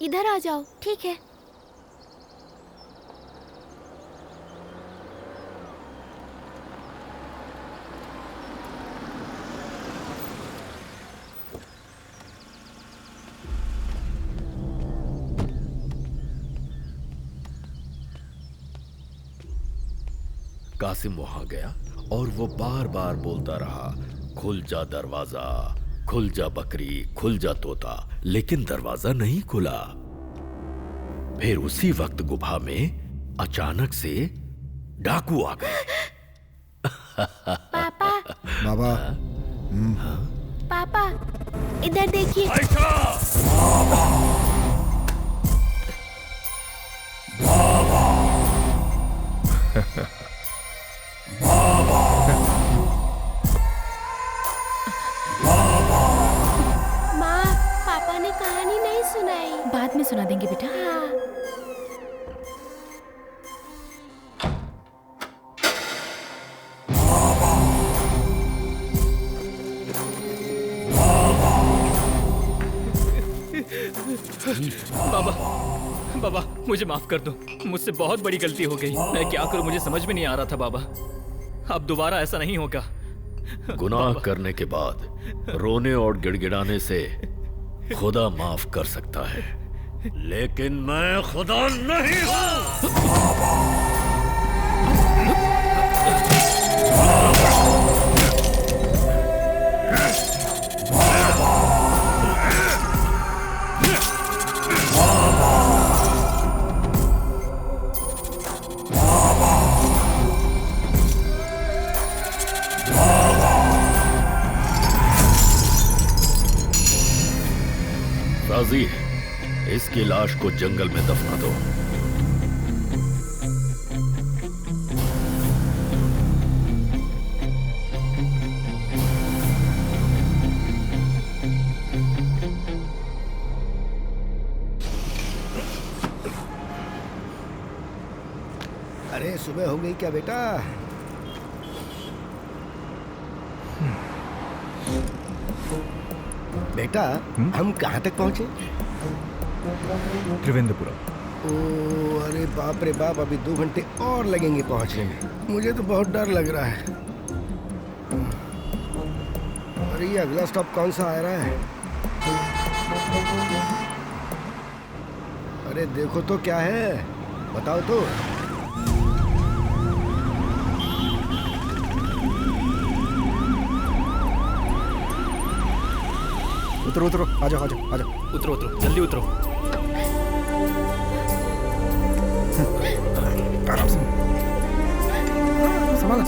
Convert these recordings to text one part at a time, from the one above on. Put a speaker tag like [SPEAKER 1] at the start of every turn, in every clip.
[SPEAKER 1] इधर आ जाओ। ठीक है।
[SPEAKER 2] कासिम वहां गया और वो बार बार बोलता रहा, खुल जा दरवाजा, खुल जा बकरी, खुल जा तोता, लेकिन दरवाजा नहीं खुला। फिर उसी वक्त गुफा में अचानक से डाकू आ गए।
[SPEAKER 1] पापा।
[SPEAKER 3] बाबा।
[SPEAKER 1] पापा इधर देखिए। माँ, पापा ने कहानी नहीं सुनाई।
[SPEAKER 4] बाद में सुना देंगे बेटा।
[SPEAKER 1] हाँ।
[SPEAKER 5] बाबा, बाबा मुझे माफ कर दो, मुझसे बहुत बड़ी गलती हो गई। मैं क्या करूं, मुझे समझ में नहीं आ रहा था बाबा। अब दोबारा ऐसा नहीं होगा।
[SPEAKER 2] गुनाह करने के बाद रोने और गिड़गिड़ाने से खुदा माफ कर सकता है, लेकिन मैं खुदा नहीं हूं। राजी, इसकी लाश को जंगल में दफना दो।
[SPEAKER 3] अरे सुबह हो गई क्या बेटा? बेटा हम कहाँ तक पहुँचे?
[SPEAKER 6] त्रिवेंद्रपुरम।
[SPEAKER 3] ओ अरे बाप रे बाप, अभी 2 घंटे और लगेंगे पहुँचने में। मुझे तो बहुत डर लग रहा है। अरे ये अगला स्टॉप कौन सा आ रहा है? अरे देखो तो क्या है, बताओ तो। उतरो उतरो, आ जाओ आ जाओ आ जाओ।
[SPEAKER 5] उतरो उतरो, जल्दी उतरो।
[SPEAKER 3] आराम से संभाला।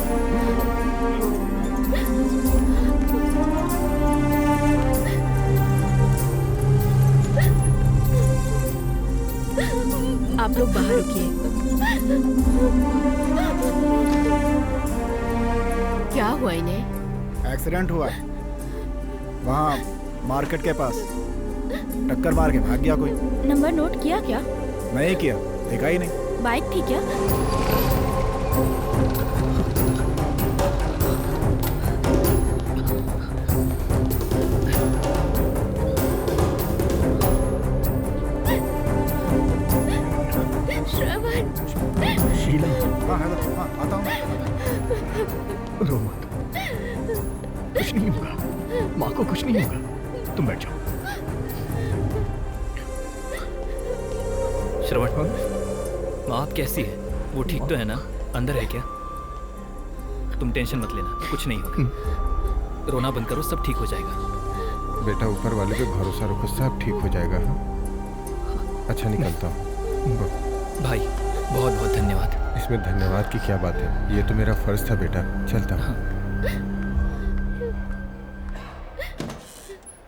[SPEAKER 4] आप लोग बाहर रुकिए। क्या हुआ इन्हें?
[SPEAKER 3] एक्सीडेंट हुआ है वहाँ मार्केट के पास। टक्कर मार के भाग गया कोई।
[SPEAKER 4] नंबर नोट किया क्या?
[SPEAKER 3] नहीं किया, देखा ही नहीं।
[SPEAKER 4] बाइक थी क्या?
[SPEAKER 1] श्रवण।
[SPEAKER 6] शीला,
[SPEAKER 3] हाँ हेलो, हाँ आता हूँ।
[SPEAKER 6] रो मत, कुछ नहीं होगा, माँ को कुछ नहीं होगा, तुम बैठ जाओ।
[SPEAKER 5] श्रवण, माँ आप कैसी है? वो ठीक तो है ना? अंदर है क्या? तुम टेंशन मत लेना, कुछ नहीं होगा। रोना बंद करो, सब ठीक हो जाएगा।
[SPEAKER 7] बेटा ऊपर वाले पे भरोसा रखो, सब ठीक हो जाएगा। अच्छा निकलता हूँ।
[SPEAKER 5] भाई बहुत बहुत धन्यवाद।
[SPEAKER 7] इसमें धन्यवाद की क्या बात है, ये तो मेरा फर्ज था बेटा। चलता हूँ।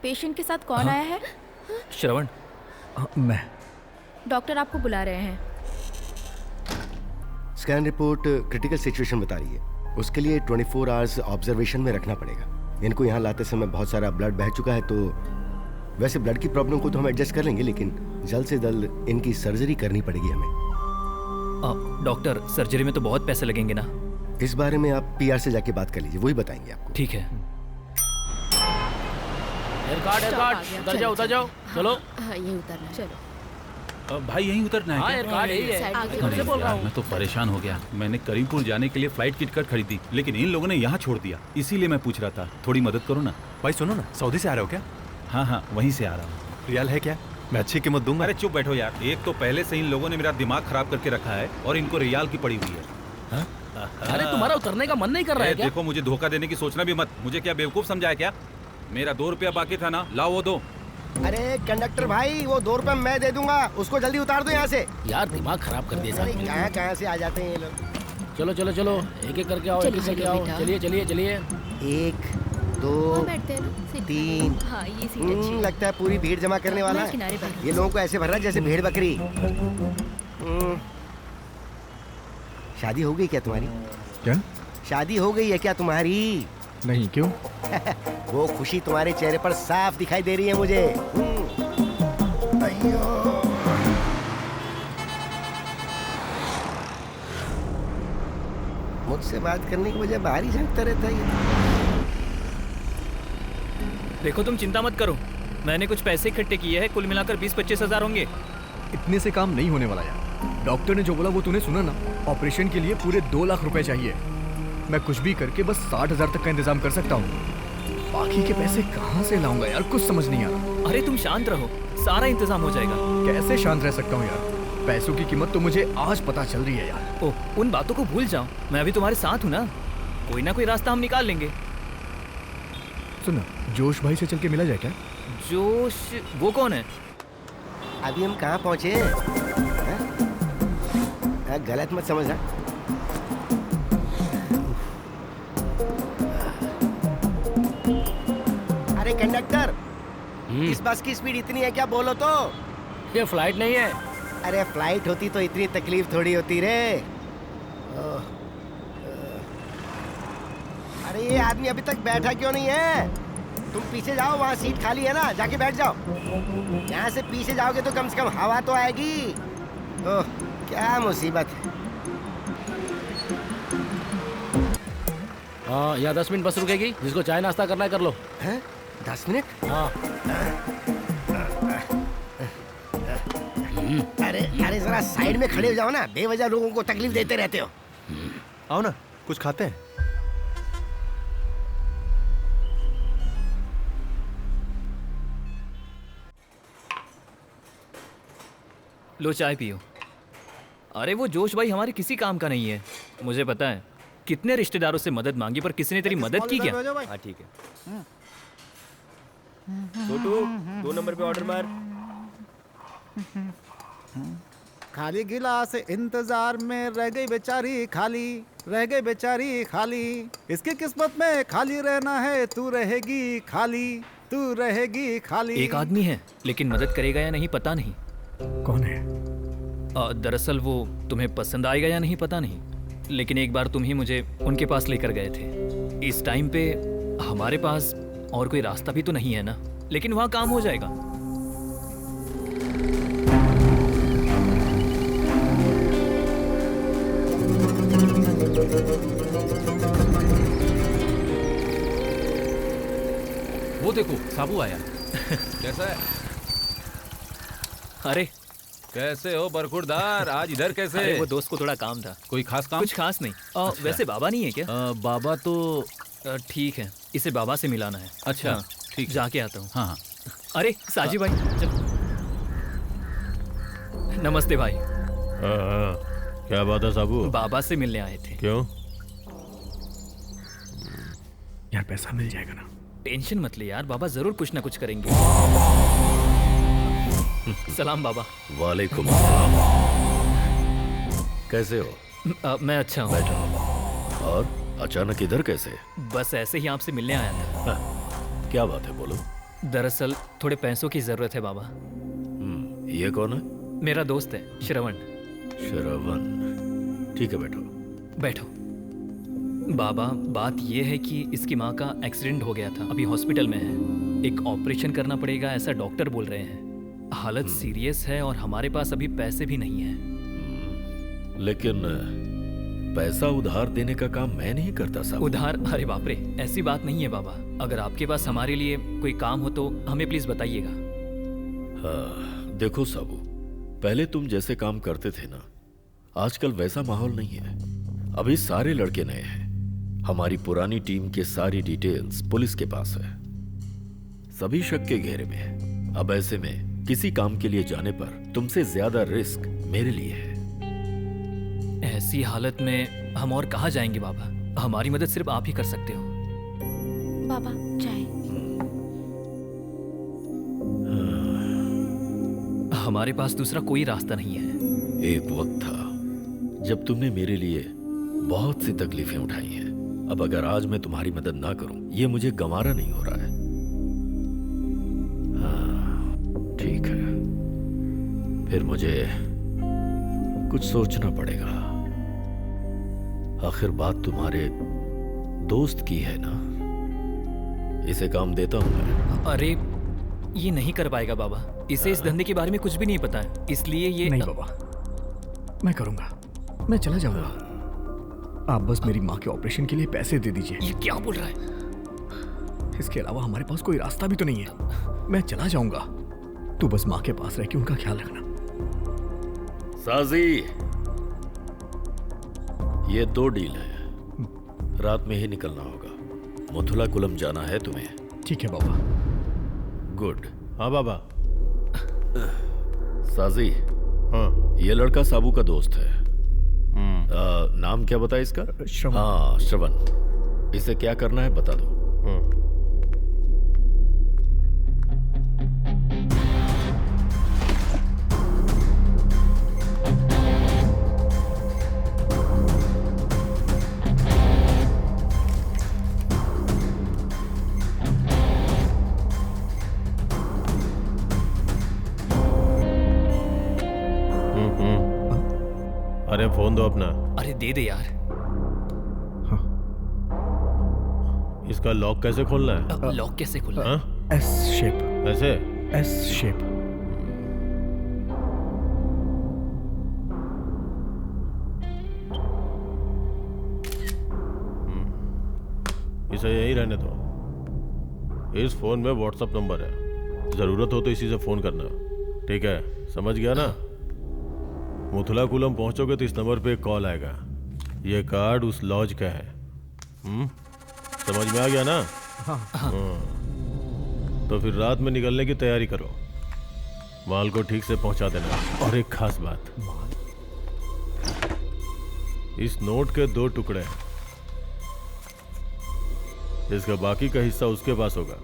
[SPEAKER 4] पेशेंट के साथ कौन आया है?
[SPEAKER 5] श्रवण।
[SPEAKER 6] मैं।
[SPEAKER 4] डॉक्टर आपको बुला रहे हैं।
[SPEAKER 3] स्कैन रिपोर्ट क्रिटिकल सिचुएशन बता रही है। उसके लिए 24 आवर्स ऑब्जर्वेशन में रखना पड़ेगा। इनको यहाँ लाते समय बहुत सारा ब्लड बह चुका है, तो वैसे ब्लड की प्रॉब्लम को तो हम एडजस्ट कर लेंगे, लेकिन जल्द से जल्द इनकी सर्जरी करनी पड़ेगी हमें।
[SPEAKER 5] डॉक्टर, सर्जरी में तो बहुत पैसे लगेंगे ना?
[SPEAKER 3] इस बारे में आप पीआर से जाके बात कर लीजिए, वही बताएंगे आपको।
[SPEAKER 5] ठीक है।
[SPEAKER 8] उतर जाओ, उतर जाओ, चलो।
[SPEAKER 4] हाँ ये उतरना। चलो।
[SPEAKER 8] भाई यहीं उतरना है क्या?
[SPEAKER 9] कार्ड यही है।
[SPEAKER 8] अरे यार, मैं तो परेशान हो गया। मैंने करीमपुर जाने के लिए फ्लाइट की टिकट खरीदी, लेकिन इन लोगों ने यहाँ छोड़ दिया। इसीलिए मैं पूछ रहा था, थोड़ी मदद करो ना।
[SPEAKER 7] भाई सुनो ना, सऊदी से आ रहे हो क्या?
[SPEAKER 8] हाँ हाँ, वहीं से आ रहा हूँ।
[SPEAKER 7] रियाल है क्या? मैं अच्छी कीमत दूंगा।
[SPEAKER 8] अरे चुप बैठो यार, एक तो पहले से इन लोगों ने मेरा दिमाग खराब करके रखा है और इनको रियाल की पड़ी हुई है।
[SPEAKER 9] अरे तुम्हारा उतरने का मन नहीं कर रहा है क्या?
[SPEAKER 8] देखो, मुझे धोखा देने की सोचना भी मत। मुझे क्या बेवकूफ समझा है क्या? मेरा 2 रुपया बाकी था ना, लाओ वो दो।
[SPEAKER 3] अरे कंडक्टर भाई, वो 2 रुपए मैं दे दूंगा, उसको जल्दी उतार दो यहाँ से।
[SPEAKER 9] यार दिमाग खराब कर दिया
[SPEAKER 3] अरे
[SPEAKER 9] साहब।
[SPEAKER 3] कहाँ कहाँ से आ जाते हैं ये लोग।
[SPEAKER 9] चलो चलो चलो, एक एक करके आओ, एक एक करके आओ। चलिए चलिए चलिए।
[SPEAKER 3] 1 2
[SPEAKER 1] बैठते हैं ना सीट।
[SPEAKER 3] 3।
[SPEAKER 4] हाँ ये सीट अच्छी है।
[SPEAKER 3] लगता है पूरी भीड़ जमा करने वाला
[SPEAKER 4] मैं किनारे
[SPEAKER 3] है।
[SPEAKER 4] बैठ
[SPEAKER 3] ये लोगों को ऐसे भर रहा है जैसे भेड़ बकरी। शादी हो गई क्या तुम्हारी?
[SPEAKER 7] क्या?
[SPEAKER 3] शादी हो गई है क्या तुम्हारी?
[SPEAKER 7] नहीं, क्यों?
[SPEAKER 3] वो खुशी तुम्हारे चेहरे पर साफ दिखाई दे रही है मुझे। अയ്यो। मुझसे बात करने की वजह बाहर ही झांकता रहता है ये।
[SPEAKER 5] देखो तुम चिंता मत करो, मैंने कुछ पैसे इकट्ठे किए हैं, कुल मिलाकर 20-25 हज़ार होंगे।
[SPEAKER 6] इतने से काम नहीं होने वाला यार। डॉक्टर ने जो बोला वो तूने सुना ना? ऑपरेशन के लिए पूरे 2 लाख रुपए चाहिए। मैं कुछ भी करके बस 60,000 तक का इंतजाम कर सकता हूँ। बाकी के पैसे कहाँ से लाऊंगा यार, कुछ समझ नहीं आ रहा।
[SPEAKER 5] अरे तुम शांत रहो, सारा इंतजाम हो जाएगा।
[SPEAKER 6] कैसे शांत रह सकता हूँ यार? पैसों की कीमत तो मुझे आज पता चल रही है यार।
[SPEAKER 5] ओह, उन बातों को भूल जाओ, मैं अभी तुम्हारे साथ हूँ ना। कोई ना कोई रास्ता हम निकाल लेंगे।
[SPEAKER 6] सुन, जोश भाई से चल के मिला जाए क्या?
[SPEAKER 5] जोश? वो कौन है?
[SPEAKER 3] अभी हम कहाँ पहुँचे? गलत मत समझना। अरे कंडक्टर, इस बस की स्पीड इतनी है क्या? बोलो तो।
[SPEAKER 9] ये फ्लाइट नहीं है।
[SPEAKER 3] अरे फ्लाइट होती तो इतनी तकलीफ थोड़ी होती रे। अरे ये आदमी अभी तक बैठा क्यों नहीं है? तुम पीछे जाओ, वहाँ सीट खाली है ना, जाके बैठ जाओ। यहाँ से पीछे जाओगे तो कम से कम हवा तो आएगी। ओह, क्या मुसीबत है।
[SPEAKER 9] हाँ, यहाँ 10 मिनट बस रुकेगी, जिसको चाय नाश्ता करना है कर लो।
[SPEAKER 3] हैं? 10 मिनट?
[SPEAKER 9] हाँ।
[SPEAKER 3] अरे अरे जरा साइड में खड़े हो जाओ ना, बेवजह लोगों को तकलीफ देते रहते हो।
[SPEAKER 7] आओ ना, कुछ खाते हैं।
[SPEAKER 5] लो चाय पियो। अरे वो जोश भाई हमारे किसी काम का नहीं है, मुझे पता है। कितने रिश्तेदारों से मदद मांगी पर किसी ने तेरी मदद की क्या?
[SPEAKER 3] हाँ ठीक है। छोटू, 2 नंबर पे ऑर्डर मार।
[SPEAKER 10] खाली गिलास इंतजार में रह गई बेचारी खाली, रह गई बेचारी खाली। इसकी किस्मत में खाली रहना है, तू रहेगी खाली, तू रहेगी खाली।
[SPEAKER 5] एक आदमी है, लेकिन मदद करेगा या नहीं पता नहीं।
[SPEAKER 6] कौन है?
[SPEAKER 5] दरअसल वो तुम्हें पसंद आएगा या नहीं पता नहीं, लेकिन एक बार तुम ही मुझे उनके पास लेकर गए थे। इस टाइम पे हमारे पास और कोई रास्ता भी तो नहीं है ना, लेकिन वहाँ काम हो जाएगा।
[SPEAKER 8] वो देखो, साबू आया। कैसा है?
[SPEAKER 5] अरे
[SPEAKER 8] कैसे हो बरखुरदार? आज इधर कैसे?
[SPEAKER 5] अरे वो दोस्त को थोड़ा काम था।
[SPEAKER 8] कोई खास काम?
[SPEAKER 5] कुछ खास नहीं।
[SPEAKER 8] अच्छा।
[SPEAKER 5] वैसे बाबा नहीं है क्या?
[SPEAKER 8] बाबा तो
[SPEAKER 5] ठीक है, इसे बाबा से मिलाना है।
[SPEAKER 8] अच्छा,
[SPEAKER 5] हाँ,
[SPEAKER 8] ठीक है।
[SPEAKER 5] जाके आता हूँ।
[SPEAKER 8] हाँ हाँ।
[SPEAKER 5] अरे साजी भाई, चल। नमस्ते भाई।
[SPEAKER 2] क्या बात है साबू?
[SPEAKER 5] बाबा से मिलने आए थे।
[SPEAKER 2] क्यों?
[SPEAKER 6] यार पैसा मिल जाएगा ना?
[SPEAKER 5] टेंशन मत ले यार, बाबा जरूर कुछ ना कुछ करेंगे। सलाम बाबा।
[SPEAKER 2] वालेकुम अस्सलाम। कैसे हो?
[SPEAKER 5] मैं अच्छा हूँ।
[SPEAKER 2] बैठो। और अचानक इधर कैसे?
[SPEAKER 5] बस ऐसे ही आपसे मिलने आया था।
[SPEAKER 2] क्या बात है, बोलो।
[SPEAKER 5] दरअसल थोड़े पैसों की जरूरत है बाबा।
[SPEAKER 2] ये कौन है?
[SPEAKER 5] मेरा दोस्त है श्रवण।
[SPEAKER 2] श्रवण, ठीक है, बैठो।
[SPEAKER 5] बैठो। बाबा, बात यह है कि इसकी माँ का एक्सीडेंट हो गया था, अभी हॉस्पिटल में है। एक ऑपरेशन करना पड़ेगा ऐसा डॉक्टर बोल रहे हैं। हालत सीरियस है और हमारे पास अभी पैसे भी नहीं है।
[SPEAKER 2] लेकिन पैसा उधार देने का काम मैं नहीं करता साहब।
[SPEAKER 5] उधार? अरे बाप रे, ऐसी बात नहीं है बाबा। अगर आपके पास हमारे लिए कोई काम हो तो हमें प्लीज बताइएगा।
[SPEAKER 2] हाँ, देखो साबू, पहले तुम जैसे काम करते थे ना, आजकल वैसा माहौल नहीं है। अभी सारे लड़के नए हैं। हमारी पुरानी टीम के सारी डिटेल्स पुलिस के पास है। सभी शक के घेरे में है। अब ऐसे में किसी काम के लिए जाने पर तुमसे ज्यादा रिस्क मेरे लिए है।
[SPEAKER 5] ऐसी हालत में हम और कहाँ जाएंगे बाबा? हमारी मदद सिर्फ आप ही कर सकते हो।
[SPEAKER 1] बाबा चाय।
[SPEAKER 5] हमारे पास दूसरा कोई रास्ता नहीं है।
[SPEAKER 2] एक वक्त था जब तुमने मेरे लिए बहुत सी तकलीफें उठाई हैं। अब अगर आज मैं तुम्हारी मदद ना करूं, ये मुझे गंवारा नहीं हो रहा है। हाँ, ठीक है, फिर मुझे कुछ सोचना पड़ेगा। आखिर बात तुम्हारे दोस्त की है ना। इसे काम देता हूं मैं।
[SPEAKER 5] अरे ये नहीं कर पाएगा बाबा। इसे इस धंधे के बारे में कुछ भी नहीं पता है, इसलिए ये
[SPEAKER 6] नहीं बाबा, मैं करूंगा। मैं चला जाऊंगा। आप बस मेरी माँ के ऑपरेशन के लिए पैसे दे दीजिए।
[SPEAKER 5] ये क्या बोल रहा है?
[SPEAKER 6] इसके अलावा हमारे पास कोई रास्ता भी तो नहीं है। मैं चला जाऊंगा। तू बस माँ के पास रह के उनका ख्याल रखना।
[SPEAKER 2] साजी, ये 2 डील है। रात में ही निकलना होगा। मथुराकुलम जाना है तुम्हें।
[SPEAKER 6] ठीक है बाबा।
[SPEAKER 2] गुड।
[SPEAKER 7] हाँ बाबा।
[SPEAKER 2] साजी,
[SPEAKER 7] हाँ,
[SPEAKER 2] ये लड़का साबू का दोस्त है। नाम क्या बताया इसका?
[SPEAKER 6] श्रवण।
[SPEAKER 2] हाँ, श्रवण। इसे क्या करना है बता दो।
[SPEAKER 7] अरे फोन दो अपना।
[SPEAKER 5] अरे दे दे यार।
[SPEAKER 7] इसका लॉक कैसे खोलना है?
[SPEAKER 5] लॉक कैसे खोलना है?
[SPEAKER 7] हाँ?
[SPEAKER 6] S shape.
[SPEAKER 7] ऐसे?
[SPEAKER 6] S shape.
[SPEAKER 7] इसे यही रहने दो। इस फोन में व्हाट्सएप नंबर है। जरूरत हो तो इसी से फोन करना। ठीक है, समझ गया ना? मथुराकुलम पहुंचोगे तो इस नंबर पे एक कॉल आएगा। ये कार्ड उस लॉज का है। समझ में आ गया ना? हाँ। तो फिर रात में निकलने की तैयारी करो। माल को ठीक से पहुंचा देना। और एक खास बात, इस नोट के 2 टुकड़े हैं। इसका बाकी का हिस्सा उसके पास होगा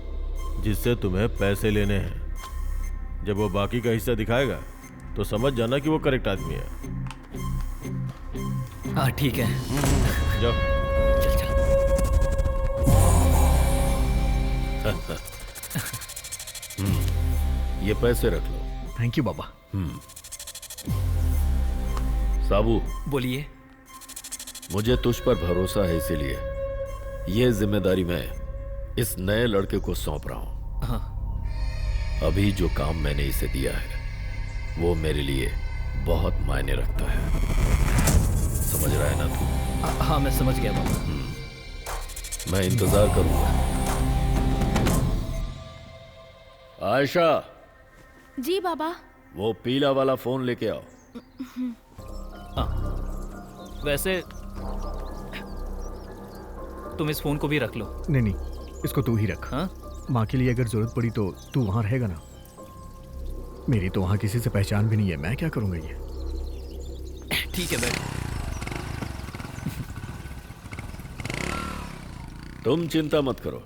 [SPEAKER 7] जिससे तुम्हें पैसे लेने हैं। जब वो बाकी का हिस्सा दिखाएगा तो समझ जाना कि वो करेक्ट आदमी है।
[SPEAKER 5] हाँ ठीक है।
[SPEAKER 7] जाओ।
[SPEAKER 5] चल चल।
[SPEAKER 2] ये पैसे रख लो।
[SPEAKER 6] थैंक यू बाबा।
[SPEAKER 2] साबू,
[SPEAKER 5] बोलिए।
[SPEAKER 2] मुझे तुझ पर भरोसा है, इसीलिए ये जिम्मेदारी मैं इस नए लड़के को सौंप रहा हूं।
[SPEAKER 5] हाँ।
[SPEAKER 2] अभी जो काम मैंने इसे दिया है वो मेरे लिए बहुत मायने रखता है। समझ रहा है ना तू?
[SPEAKER 5] हाँ मैं समझ गया बाबा।
[SPEAKER 2] मैं इंतजार करूंगा। आयशा।
[SPEAKER 1] जी बाबा।
[SPEAKER 2] वो पीला वाला फोन लेके आओ।
[SPEAKER 5] वैसे तुम इस फोन को भी रख लो।
[SPEAKER 6] नहीं नहीं, इसको तू ही रख।
[SPEAKER 5] हाँ?
[SPEAKER 6] माँ के लिए अगर जरूरत पड़ी तो तू वहां रहेगा ना? मेरी तो वहां किसी से पहचान भी नहीं है। मैं क्या करूंगा ये?
[SPEAKER 5] ठीक है बैठ।
[SPEAKER 2] तुम चिंता मत करो,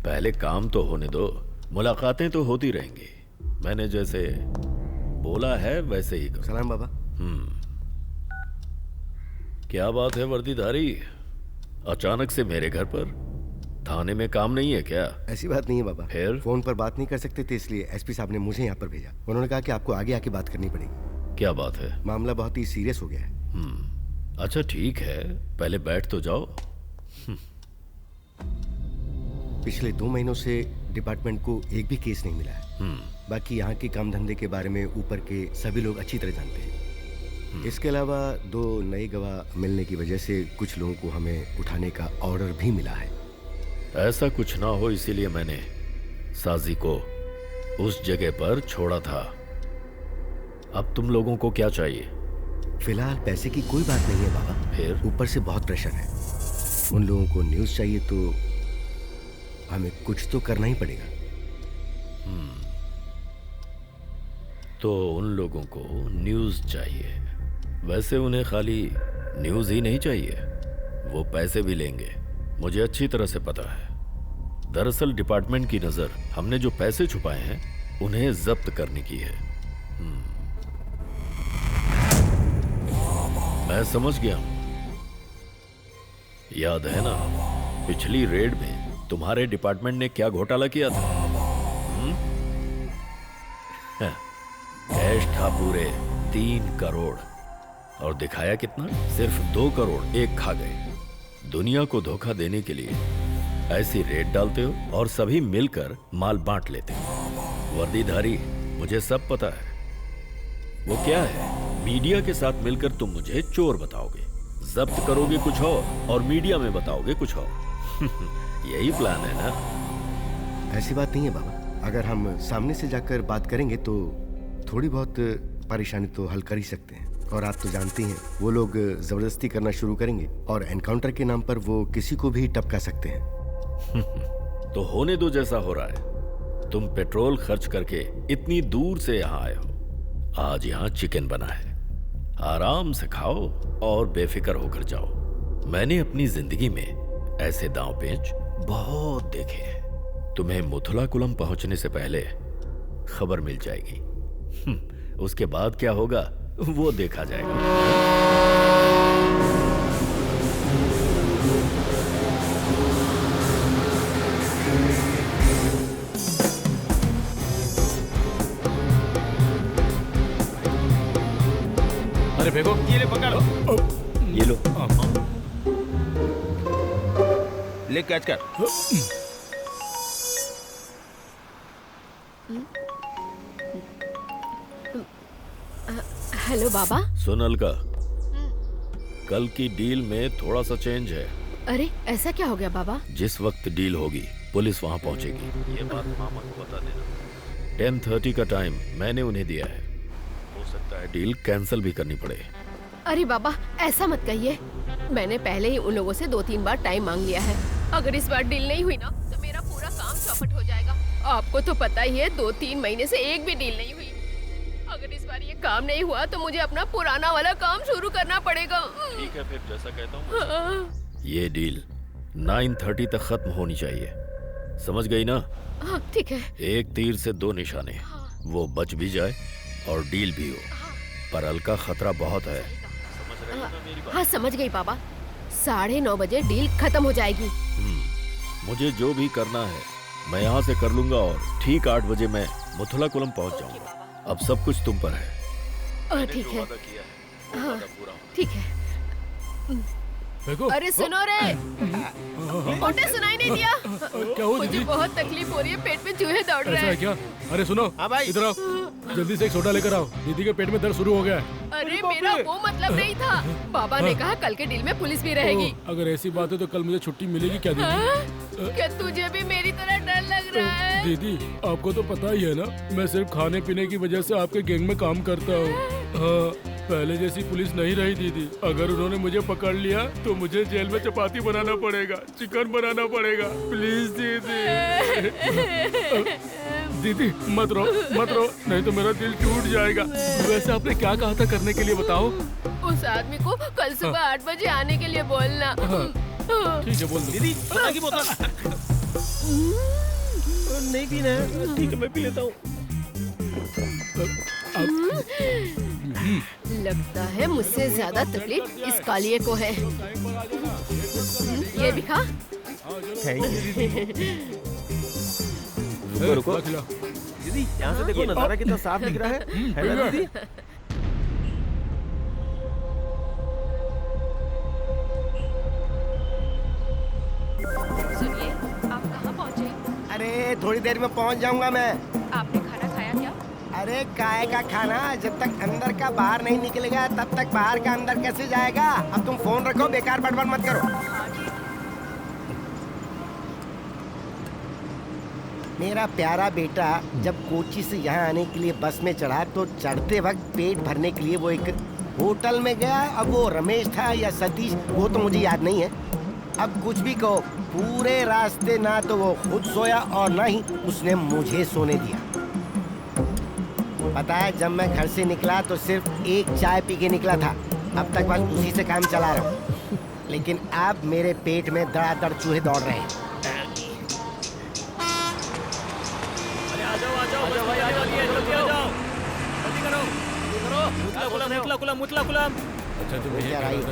[SPEAKER 2] पहले काम तो होने दो। मुलाकातें तो होती रहेंगी। मैंने जैसे बोला है वैसे ही करो।
[SPEAKER 3] सलाम बाबा।
[SPEAKER 2] क्या बात है वर्दीधारी, अचानक से मेरे घर पर? थाने में काम नहीं है क्या?
[SPEAKER 3] ऐसी बात नहीं है बाबा।
[SPEAKER 2] फिर?
[SPEAKER 3] फोन पर बात नहीं कर सकते थे, इसलिए एसपी साहब ने मुझे यहाँ पर भेजा। उन्होंने कहा कि आपको आगे आके बात करनी पड़ेगी।
[SPEAKER 2] क्या बात है?
[SPEAKER 3] मामला बहुत ही सीरियस हो गया है।
[SPEAKER 2] अच्छा ठीक है, पहले बैठ तो जाओ।
[SPEAKER 3] पिछले 2 महीनों से डिपार्टमेंट को एक भी केस नहीं मिला है। बाकी यहाँ के काम धंधे के बारे में ऊपर के सभी लोग अच्छी तरह जानते हैं। इसके अलावा 2 नए गवाह मिलने की वजह से कुछ लोगों को हमें उठाने का ऑर्डर भी मिला है।
[SPEAKER 2] ऐसा कुछ ना हो इसीलिए मैंने साजी को उस जगह पर छोड़ा था। अब तुम लोगों को क्या चाहिए?
[SPEAKER 3] फिलहाल पैसे की कोई बात नहीं है बाबा,
[SPEAKER 2] फिर
[SPEAKER 3] ऊपर से बहुत प्रेशर है। उन लोगों को न्यूज़ चाहिए तो हमें कुछ तो करना ही पड़ेगा।
[SPEAKER 2] तो उन लोगों को न्यूज़ चाहिए। वैसे उन्हें खाली न्यूज़ ही नहीं चाहिए, वो पैसे भी लेंगे, मुझे अच्छी तरह से पता है। दरअसल डिपार्टमेंट की नज़र हमने जो पैसे छुपाए हैं उन्हें जब्त करने की है। मैं समझ गया हूं। याद है ना पिछली रेड में तुम्हारे डिपार्टमेंट ने क्या घोटाला किया था? कैश था पूरे 3 करोड़ और दिखाया कितना? सिर्फ 2 करोड़ एक खा गए। दुनिया को धोखा देने के लिए ऐसी रेड डालते हो और सभी मिलकर माल बांट लेते हो। वर्दीधारी, मुझे सब पता है। वो क्या है? मीडिया के साथ मिलकर तुम मुझे चोर बताओगे, जब्त करोगे कुछ और मीडिया में बताओगे कुछ और। यही प्लान है ना?
[SPEAKER 3] ऐसी बात नहीं है बाबा, अगर हम सामने से जाकर बात करेंगे तो थोड़ी बहुत परेशानी तो हल कर ही सकते हैं। और आप तो जानती हैं वो लोग जबरदस्ती करना शुरू करेंगे और एनकाउंटर के नाम पर वो किसी को भी टपका सकते हैं।
[SPEAKER 2] तो होने दो जैसा हो रहा है। तुम पेट्रोल खर्च करके इतनी दूर से यहाँ आए हो, आज यहाँ चिकन बना है, आराम से खाओ और बेफिक्र होकर जाओ। मैंने अपनी जिंदगी में ऐसे दांव पेच बहुत देखे हैं। तुम्हें मुथुलाकुलम पहुंचने से पहले खबर मिल जाएगी। उसके बाद क्या होगा वो देखा जाएगा।
[SPEAKER 7] अरे फेंको, ये ले पकड़ लो।
[SPEAKER 2] ये लो।
[SPEAKER 7] ले कैच कर।
[SPEAKER 4] हेलो बाबा।
[SPEAKER 2] सुन अलका, कल की डील में थोड़ा सा चेंज है।
[SPEAKER 4] अरे ऐसा क्या हो गया बाबा?
[SPEAKER 2] जिस वक्त डील होगी पुलिस वहां पहुंचेगी। ये बात मामा को बता देना। 10:30 का टाइम मैंने उन्हें दिया है। हो सकता है डील कैंसिल भी करनी पड़े।
[SPEAKER 4] अरे बाबा ऐसा मत कहिए, मैंने पहले ही उन लोगों से 2-3 बार टाइम मांग लिया है। अगर इस बार डील नहीं हुई ना तो मेरा पूरा काम चौपट हो जाएगा। आपको तो पता ही है 2-3 महीने से एक भी डील नहीं हुई। अगर इस बार ये काम नहीं हुआ तो मुझे अपना पुराना वाला काम शुरू करना पड़ेगा।
[SPEAKER 2] ठीक है फिर जैसा कहता हूँ। ये डील 9:30 तक खत्म होनी चाहिए, समझ गई ना?
[SPEAKER 4] हाँ ठीक है।
[SPEAKER 2] एक तीर से 2 निशाने, वो बच भी जाए और डील भी हो। पर अलका खतरा बहुत है, समझ रही हो ना मेरी बात?
[SPEAKER 4] हाँ समझ गई पापा। 9:30 बजे डील खत्म हो जाएगी।
[SPEAKER 2] मुझे जो भी करना है मैं यहाँ से कर लूंगा और ठीक 8 बजे मैं मुथुलाकुलम पहुँच जाऊंगा। अब सब कुछ तुम पर है।
[SPEAKER 4] ठीक है। हाँ ठीक है।
[SPEAKER 11] देखो।
[SPEAKER 4] अरे सुनो रे, मोटे सुनाई नहीं दिया?
[SPEAKER 11] क्या हुआ
[SPEAKER 4] मुझे बहुत तकलीफ हो रही है, पेट में चूहे दौड़ रहे
[SPEAKER 11] हैं। ऐसा है क्या? अरे सुनो, इधर आओ, जल्दी से एक सोडा लेकर आओ, दीदी के पेट में दर्द शुरू हो गया है।
[SPEAKER 4] अरे मेरा वो मतलब नहीं था। पापा ने कहा कल के डील में पुलिस भी रहेगी।
[SPEAKER 11] अगर ऐसी बात है तो कल मुझे छुट्टी मिलेगी क्या दीदी?
[SPEAKER 4] क्या तुझे भी मेरी तरह डर लग रहा है?
[SPEAKER 11] दीदी आपको तो पता ही है ना, मैं सिर्फ खाने पीने की वजह से आपके गैंग में काम करता हूँ। हाँ, पहले जैसी पुलिस नहीं रही दीदी। अगर उन्होंने मुझे पकड़ लिया तो मुझे जेल में चपाती बनाना पड़ेगा, चिकन बनाना पड़ेगा। प्लीज दीदी। दीदी मत रो नहीं तो मेरा दिल टूट जाएगा। वैसे आपने क्या कहा था करने के लिए बताओ?
[SPEAKER 4] उस आदमी को कल सुबह 8 बजे आने के लिए बोलना।
[SPEAKER 11] ठीक है बोल दो।
[SPEAKER 7] दीदी सोडा की बोतल नहीं पीना है। ठीक है मैं पी लेता हूँ।
[SPEAKER 4] लगता है मुझसे ज्यादा तकलीफ इस कालिए को है। ये भी खा।
[SPEAKER 7] रुको दीदी, यहाँ से देखो नजारा कितना साफ दिख रहा है ना दीदी?
[SPEAKER 4] सुनिए, आप कहाँ पहुँचे?
[SPEAKER 3] अरे थोड़ी देर में पहुंच जाऊंगा मैं।
[SPEAKER 4] आपने खाना खाया क्या?
[SPEAKER 3] अरे काय का खाना, जब तक अंदर का बाहर नहीं निकलेगा तब तक बाहर का अंदर कैसे जाएगा? अब तुम फोन रखो, बेकार बड़बड़ मत करो। मेरा प्यारा बेटा जब कोची से यहाँ आने के लिए बस में चढ़ा तो चढ़ते वक्त पेट भरने के लिए वो एक होटल में गया। अब वो रमेश था या सतीश वो तो मुझे याद नहीं है। अब कुछ भी कहो, पूरे रास्ते ना तो वो खुद सोया और ना ही उसने मुझे सोने दिया। पता है जब मैं घर से निकला तो सिर्फ एक चाय पी के निकला था। अब तक बस उसी से काम चला रहा हूँ, लेकिन अब मेरे पेट में दड़ादड़ चूहे दौड़ रहे हैं।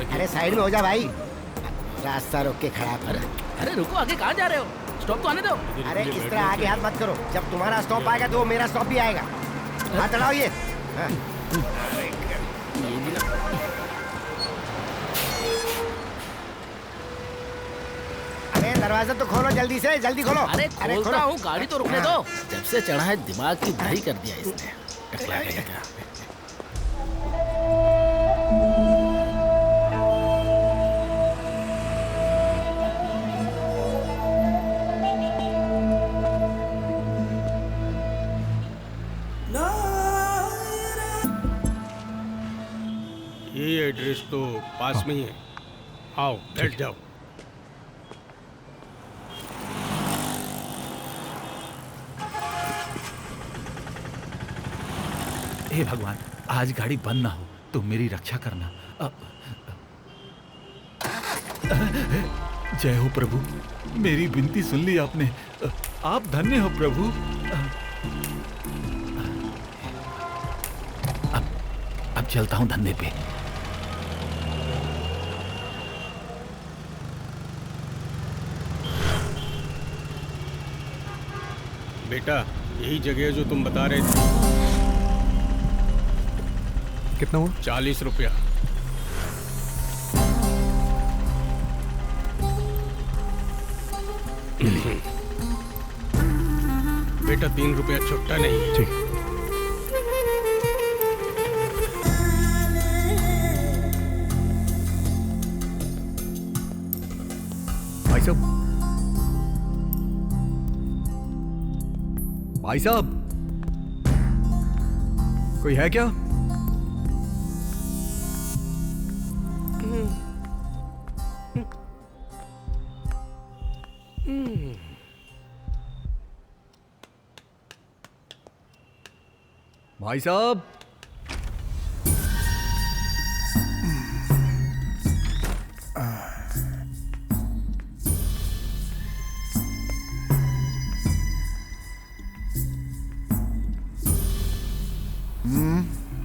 [SPEAKER 3] अरे साइड में हो जा भाई, रास्ता रोक के खड़ा कर।
[SPEAKER 9] अरे रुको, आगे कहाँ जा रहे हो? स्टॉप तो आने दो।
[SPEAKER 3] अरे इस तरह आगे हाथ मत करो, जब तुम्हारा स्टॉप आएगा तो मेरा स्टॉप भी आएगा। हाथ चढ़ाओ ये। हाँ। अरे दरवाजा तो खोलो जल्दी से, जल्दी खोलो।
[SPEAKER 9] अरे खोलता हूँ, गाड़ी तो रुकने दो। जब से चढ़ा है दिमाग की दही कर दिया इसने। टकला गया क्या?
[SPEAKER 11] ये एड्रेस तो पास में ही है। आओ बैठ जाओ।
[SPEAKER 8] हे भगवान, आज गाड़ी बंद ना हो तो मेरी रक्षा करना। जय हो प्रभु, मेरी विनती सुन ली आपने। आप धन्य हो प्रभु। अब चलता हूं धंधे पे।
[SPEAKER 11] बेटा यही जगह है जो तुम बता रहे थे।
[SPEAKER 6] कितना हुआ?
[SPEAKER 11] 40 रुपया। बेटा 3 रुपया छुट्टा नहीं है।
[SPEAKER 6] ठीक। भाई साहब, भाई साहब, कोई है क्या? भाई साहब,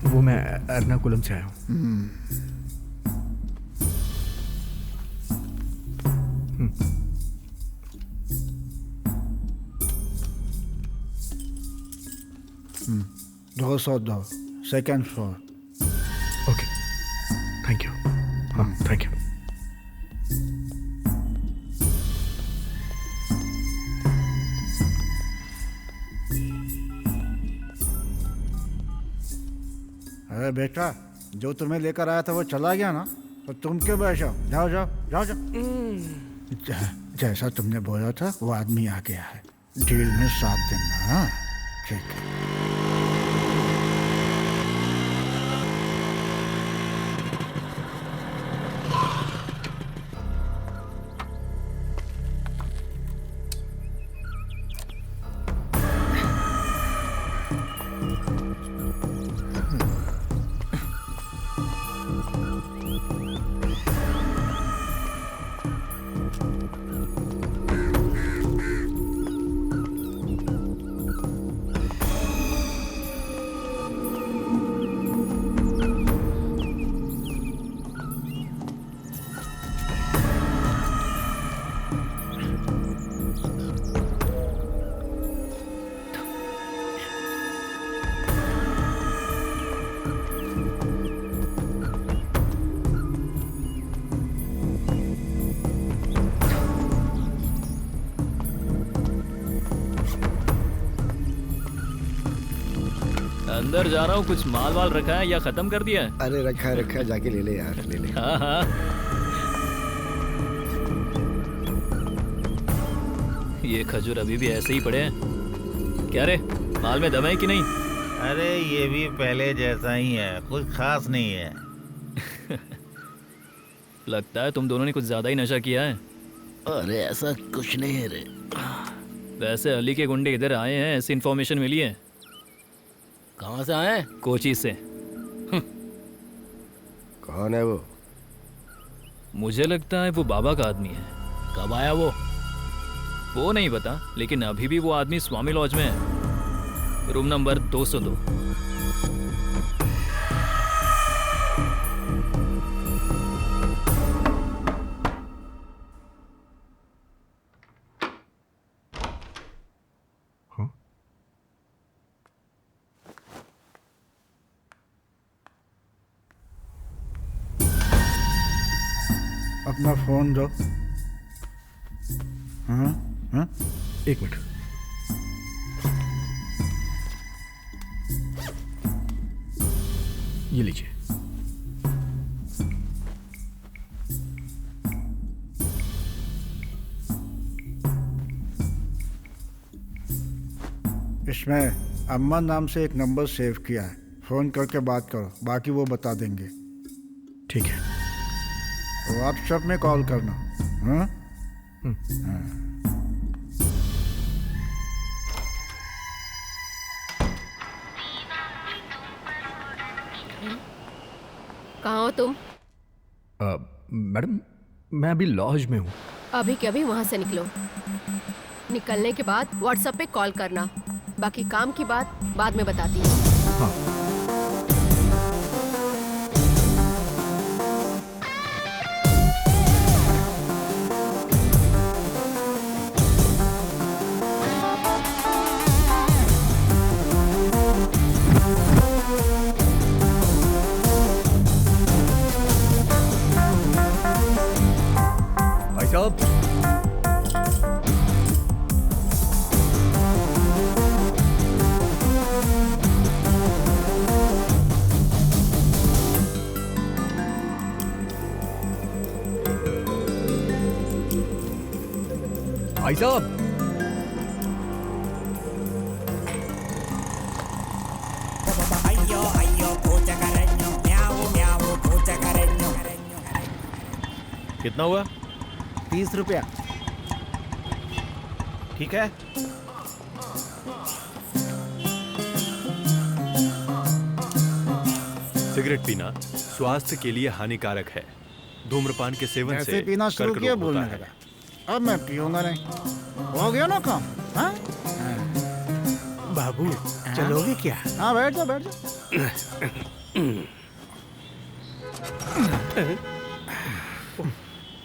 [SPEAKER 6] वो मैं एर्नाकुलम से आया हूँ।
[SPEAKER 10] दो सौ दो, second floor.
[SPEAKER 6] Okay, thank you. हाँ, थैंक यू।
[SPEAKER 10] अरे बेटा, जो तुम्हें लेकर आया था वो चला गया ना, तो तुम क्यों बैठो? जाओ जाओ जाओ जाओ। जैसा तुमने बोला था वो आदमी आ गया है। डील में 7 दिन। हाँ ठीक है।
[SPEAKER 5] अंदर जा रहा हूँ, कुछ माल वाल रखा है या खत्म कर दिया है?
[SPEAKER 3] अरे रखा है, रखा है, जाके ले ले यार, ले ले।
[SPEAKER 5] हाँ हाँ, ये खजूर अभी भी ऐसे ही पड़े हैं। क्या रे, माल में दम है कि नहीं?
[SPEAKER 12] अरे ये भी पहले जैसा ही है, कुछ खास नहीं है।
[SPEAKER 5] लगता है तुम दोनों ने कुछ ज्यादा ही नशा किया है।
[SPEAKER 9] अरे ऐसा कुछ नहीं है रे।
[SPEAKER 5] वैसे अली के गुंडे इधर आए हैं, ऐसी इन्फॉर्मेशन मिली है।
[SPEAKER 9] कहाँ से आए?
[SPEAKER 5] कोची से।
[SPEAKER 3] कौन है वो?
[SPEAKER 5] मुझे लगता है वो बाबा का आदमी है।
[SPEAKER 9] कब आया वो?
[SPEAKER 5] वो नहीं पता, लेकिन अभी भी वो आदमी स्वामी लॉज में है, रूम नंबर 202।
[SPEAKER 10] अपना फोन दो। हाँ हाँ,
[SPEAKER 6] एक मिनट। ये लीजिए।
[SPEAKER 10] इसमें अम्मा नाम से एक नंबर सेव किया है, फोन करके बात करो, बाकी वो बता देंगे।
[SPEAKER 6] ठीक है।
[SPEAKER 10] व्हाट्सएप में कॉल करना। हाँ?
[SPEAKER 4] कहाँ हो तुम?
[SPEAKER 6] मैडम, मैं अभी लॉज में हूँ।
[SPEAKER 4] अभी के अभी वहाँ से निकलो। निकलने के बाद व्हाट्सएप पे कॉल करना, बाकी काम की बात बाद में बताती हूँ।
[SPEAKER 6] हाँ। भाई साहब, भाई साहब,
[SPEAKER 7] कितना हुआ?
[SPEAKER 10] 30 रुपया।
[SPEAKER 7] ठीक है।
[SPEAKER 13] सिगरेट पीना स्वास्थ्य के लिए हानिकारक है। धूम्रपान के सेवन
[SPEAKER 10] ऐसे
[SPEAKER 13] से
[SPEAKER 10] पीना शुरू
[SPEAKER 13] कर्क
[SPEAKER 10] किया
[SPEAKER 13] रोग होता
[SPEAKER 10] बोलने
[SPEAKER 13] है।
[SPEAKER 10] लगा। अब मैं पीऊंगा नहीं। हो गया ना काम? हाँ?
[SPEAKER 14] बाबू चलोगे क्या?
[SPEAKER 10] हाँ बैठ जाओ बैठ जाओ।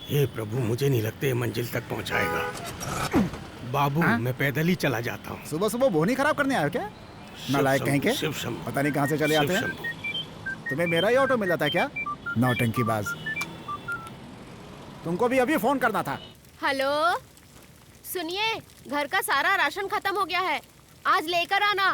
[SPEAKER 14] हे प्रभु, मुझे नहीं लगता ये मंजिल तक पहुंचाएगा। बाबू मैं पैदल ही चला जाता हूँ।
[SPEAKER 10] सुबह सुबह बोनी खराब करने आए हो क्या? नालायक कहीं के?
[SPEAKER 14] शिव शंभू।
[SPEAKER 10] पता नहीं कहाँ से चले आते हैं। तुम्हें मेरा ही ऑटो मिला था क्या? नौटंकीबाज। तुमको भी अभी फोन करना था।
[SPEAKER 4] हेलो, सुनिए, घर का सारा राशन खत्म हो गया है, आज लेकर आना।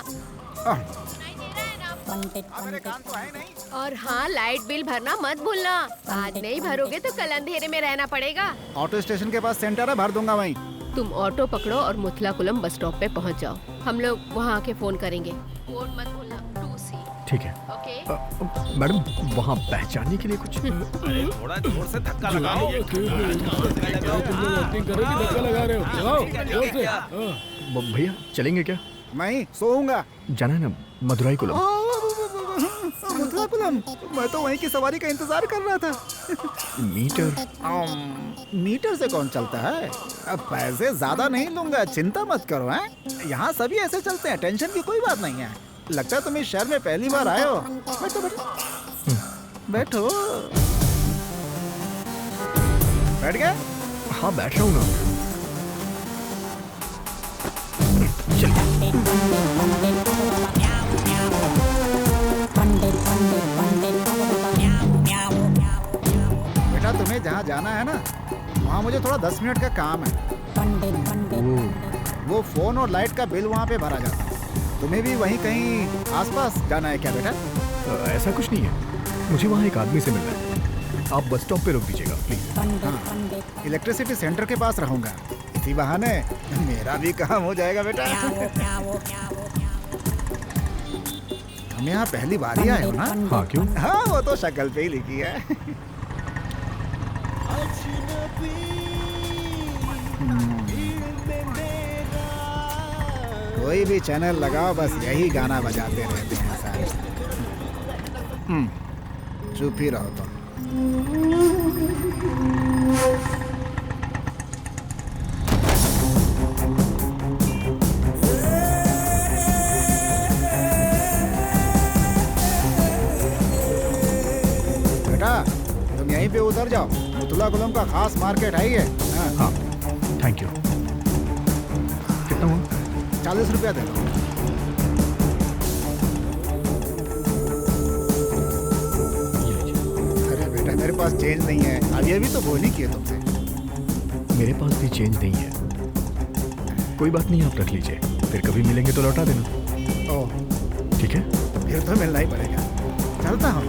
[SPEAKER 4] और हाँ, लाइट बिल भरना मत भूलना। आज नहीं भरोगे तो कल अंधेरे में रहना पड़ेगा।
[SPEAKER 10] ऑटो स्टेशन के पास सेंटर है, भर दूंगा वहीं।
[SPEAKER 4] तुम ऑटो पकड़ो और मुथलाकुलम बस स्टॉप पे पहुंच जाओ। हम लोग वहाँ आके फोन करेंगे। कोड मत भूलना, 2C।
[SPEAKER 6] ठीक है।
[SPEAKER 4] ओके।
[SPEAKER 6] मैडम, वहाँ पहचानने के लिए कुछ?
[SPEAKER 7] अरे थोड़ा जोर से धक्का लगाओ।
[SPEAKER 11] तुम लोग एक्टिंग कर रहे हो कि धक्का लगा रहे हो? लगाओ जोर से।
[SPEAKER 6] भैया चलेंगे क्या?
[SPEAKER 10] नहीं, सोऊंगा।
[SPEAKER 6] जाना है ना मदुराई कुलम।
[SPEAKER 10] मुथलाकुलम, मैं तो वहीं की सवारी का इंतजार कर रहा था। मीटर से कौन चलता है? अब पैसे ज्यादा नहीं लूंगा, चिंता मत करो। हैं? यहाँ सभी ऐसे चलते हैं, टेंशन की कोई बात नहीं है। लगता है तुम इस शहर में पहली बार आए हो। बैठो बैठो बैठो। बैठ गए?
[SPEAKER 6] हाँ बैठ रहा हूँ ना।
[SPEAKER 10] बेटा, तुम्हें जहाँ जाना है ना, वहाँ मुझे थोड़ा 10 मिनट का काम है। वो फोन और लाइट का बिल वहाँ पे भरा जाता है। तुम्हें भी वहीं कहीं आसपास जाना है क्या बेटा?
[SPEAKER 6] ऐसा कुछ नहीं है, मुझे वहाँ एक आदमी से मिलना है। आप बस स्टॉप पे रोक दीजिएगा प्लीज।
[SPEAKER 10] हाँ, इलेक्ट्रिसिटी सेंटर के पास रहूंगा। इसी बहाने मेरा भी काम हो जाएगा बेटा। हम यहाँ पहली बार ही आए हो ना?
[SPEAKER 6] हाँ, क्यों?
[SPEAKER 10] हाँ, वो तो शक्ल पे ही लिखी है। कोई भी चैनल लगाओ बस यही गाना बजाते रहते हैं सारे। चुप ही रहो तुम। बेटा तुम यहीं पे उतर जाओ, मुतुल्लाकुलम का खास मार्केट है ये।
[SPEAKER 6] हाँ, थैंक यू। कितना हुआ?
[SPEAKER 10] 40 रुपया दे दो। अरे बेटा मेरे पास चेंज नहीं है, अभी तो बोल ही किए तुमसे।
[SPEAKER 6] मेरे पास भी चेंज नहीं है। कोई बात नहीं, आप रख लीजिए, फिर कभी मिलेंगे तो लौटा देना।
[SPEAKER 10] ओह
[SPEAKER 6] ठीक है,
[SPEAKER 10] फिर तो मिलना ही पड़ेगा। चलता हूँ।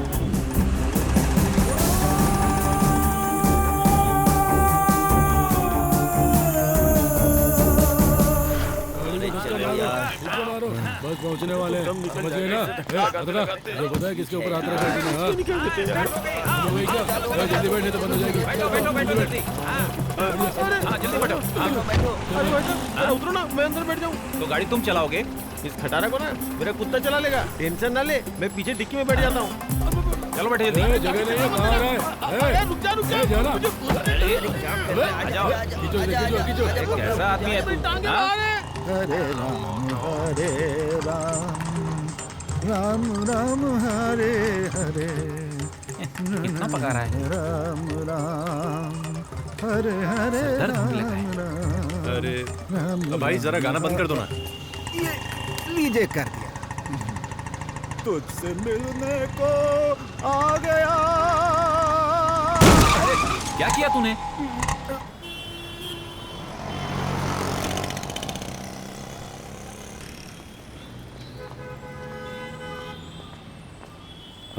[SPEAKER 11] बस पहुंचने वाले हैं, समझ गए ना? जो पता है किसके ऊपर हाथ रखा है? जल्दी बैठ, नहीं तो बंद हो जाएगी।
[SPEAKER 7] जल्दी बैठो। उतरो ना, मैं अंदर बैठ जाऊँ। तो गाड़ी तुम चलाओगे? इस खटारा को ना मेरा कुत्ता चला लेगा, टेंशन ना ले, मैं पीछे डिक्की में बैठ जाता हूँ। चलो बैठे जल्दी।
[SPEAKER 11] जगह नहीं है, कहाँ आ रहा है?
[SPEAKER 7] रुक जा
[SPEAKER 11] जाना।
[SPEAKER 7] खींचो। कैसा आदमी है तू?
[SPEAKER 10] हरे राम राम राम हरे हरे।
[SPEAKER 8] कितना पका रहा है?
[SPEAKER 10] राम राम हरे हरे राम।
[SPEAKER 13] अरे भाई जरा गाना बंद कर दो ना।
[SPEAKER 10] ये लीजिए कर दिया। तुझसे मिलने को आ गया।
[SPEAKER 8] क्या किया तूने?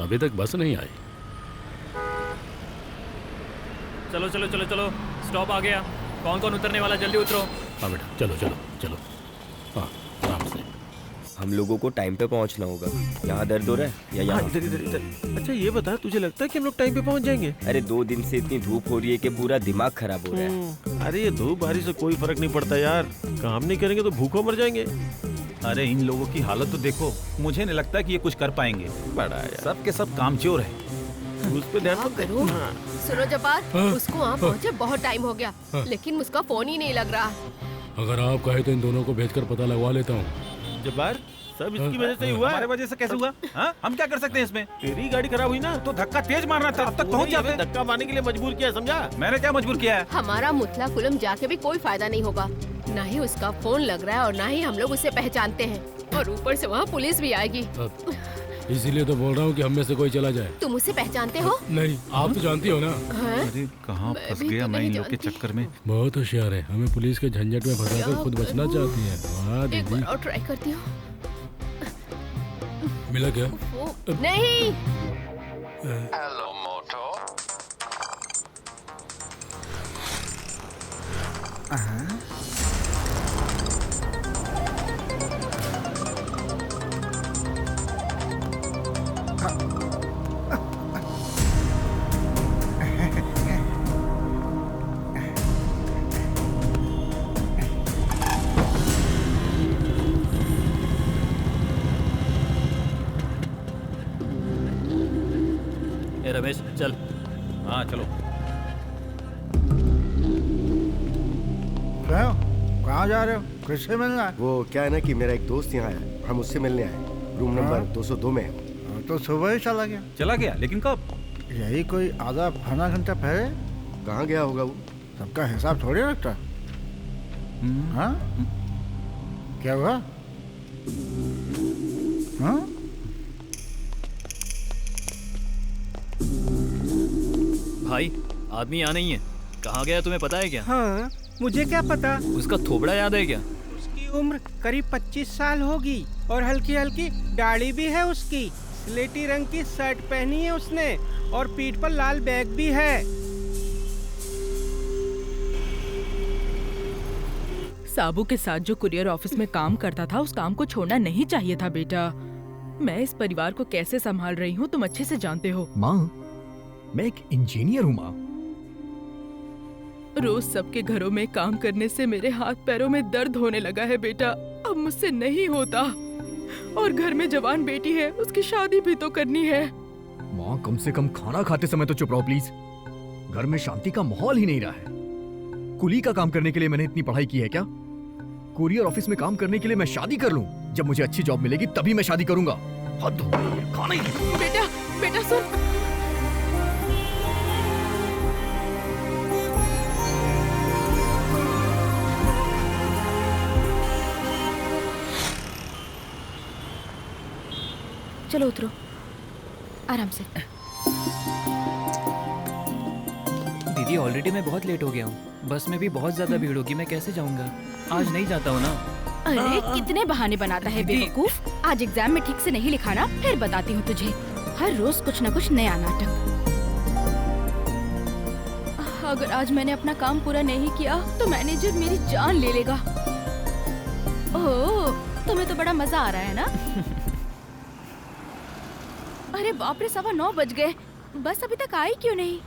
[SPEAKER 11] अभी तक बस नहीं आई।
[SPEAKER 5] चलो चलो चलो चलो, स्टॉप आ गया। कौन कौन उतरने वाला, जल्दी उतरो।
[SPEAKER 11] हाँ बेटा, चलो चलो चलो। हाँ, आराम से।
[SPEAKER 15] हम लोगों को टाइम पे पहुंचना होगा। यहाँ दर्द हो रहा है या यहाँ?
[SPEAKER 7] इधर। अच्छा ये बता, तुझे लगता है कि हम लोग टाइम पे पहुंच जाएंगे?
[SPEAKER 15] अरे 2 दिन से इतनी धूप हो रही है कि पूरा दिमाग खराब हो रहा है।
[SPEAKER 7] अरे ये धूप बारिश से कोई फर्क नहीं पड़ता यार, काम नहीं करेंगे तो भूखों मर जाएंगे।
[SPEAKER 8] अरे इन लोगों की हालत तो देखो, मुझे नहीं लगता कि ये कुछ कर पाएंगे।
[SPEAKER 7] बड़ा यार,
[SPEAKER 8] सब के सब कामचोर है।
[SPEAKER 7] उस पे ध्यान मत दे।
[SPEAKER 4] सुनो जब्बार, उसको वहाँ पहुँचे बहुत टाइम हो गया, लेकिन उसका फोन ही नहीं लग रहा।
[SPEAKER 11] अगर आप कहे तो इन दोनों को भेजकर पता लगवा लेता हूँ।
[SPEAKER 7] जब्बार, सब इसकी वजह से ही हुआ।
[SPEAKER 8] हमारे वजह से कैसे हुआ? हाँ? हम क्या कर सकते हैं इसमें?
[SPEAKER 7] तेरी गाड़ी खराब हुई ना,
[SPEAKER 8] तो धक्का तेज मारना था, अब तक पहुंच जाते।
[SPEAKER 7] धक्का मारने के लिए मजबूर किया, समझा?
[SPEAKER 8] मैंने क्या मजबूर किया है?
[SPEAKER 4] हमारा मुतल्लाकुलम जाके भी कोई फायदा नहीं होगा। ना ही उसका फोन लग रहा है और ना ही हम लोग उसे पहचानते हैं, और ऊपर से वहाँ पुलिस भी आएगी।
[SPEAKER 11] इसीलिए तो बोल रहा हूँ कि हम में से कोई चला जाए।
[SPEAKER 4] तुम उसे पहचानते हो?
[SPEAKER 11] नहीं, आप तो जानती हो ना।
[SPEAKER 8] अरे कहाँ फंस गया मैं इन लोग के चक्कर में।
[SPEAKER 11] बहुत होशियार है, हमें पुलिस के झंझट में फंसाकर खुद बचना चाहती है। वाह
[SPEAKER 4] एक
[SPEAKER 11] दीदी।
[SPEAKER 4] बार और ट्राई करती हूँ।
[SPEAKER 11] मिला क्या?
[SPEAKER 4] नहीं।
[SPEAKER 16] हेलो मोटो।
[SPEAKER 5] रमेश चल।
[SPEAKER 8] हाँ चलो।
[SPEAKER 10] कहाँ जा रहे हो? किससे मिलना है?
[SPEAKER 3] वो क्या है ना कि मेरा एक दोस्त यहाँ है, हम उससे मिलने आए। रूम नंबर 202 में है।
[SPEAKER 10] तो सुबह ही चला गया।
[SPEAKER 8] चला गया, लेकिन कब?
[SPEAKER 10] यही कोई आधा पौना घंटा पहले।
[SPEAKER 3] कहाँ गया होगा वो?
[SPEAKER 10] सबका हिसाब थोड़ी रखता। हाँ? क्या हुआ? हाँ?
[SPEAKER 5] भाई आदमी यहाँ नहीं है, कहाँ गया तुम्हें पता है क्या?
[SPEAKER 14] हाँ, मुझे क्या पता।
[SPEAKER 5] उसका थोबड़ा याद है क्या?
[SPEAKER 14] उसकी उम्र करीब 25 साल होगी और हल्की हल्की दाढ़ी भी है उसकी। स्लेटी रंग की शर्ट पहनी है उसने और पीठ पर लाल बैग भी है।
[SPEAKER 17] साबू के साथ जो कुरियर ऑफिस में काम करता था, उस काम को छोड़ना नहीं चाहिए था बेटा। मैं इस परिवार को कैसे संभाल रही हूँ तुम अच्छे से जानते हो।
[SPEAKER 6] माँ, मैं एक इंजीनियर हूँ माँ।
[SPEAKER 17] रोज सबके घरों में काम करने से मेरे हाथ पैरों में दर्द होने लगा है बेटा। अब मुझसे नहीं होता। और घर में जवान बेटी है, उसकी शादी भी तो करनी है।
[SPEAKER 6] माँ, कम से कम खाना खाते समय तो चुप रहो प्लीज। घर में शांति का माहौल ही नहीं रहा है। कुली का काम करने के लिए मैंने इतनी पढ़ाई की है क्या? कुरियर ऑफिस में काम करने के लिए मैं शादी कर लूं? जब मुझे अच्छी जॉब मिलेगी तभी मैं शादी करूंगा। हद हो गई है, खाना ही नहीं।
[SPEAKER 17] बेटा सुन। चलो उतरो आराम से।
[SPEAKER 5] दीदी ऑलरेडी मैं बहुत लेट हो गया हूँ। बस में भी बहुत ज्यादा भीड़ होगी, मैं कैसे जाऊंगा? आज नहीं जाता हूँ ना।
[SPEAKER 18] अरे कितने बहाने बनाता है बेवकूफ। आज एग्जाम में ठीक से नहीं लिखा ना, फिर बताती हूँ तुझे। हर रोज कुछ न कुछ नया नाटक। अगर आज मैंने अपना काम पूरा नहीं किया तो मैनेजर मेरी जान ले लेगा। ओह, तुम्हें तो बड़ा मजा आ रहा है ना? अरे बाप रे, 9:15 बज गए। बस अभी तक आई क्यों नहीं?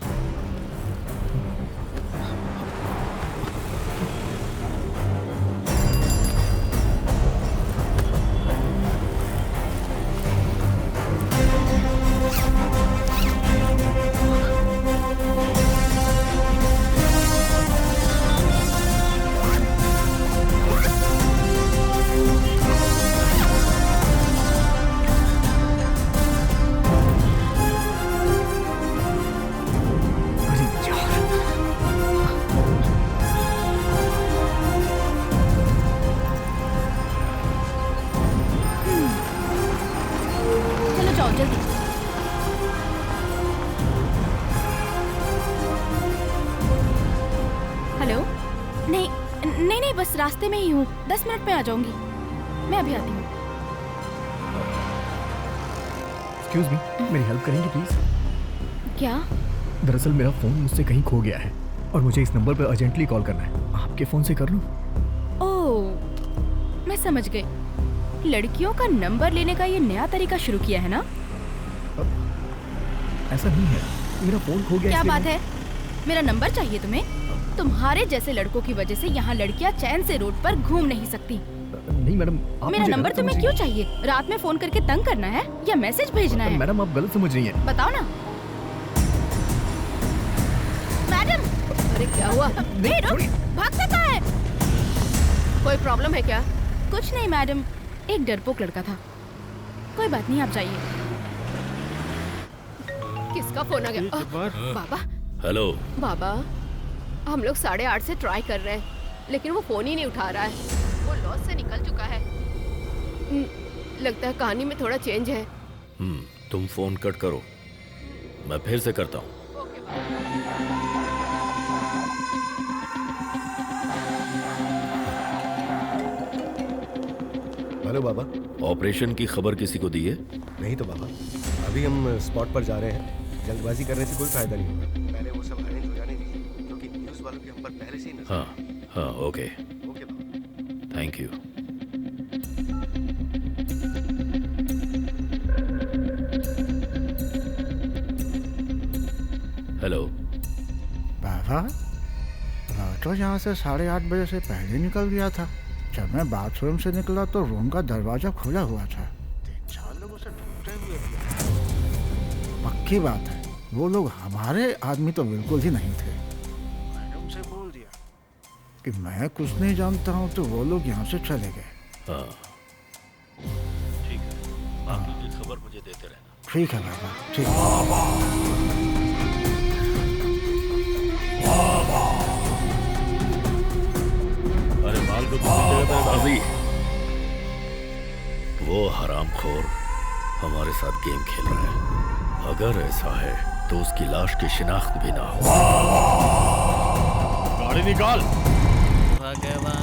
[SPEAKER 18] बस रास्ते में ही हूँ, 10 मिनट में आ जाऊंगी। मैं अभी आती हूँ।
[SPEAKER 6] एक्सक्यूज मी, मेरी हेल्प करेंगे प्लीज?
[SPEAKER 18] क्या?
[SPEAKER 6] दरअसल मेरा फोन मुझसे कहीं खो गया है और मुझे इस नंबर पर अर्जेंटली कॉल करना है। आपके फोन से कर लूं?
[SPEAKER 18] ओह, मैं समझ गई। लड़कियों का नंबर लेने का ये नया तरीका शुरू किया है ना?
[SPEAKER 6] ऐसा नहीं है, मेरा फोन खो गया।
[SPEAKER 18] क्या बात है? मेरा नंबर चाहिए तुम्हें? तुम्हारे जैसे लड़कों की वजह से यहाँ लड़कियाँ चैन से रोड पर घूम नहीं सकती।
[SPEAKER 6] नहीं मैडम,
[SPEAKER 18] मेरा नंबर तुम्हें क्यों चाहिए? रात में फोन करके तंग करना है या मैसेज भेजना है?
[SPEAKER 6] मैडम आप गलत समझ रही हैं।
[SPEAKER 18] बताओ ना। मैडम,
[SPEAKER 4] अरे क्या हुआ?
[SPEAKER 18] नहीं रुक, भाग सकता है।
[SPEAKER 4] कोई प्रॉब्लम है क्या?
[SPEAKER 18] कुछ नहीं मैडम, एक डरपोक लड़का था। कोई बात नहीं, आप जाइए।
[SPEAKER 4] किसका फोन आ गया? बाबा।
[SPEAKER 2] हेलो
[SPEAKER 4] बाबा, हम लोग 8:30 से ट्राई कर रहे हैं, लेकिन वो फोन ही नहीं उठा रहा है। वो लॉस से निकल चुका है। लगता है कहानी में थोड़ा चेंज है।
[SPEAKER 2] तुम फोन कट करो, मैं फिर से करता हूँ।
[SPEAKER 3] हेलो बाबा।
[SPEAKER 2] ऑपरेशन की खबर किसी को दी है?
[SPEAKER 3] नहीं तो बाबा, अभी हम स्पॉट पर जा रहे हैं। जल्दबाजी करने से कोई फायदा नहीं होगा। पहले वो सब अरेंज हो जाने दीजिए, क्योंकि न्यूज़ वालों की हम पर पहले से ही नजर है।
[SPEAKER 2] हाँ, ओके।
[SPEAKER 3] ओके बाबा।
[SPEAKER 2] Thank you. हेलो
[SPEAKER 10] बाबा, तो यहाँ से 8:30 बजे से पहले निकल गया था। जब मैं बाथरूम से निकला तो रूम का दरवाजा खुला हुआ था। 3-4 लोग उसे ढूंढते हुए थे। पक्की बात है, वो लोग हमारे आदमी तो बिल्कुल ही नहीं थे। मैंने उनसे बोल दिया कि मैं कुछ नहीं जानता हूँ, तो वो लोग यहाँ से चले गए।
[SPEAKER 2] हाँ, ठीक है, बाकी की खबर मुझे देते रहना।
[SPEAKER 10] ठीक है बाबा, ठीक है।
[SPEAKER 7] अरे माल को दूसरी जगह पे
[SPEAKER 2] अभी वो हरामखोर हमारे साथ गेम खेल रहा है। अगर ऐसा है तो उसकी लाश की शिनाख्त भी ना हो।
[SPEAKER 7] गाड़ी निकाल।
[SPEAKER 11] भगवान।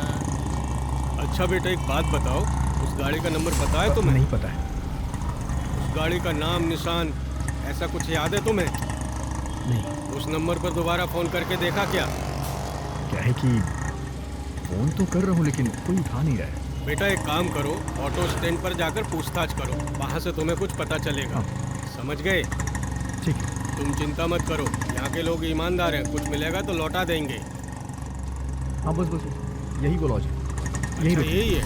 [SPEAKER 11] अच्छा बेटा, एक बात बताओ, उस गाड़ी का नंबर पता है तुम्हें?
[SPEAKER 6] नहीं पता है।
[SPEAKER 11] उस गाड़ी का नाम, निशान, ऐसा कुछ याद है तुम्हें?
[SPEAKER 6] नहीं।
[SPEAKER 11] उस नंबर पर दोबारा फोन करके देखा क्या?
[SPEAKER 6] क्या है कि फोन तो कर रहा हूँ लेकिन कोई उठा नहीं रहा है।
[SPEAKER 14] बेटा एक काम करो, ऑटो स्टैंड पर जाकर पूछताछ करो, वहाँ से तुम्हें कुछ पता चलेगा। समझ गए?
[SPEAKER 6] ठीक है।
[SPEAKER 14] तुम चिंता मत करो, यहाँ के लोग ईमानदार हैं, कुछ मिलेगा तो लौटा देंगे।
[SPEAKER 6] हाँ बस बस यही बोलो जी।
[SPEAKER 14] यही है।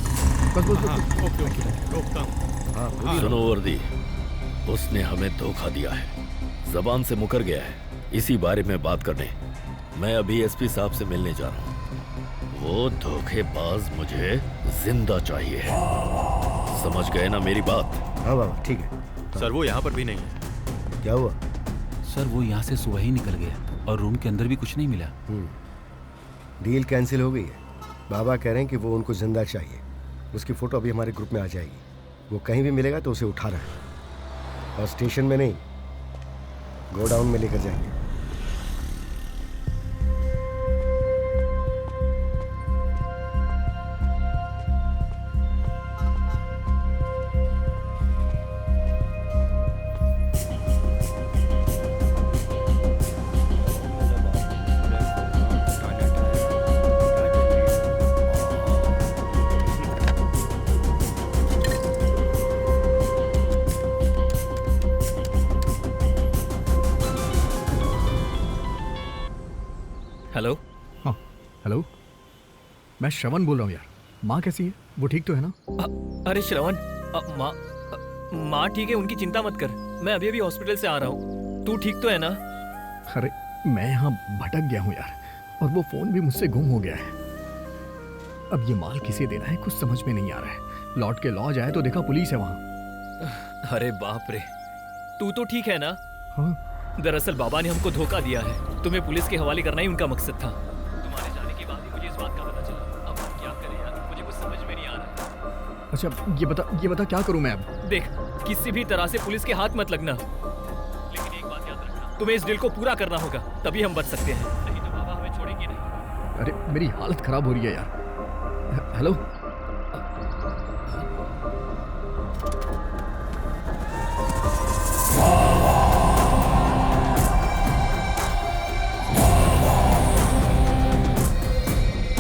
[SPEAKER 6] बस बस
[SPEAKER 14] ओके ओके, रोकता हूँ।
[SPEAKER 2] सुनो वर्दी, उसने हमें धोखा दिया है, जबान से मुकर गया है। इसी बारे में बात करने मैं अभी एसपी साहब से मिलने जा रहा हूँ। वो धोखेबाज मुझे जिंदा चाहिए है। समझ गए ना मेरी बात?
[SPEAKER 3] हाँ बाबा ठीक है।
[SPEAKER 13] सर वो यहाँ पर भी नहीं है।
[SPEAKER 3] क्या हुआ?
[SPEAKER 8] सर वो यहाँ से सुबह ही निकल गया और रूम के अंदर भी कुछ नहीं मिला।
[SPEAKER 3] डील कैंसिल हो गई है। बाबा कह रहे हैं कि वो उनको जिंदा चाहिए। उसकी फोटो अभी हमारे ग्रुप में आ जाएगी। वो कहीं भी मिलेगा तो उसे उठाना है और स्टेशन में नहीं, गोडाउन में लेकर जाएंगे।
[SPEAKER 5] हेलो।
[SPEAKER 6] हाँ हेलो, मैं श्रवण बोल रहा हूँ यार। माँ कैसी है? वो ठीक तो है ना?
[SPEAKER 5] अरे श्रवण, माँ ठीक है, उनकी चिंता मत कर। मैं अभी अभी हॉस्पिटल से आ रहा हूँ। तू ठीक तो है ना?
[SPEAKER 6] अरे मैं यहाँ भटक गया हूँ यार, और वो फोन भी मुझसे गुम हो गया है। अब ये माल किसे देना है कुछ समझ में नहीं आ रहा है। लौट के लॉज आए तो देखा पुलिस है वहाँ।
[SPEAKER 5] अरे बाप रे, तू तो ठीक है ना?
[SPEAKER 6] हाँ।
[SPEAKER 5] दरअसल बाबा ने हमको धोखा दिया है। तुम्हें पुलिस के हवाले करना ही उनका मकसद था। तुम्हारे जाने के बाद ही मुझे इस बात का पता चला। अब हम क्या करें यार, मुझे कुछ समझ में नहीं आ रहा।
[SPEAKER 6] अच्छा ये बता क्या करूं मैं अब?
[SPEAKER 5] देख, किसी भी तरह से पुलिस के हाथ मत लगना, लेकिन एक बात याद रखना, तुम्हें इस डील को पूरा करना होगा, तभी हम बच सकते हैं, नहीं तो बाबा हमें छोड़ेंगे नहीं।
[SPEAKER 6] अरे मेरी हालत खराब हो रही है यार। हेलो।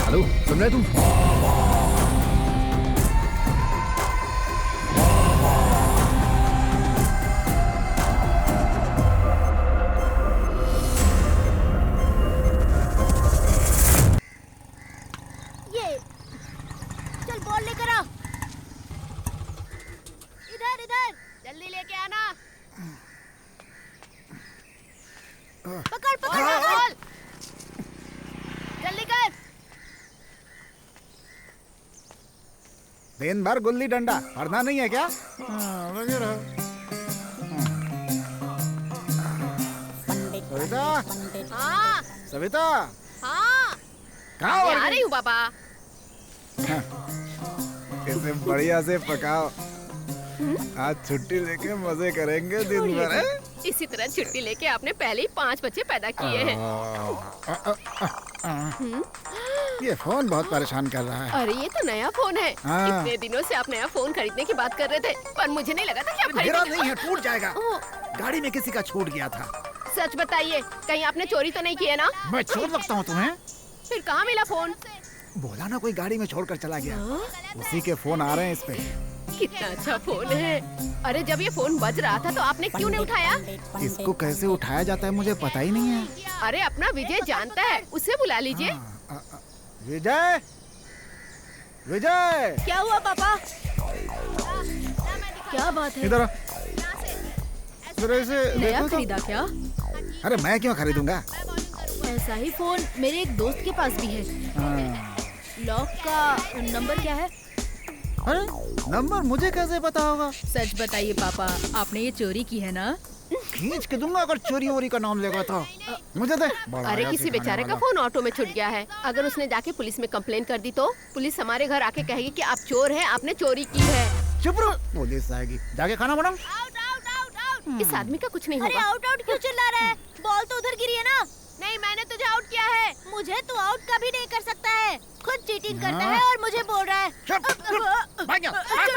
[SPEAKER 6] हेलो, सुन रहे तुम?
[SPEAKER 1] ये चल बॉल लेकर आ। इधर इधर जल्दी लेके आना। पकड़ पकड़ बॉल, जल्दी कर।
[SPEAKER 10] दिन भर गुल्ली डंडा पढ़ना नहीं है क्या? लगे रहो। सविता,
[SPEAKER 4] हाँ
[SPEAKER 10] सविता,
[SPEAKER 4] हाँ,
[SPEAKER 10] कहाँ
[SPEAKER 4] मैं आ रही हूँ बाबा।
[SPEAKER 10] इसे बढ़िया से पकाओ। आज छुट्टी लेके मजे करेंगे दिन भर। हैं?
[SPEAKER 4] इसी तरह छुट्टी लेके आपने पहले ही 5 बच्चे पैदा किए हैं।
[SPEAKER 10] ये फोन बहुत परेशान कर रहा है।
[SPEAKER 4] अरे ये तो नया फोन है।
[SPEAKER 10] हाँ।
[SPEAKER 4] इतने दिनों से आप नया फोन खरीदने की बात कर रहे थे, पर मुझे नहीं लगा था कि आप
[SPEAKER 10] मेरा
[SPEAKER 4] खरीदेंगे।
[SPEAKER 10] नहीं है, टूट जाएगा। गाड़ी में किसी का छूट गया था।
[SPEAKER 4] सच बताइए, कहीं आपने चोरी तो नहीं की है ना?
[SPEAKER 10] मैं चोर लगता हूँ तुम्हें?
[SPEAKER 4] फिर कहाँ मिला फोन?
[SPEAKER 10] बोला ना कोई गाड़ी में छोड़कर चला गया। उसी के फोन आ रहे हैं इस पे।
[SPEAKER 4] कितना अच्छा फोन है। अरे जब ये फोन बज रहा था तो आपने क्यों नहीं उठाया?
[SPEAKER 10] इसको कैसे उठाया जाता है मुझे पता ही नहीं है।
[SPEAKER 4] अरे अपना विजय जानता है, उसे बुला लीजिए।
[SPEAKER 10] विजय, विजय,
[SPEAKER 1] क्या हुआ पापा? क्या बात है?
[SPEAKER 10] इधर आ। जरा इसे
[SPEAKER 1] नया
[SPEAKER 10] देखो तो।
[SPEAKER 1] खरीदा क्या?
[SPEAKER 10] अरे मैं क्यों खरीदूंगा?
[SPEAKER 1] ऐसा ही फोन मेरे एक दोस्त के पास भी है। लॉक का नंबर क्या है?
[SPEAKER 10] अरे नंबर मुझे कैसे पता होगा?
[SPEAKER 18] सच बताइए पापा, आपने ये चोरी की है ना?
[SPEAKER 10] खींच के दूंगा अगर चोरी वोरी का नाम लेगा तो। मुझे दे।
[SPEAKER 4] अरे किसी बेचारे का फोन ऑटो में छूट गया है। अगर उसने जाके पुलिस में कंप्लेन कर दी तो पुलिस हमारे घर आके कहेगी कि आप चोर हैं, आपने चोरी की है।
[SPEAKER 10] चुप रहो, पुलिस आएगी। जाके खाना बनाओ।
[SPEAKER 4] इस आदमी का कुछ नहीं
[SPEAKER 1] अरे
[SPEAKER 4] होगा।
[SPEAKER 1] आउट आउट क्यों चिल्ला रहा है? बॉल तो उधर गिरी है ना।
[SPEAKER 4] नहीं, मैंने तुझे आउट किया है।
[SPEAKER 1] मुझे तू आउट कभी नहीं कर सकता है। खुद चीटिंग करता है और मुझे बोल रहा है।
[SPEAKER 10] चलो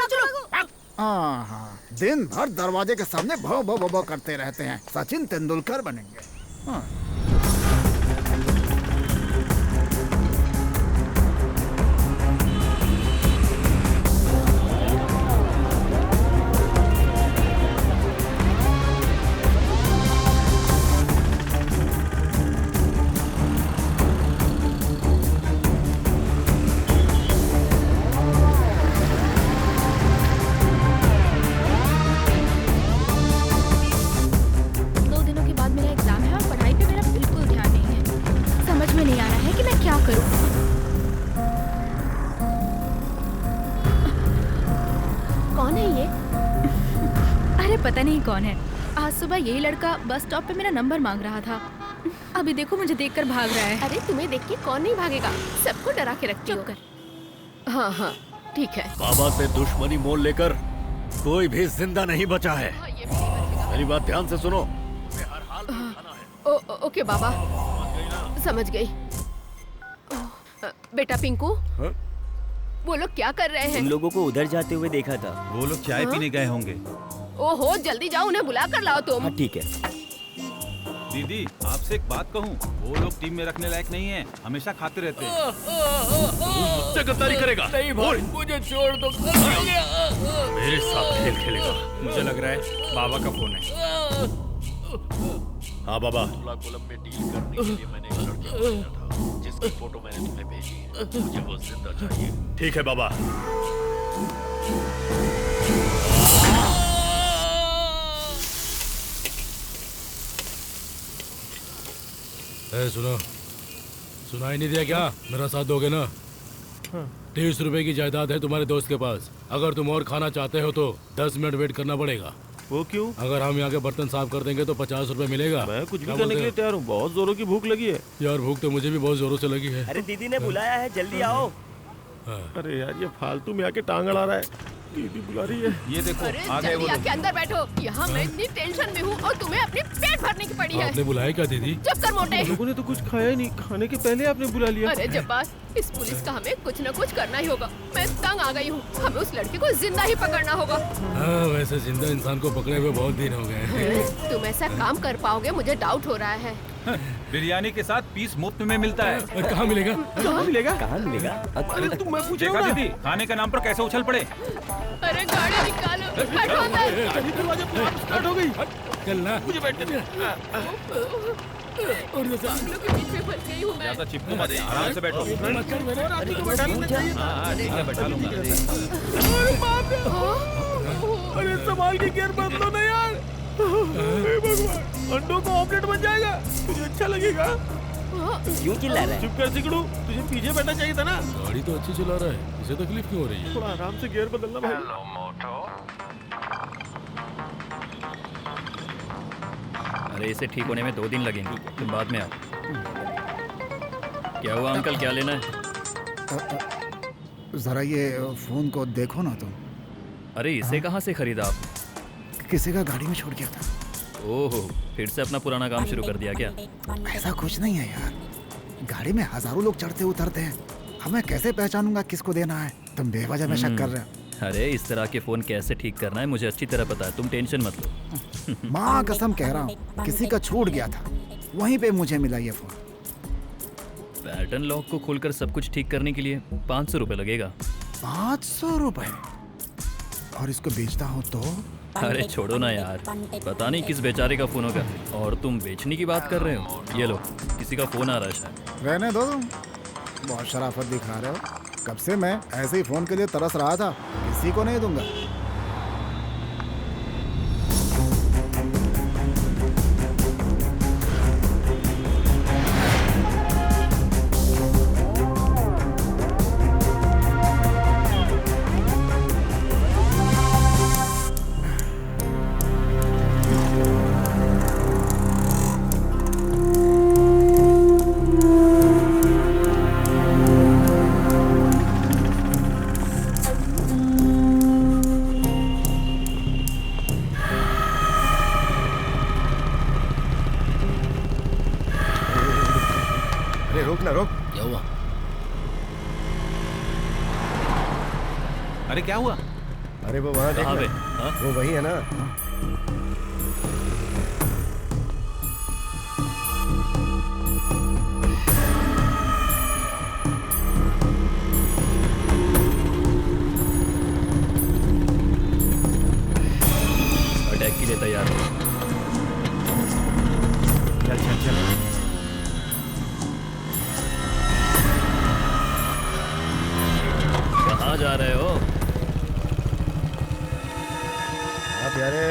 [SPEAKER 10] चलो। हाँ, दिन भर दरवाजे के सामने भौ भौ भौ करते रहते हैं। सचिन तेंदुलकर बनेंगे। हाँ।
[SPEAKER 18] कौन है। आज सुबह यही लड़का बस स्टॉप पे मेरा नंबर मांग रहा था। अभी देखो मुझे देखकर भाग रहा है।
[SPEAKER 4] अरे तुम्हें देख के कौन नहीं भागेगा, सबको डरा के रखती हो। हाँ हाँ ठीक है।
[SPEAKER 2] बाबा से दुश्मनी मोल लेकर कोई भी जिंदा नहीं बचा है। मेरी बात ध्यान से सुनो।
[SPEAKER 4] ओके बाबा, समझ गई। बेटा पिंकू, वो लोग क्या कर रहे हैं?
[SPEAKER 15] उन लोगों को उधर जाते हुए देखा था।
[SPEAKER 8] वो लोग चाय पीने गए होंगे।
[SPEAKER 4] ओहो, जल्दी जाओ, उन्हें बुला कर लाओ तुम।
[SPEAKER 15] हाँ ठीक है।
[SPEAKER 8] दीदी आपसे एक बात कहूँ, वो लोग टीम में रखने लायक नहीं है, हमेशा खाते रहते हैं।
[SPEAKER 2] मुझसे गद्दारी करेगा?
[SPEAKER 11] नहीं भाई, मुझे छोड़ दो।
[SPEAKER 2] मेरे साथ खेल खेलेगा।
[SPEAKER 13] मुझे लग रहा है बाबा का फोन है।
[SPEAKER 2] हाँ बाबा। कोलम में डील करने के लिए मैंने एक लड़के को भेजा था, जिसकी फोटो मैंने तुम्हें भेजी है। मुझे वो जिंदा चाहिए। ठीक है बाबा।
[SPEAKER 11] सुनो, सुनाई नहीं दिया क्या? मेरा साथ दोगे ना? 30 रुपए की जायदाद है तुम्हारे दोस्त के पास। अगर तुम और खाना चाहते हो तो 10 मिनट वेट करना पड़ेगा।
[SPEAKER 7] वो क्यों?
[SPEAKER 11] अगर हम यहाँ के बर्तन साफ कर देंगे तो 50 रुपए मिलेगा।
[SPEAKER 7] मैं कुछ भी करने के लिए तैयार हूँ, बहुत जोरों की भूख लगी है।
[SPEAKER 11] यार भूख तो मुझे भी बहुत जोरों से लगी है।
[SPEAKER 15] अरे दीदी ने बुलाया है, जल्दी आओ।
[SPEAKER 7] अरे यार ये फालतू में आके टांग अड़ा रहा है। दीदी बुला रही है।
[SPEAKER 8] ये देखो
[SPEAKER 4] अरे
[SPEAKER 8] आ गए वो
[SPEAKER 4] जल्दी
[SPEAKER 8] लोग।
[SPEAKER 4] आके अंदर बैठो। यहाँ मैं इतनी टेंशन में हूँ और तुम्हें अपनी पेट भरने की पड़ी है।
[SPEAKER 11] आपने बुलाया क्या दीदी?
[SPEAKER 4] चुप कर मोटे।
[SPEAKER 7] लोगों ने तो कुछ खाया ही नहीं, खाने के पहले आपने बुला लिया।
[SPEAKER 4] अरे जब्बार, इस पुलिस का हमें कुछ न कुछ करना ही होगा। मैं तंग आ गई हूँ, हमें उस लड़के को जिंदा ही पकड़ना होगा।
[SPEAKER 11] हाँ, वैसे जिंदा इंसान को पकड़े हुए बहुत दिन हो गए।
[SPEAKER 4] तुम ऐसा काम कर पाओगे, मुझे डाउट हो रहा है।
[SPEAKER 8] बिरयानी के साथ पीस मुफ्त में मिलता है।
[SPEAKER 11] कहाँ मिलेगा?
[SPEAKER 7] कहाँ मिलेगा?
[SPEAKER 15] कहाँ मिलेगा?
[SPEAKER 7] अरे तुम मैं पूछ
[SPEAKER 8] देखा दीदी, खाने के नाम पर कैसे उछल पड़े।
[SPEAKER 4] अरे गाड़ी निकालो, बैठो अंदर।
[SPEAKER 7] स्टार्ट हो गई।
[SPEAKER 11] चल ना,
[SPEAKER 7] मुझे बैठने दे।
[SPEAKER 4] और लोग के बीच में फंस गई हूँ मैं।
[SPEAKER 8] ज्यादा चिपको मत, आराम से बैठो। हाँ ठीक है, बैठा लूंगा।
[SPEAKER 7] अरे संभाल के गियर बदलो ना यार। हे भगवान, अंडों का ऑमलेट बन जाएगा। तुझे अच्छा लगेगा?
[SPEAKER 15] क्यों चिल्ला रहा है?
[SPEAKER 7] चुप कर सिकड़ू, तुझे पीछे बैठना चाहिए था ना।
[SPEAKER 11] गाड़ी तो अच्छी चला रहा है, इसे तकलीफ क्यों हो रही है?
[SPEAKER 7] थोड़ा आराम से गियर बदलना भाई।
[SPEAKER 5] अरे इसे ठीक होने में 2 दिन लगेंगे, तुम बाद में आओ। क्या हुआ अंकल, क्या लेना है?
[SPEAKER 10] जरा ये फोन को देखो ना तुम।
[SPEAKER 5] अरे इसे कहाँ से खरीदा आप?
[SPEAKER 10] किसी का गाड़ी में छोड़ गया था।
[SPEAKER 5] ओहो, फिर से अपना पुराना काम शुरू कर दिया क्या?
[SPEAKER 10] ऐसा कुछ नहीं है यार, गाड़ी में हजारों लोग चढ़ते उतरते हैं, अब मैं कैसे पहचानूंगा किसको देना है? तुम बेवजह में शक कर रहे हो।
[SPEAKER 5] अरे इस तरह के फोन कैसे ठीक करना है मुझे अच्छी तरह पता है, तुम टेंशन मत लो।
[SPEAKER 10] माँ कसम कह रहा हूँ, किसी का छूट गया था, वहीं पे मुझे मिला ये फोन।
[SPEAKER 5] पैटर्न लॉक को खोलकर सब कुछ ठीक करने के लिए 500 रुपए लगेगा।
[SPEAKER 10] 500 रुपए? और इसको बेचता हो तो?
[SPEAKER 5] अरे छोड़ो ना यार, पता नहीं किस बेचारे का फोन होगा। और तुम बेचने की बात कर रहे हो? ये लो, किसी का फोन आ रहा है शायद।
[SPEAKER 10] रहने दो तुम, बहुत शराफत दिखा रहे हो। कब से मैं ऐसे ही फोन के लिए तरस रहा था, किसी को नहीं दूंगा।
[SPEAKER 8] अरे क्या हुआ?
[SPEAKER 3] अरे वो वहाँ
[SPEAKER 5] कहाँ पे?
[SPEAKER 3] वो वही है ना।
[SPEAKER 5] अटैक के लिए तैयार हो।
[SPEAKER 8] चल चल चल।
[SPEAKER 5] कहाँ जा रहे हो?
[SPEAKER 3] हाँ प्यारे।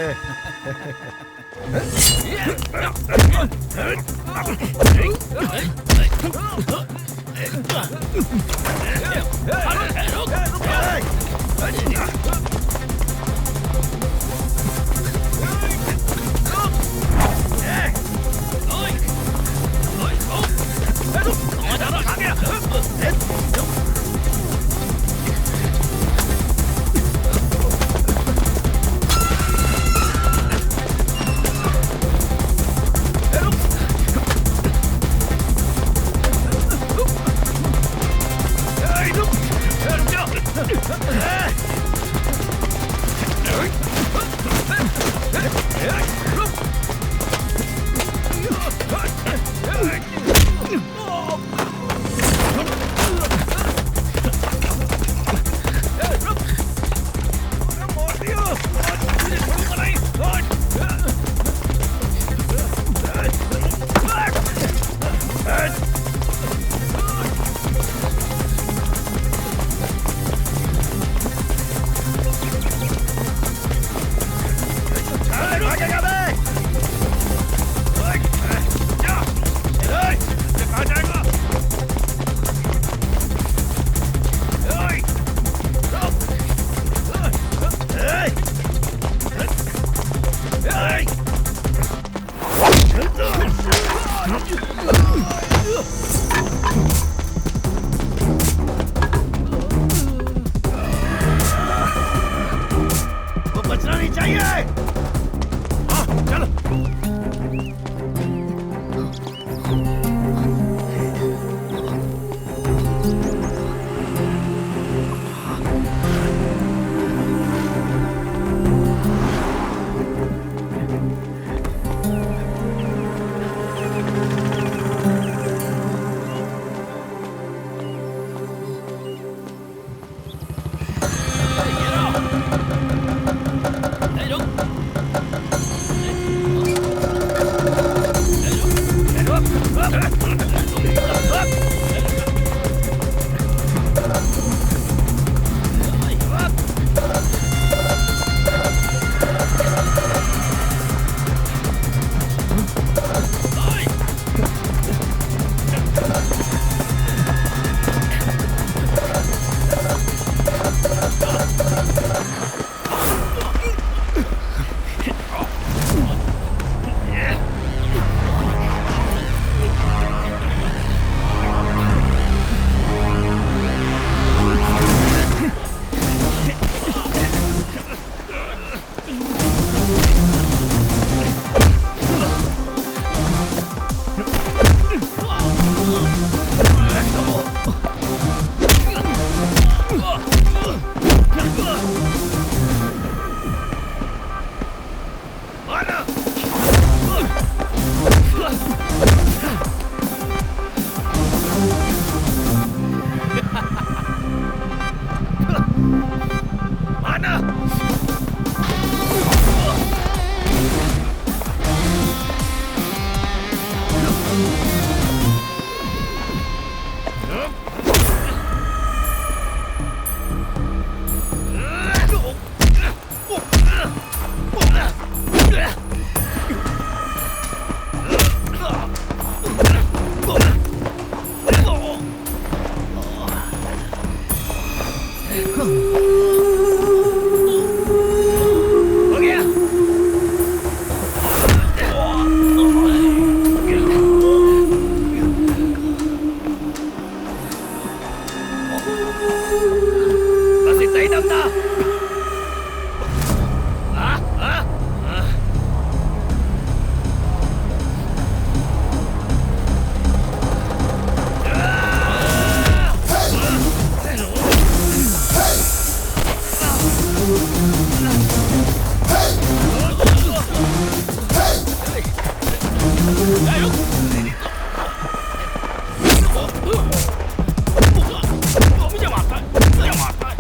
[SPEAKER 9] मुझे मारता है, मुझे मारता है।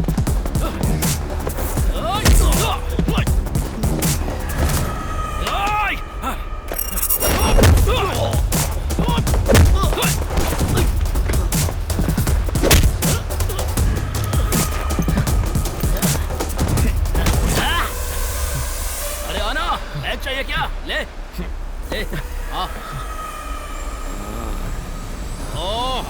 [SPEAKER 9] अरे आना, बैग चाहिए क्या? ले ले आ। ओह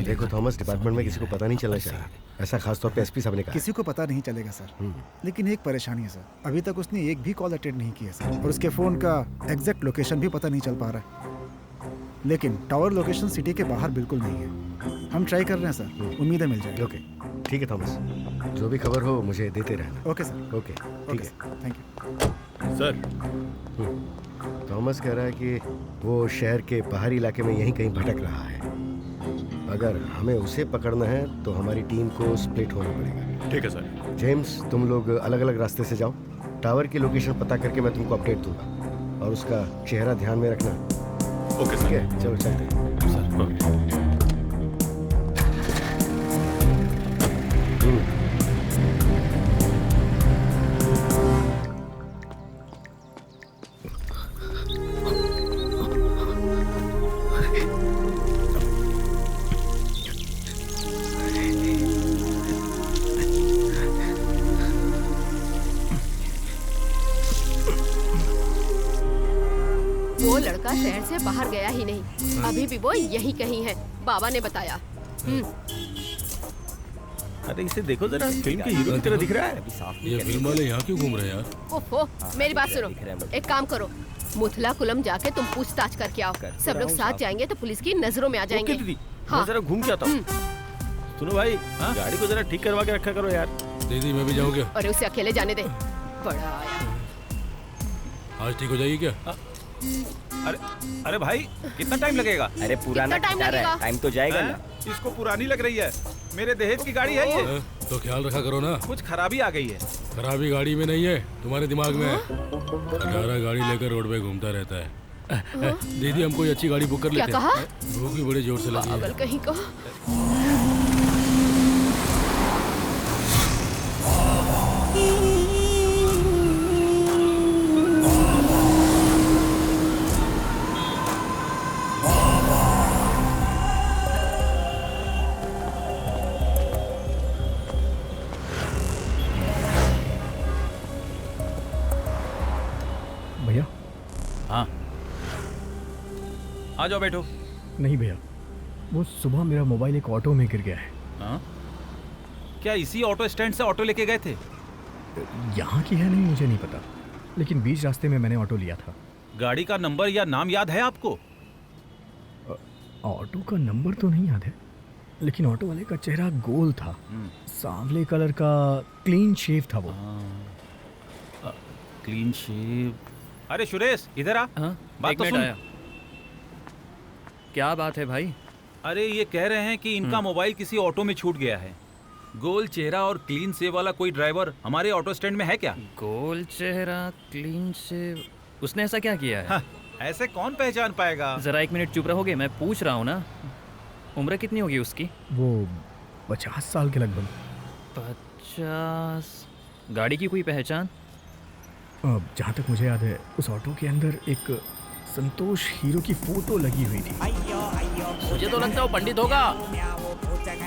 [SPEAKER 3] देखो थॉमस, डिपार्टमेंट में किसी को पता नहीं चलना चाहिए। ऐसा खास तौर पे एसपी साहब ने कहा।
[SPEAKER 10] किसी को पता नहीं चलेगा सर, लेकिन एक परेशानी है सर, अभी तक उसने एक भी कॉल अटेंड नहीं किया सर, और उसके फोन का एग्जैक्ट लोकेशन भी पता नहीं चल पा रहा है। लेकिन टावर लोकेशन सिटी के बाहर बिल्कुल नहीं है। हम ट्राई कर रहे हैं सर, उम्मीद है मिल जाएगा।
[SPEAKER 3] ओके ठीक है थॉमस, जो भी खबर हो मुझे देते रहना।
[SPEAKER 10] Okay sir.
[SPEAKER 3] ओके ठीक है,
[SPEAKER 10] थैंक यू
[SPEAKER 7] सर।
[SPEAKER 3] थॉमस कह रहा है कि वो शहर के बाहरी इलाके में यहीं कहीं भटक रहा है। अगर हमें उसे पकड़ना है तो हमारी टीम को स्प्लिट होना पड़ेगा।
[SPEAKER 7] ठीक है सर।
[SPEAKER 3] जेम्स, तुम लोग अलग अलग रास्ते से जाओ। टावर की लोकेशन पता करके मैं तुमको अपडेट दूंगा, और उसका चेहरा ध्यान में रखना।
[SPEAKER 7] ओके
[SPEAKER 3] ठीक है, चलो चलते हैं सर।
[SPEAKER 4] वो लड़का शहर से बाहर गया ही नहीं, अभी भी वो यहीं कहीं है, बाबा ने बताया।
[SPEAKER 7] अरे इसे देखो जरा, फिल्म के हीरो की तरह दिख रहा है।
[SPEAKER 11] ये फिल्म वाले यहाँ क्यों घूम रहे हैं यार?
[SPEAKER 4] ओफो, मेरी बात सुनो, एक काम करो, मुथला कुलम जाके तुम पूछताछ करके आओ। सब लोग साथ जाएंगे तो पुलिस की नजरों में आ जाएंगे।
[SPEAKER 7] मैं जरा घूम के आता हूँ। सुनो भाई, गाड़ी को जरा ठीक करवा के रखा करो यार।
[SPEAKER 11] दीदी मैं भी जाऊँगा।
[SPEAKER 4] अरे उसे अकेले जाने दे, बड़ा आया।
[SPEAKER 11] आज ठीक हो जाएगी क्या?
[SPEAKER 8] अरे भाई कितना टाइम लगेगा?
[SPEAKER 15] अरे पुराना कार है, टाइम तो जाएगा ना।
[SPEAKER 8] इसको पुरानी लग रही है, मेरे दहेज की गाड़ी है ये।
[SPEAKER 11] तो ख्याल रखा करो ना।
[SPEAKER 8] कुछ खराबी आ गई है।
[SPEAKER 11] खराबी गाड़ी में नहीं है, तुम्हारे दिमाग में है। 18 गाड़ी लेकर रोड पे घूमता रहता है। दीदी हम कोई अच्छी गाड़ी बुक कर लेते हैं।
[SPEAKER 4] क्या कहा?
[SPEAKER 11] भूख भी बड़े जोर से लगी है।
[SPEAKER 4] पागल कहीं का।
[SPEAKER 6] भैया।
[SPEAKER 8] हाँ आ जाओ, बैठो।
[SPEAKER 6] नहीं भैया, वो सुबह मेरा मोबाइल एक ऑटो में गिर गया है।
[SPEAKER 8] हाँ? क्या इसी ऑटो स्टैंड से ऑटो लेके गए थे?
[SPEAKER 6] यहाँ की है नहीं मुझे नहीं पता, लेकिन बीच रास्ते में मैंने ऑटो लिया था।
[SPEAKER 8] गाड़ी का नंबर या नाम याद है आपको?
[SPEAKER 6] ऑटो का नंबर तो नहीं याद है, लेकिन ऑटो वाले का चेहरा गोल था, सांवले कलर का, क्लीन शेव था वो।
[SPEAKER 8] Clean shave. अरे सुरेश इधर आ। बात तो सुन।
[SPEAKER 5] आया। क्या बात है भाई?
[SPEAKER 8] अरे ये कह रहे हैं कि इनका मोबाइल किसी ऑटो में छूट गया है। गोल चेहरा और क्लीन शेव वाला कोई ड्राइवर हमारे ऑटो स्टैंड में है क्या?
[SPEAKER 5] गोल चेहरा, क्लीन शेव, उसने ऐसा क्या किया है?
[SPEAKER 8] हाँ, ऐसे कौन पहचान पाएगा?
[SPEAKER 5] जरा 1 मिनट चुप रहोगे, मैं पूछ रहा हूँ ना। उम्र कितनी होगी उसकी?
[SPEAKER 6] वो 50 साल के लगभग।
[SPEAKER 5] 50। गाड़ी की कोई पहचान?
[SPEAKER 6] जहाँ तक मुझे याद है उस ऑटो के अंदर एक संतोष हीरो की फोटो लगी हुई थी।
[SPEAKER 9] मुझे तो लगता है वो पंडित होगा।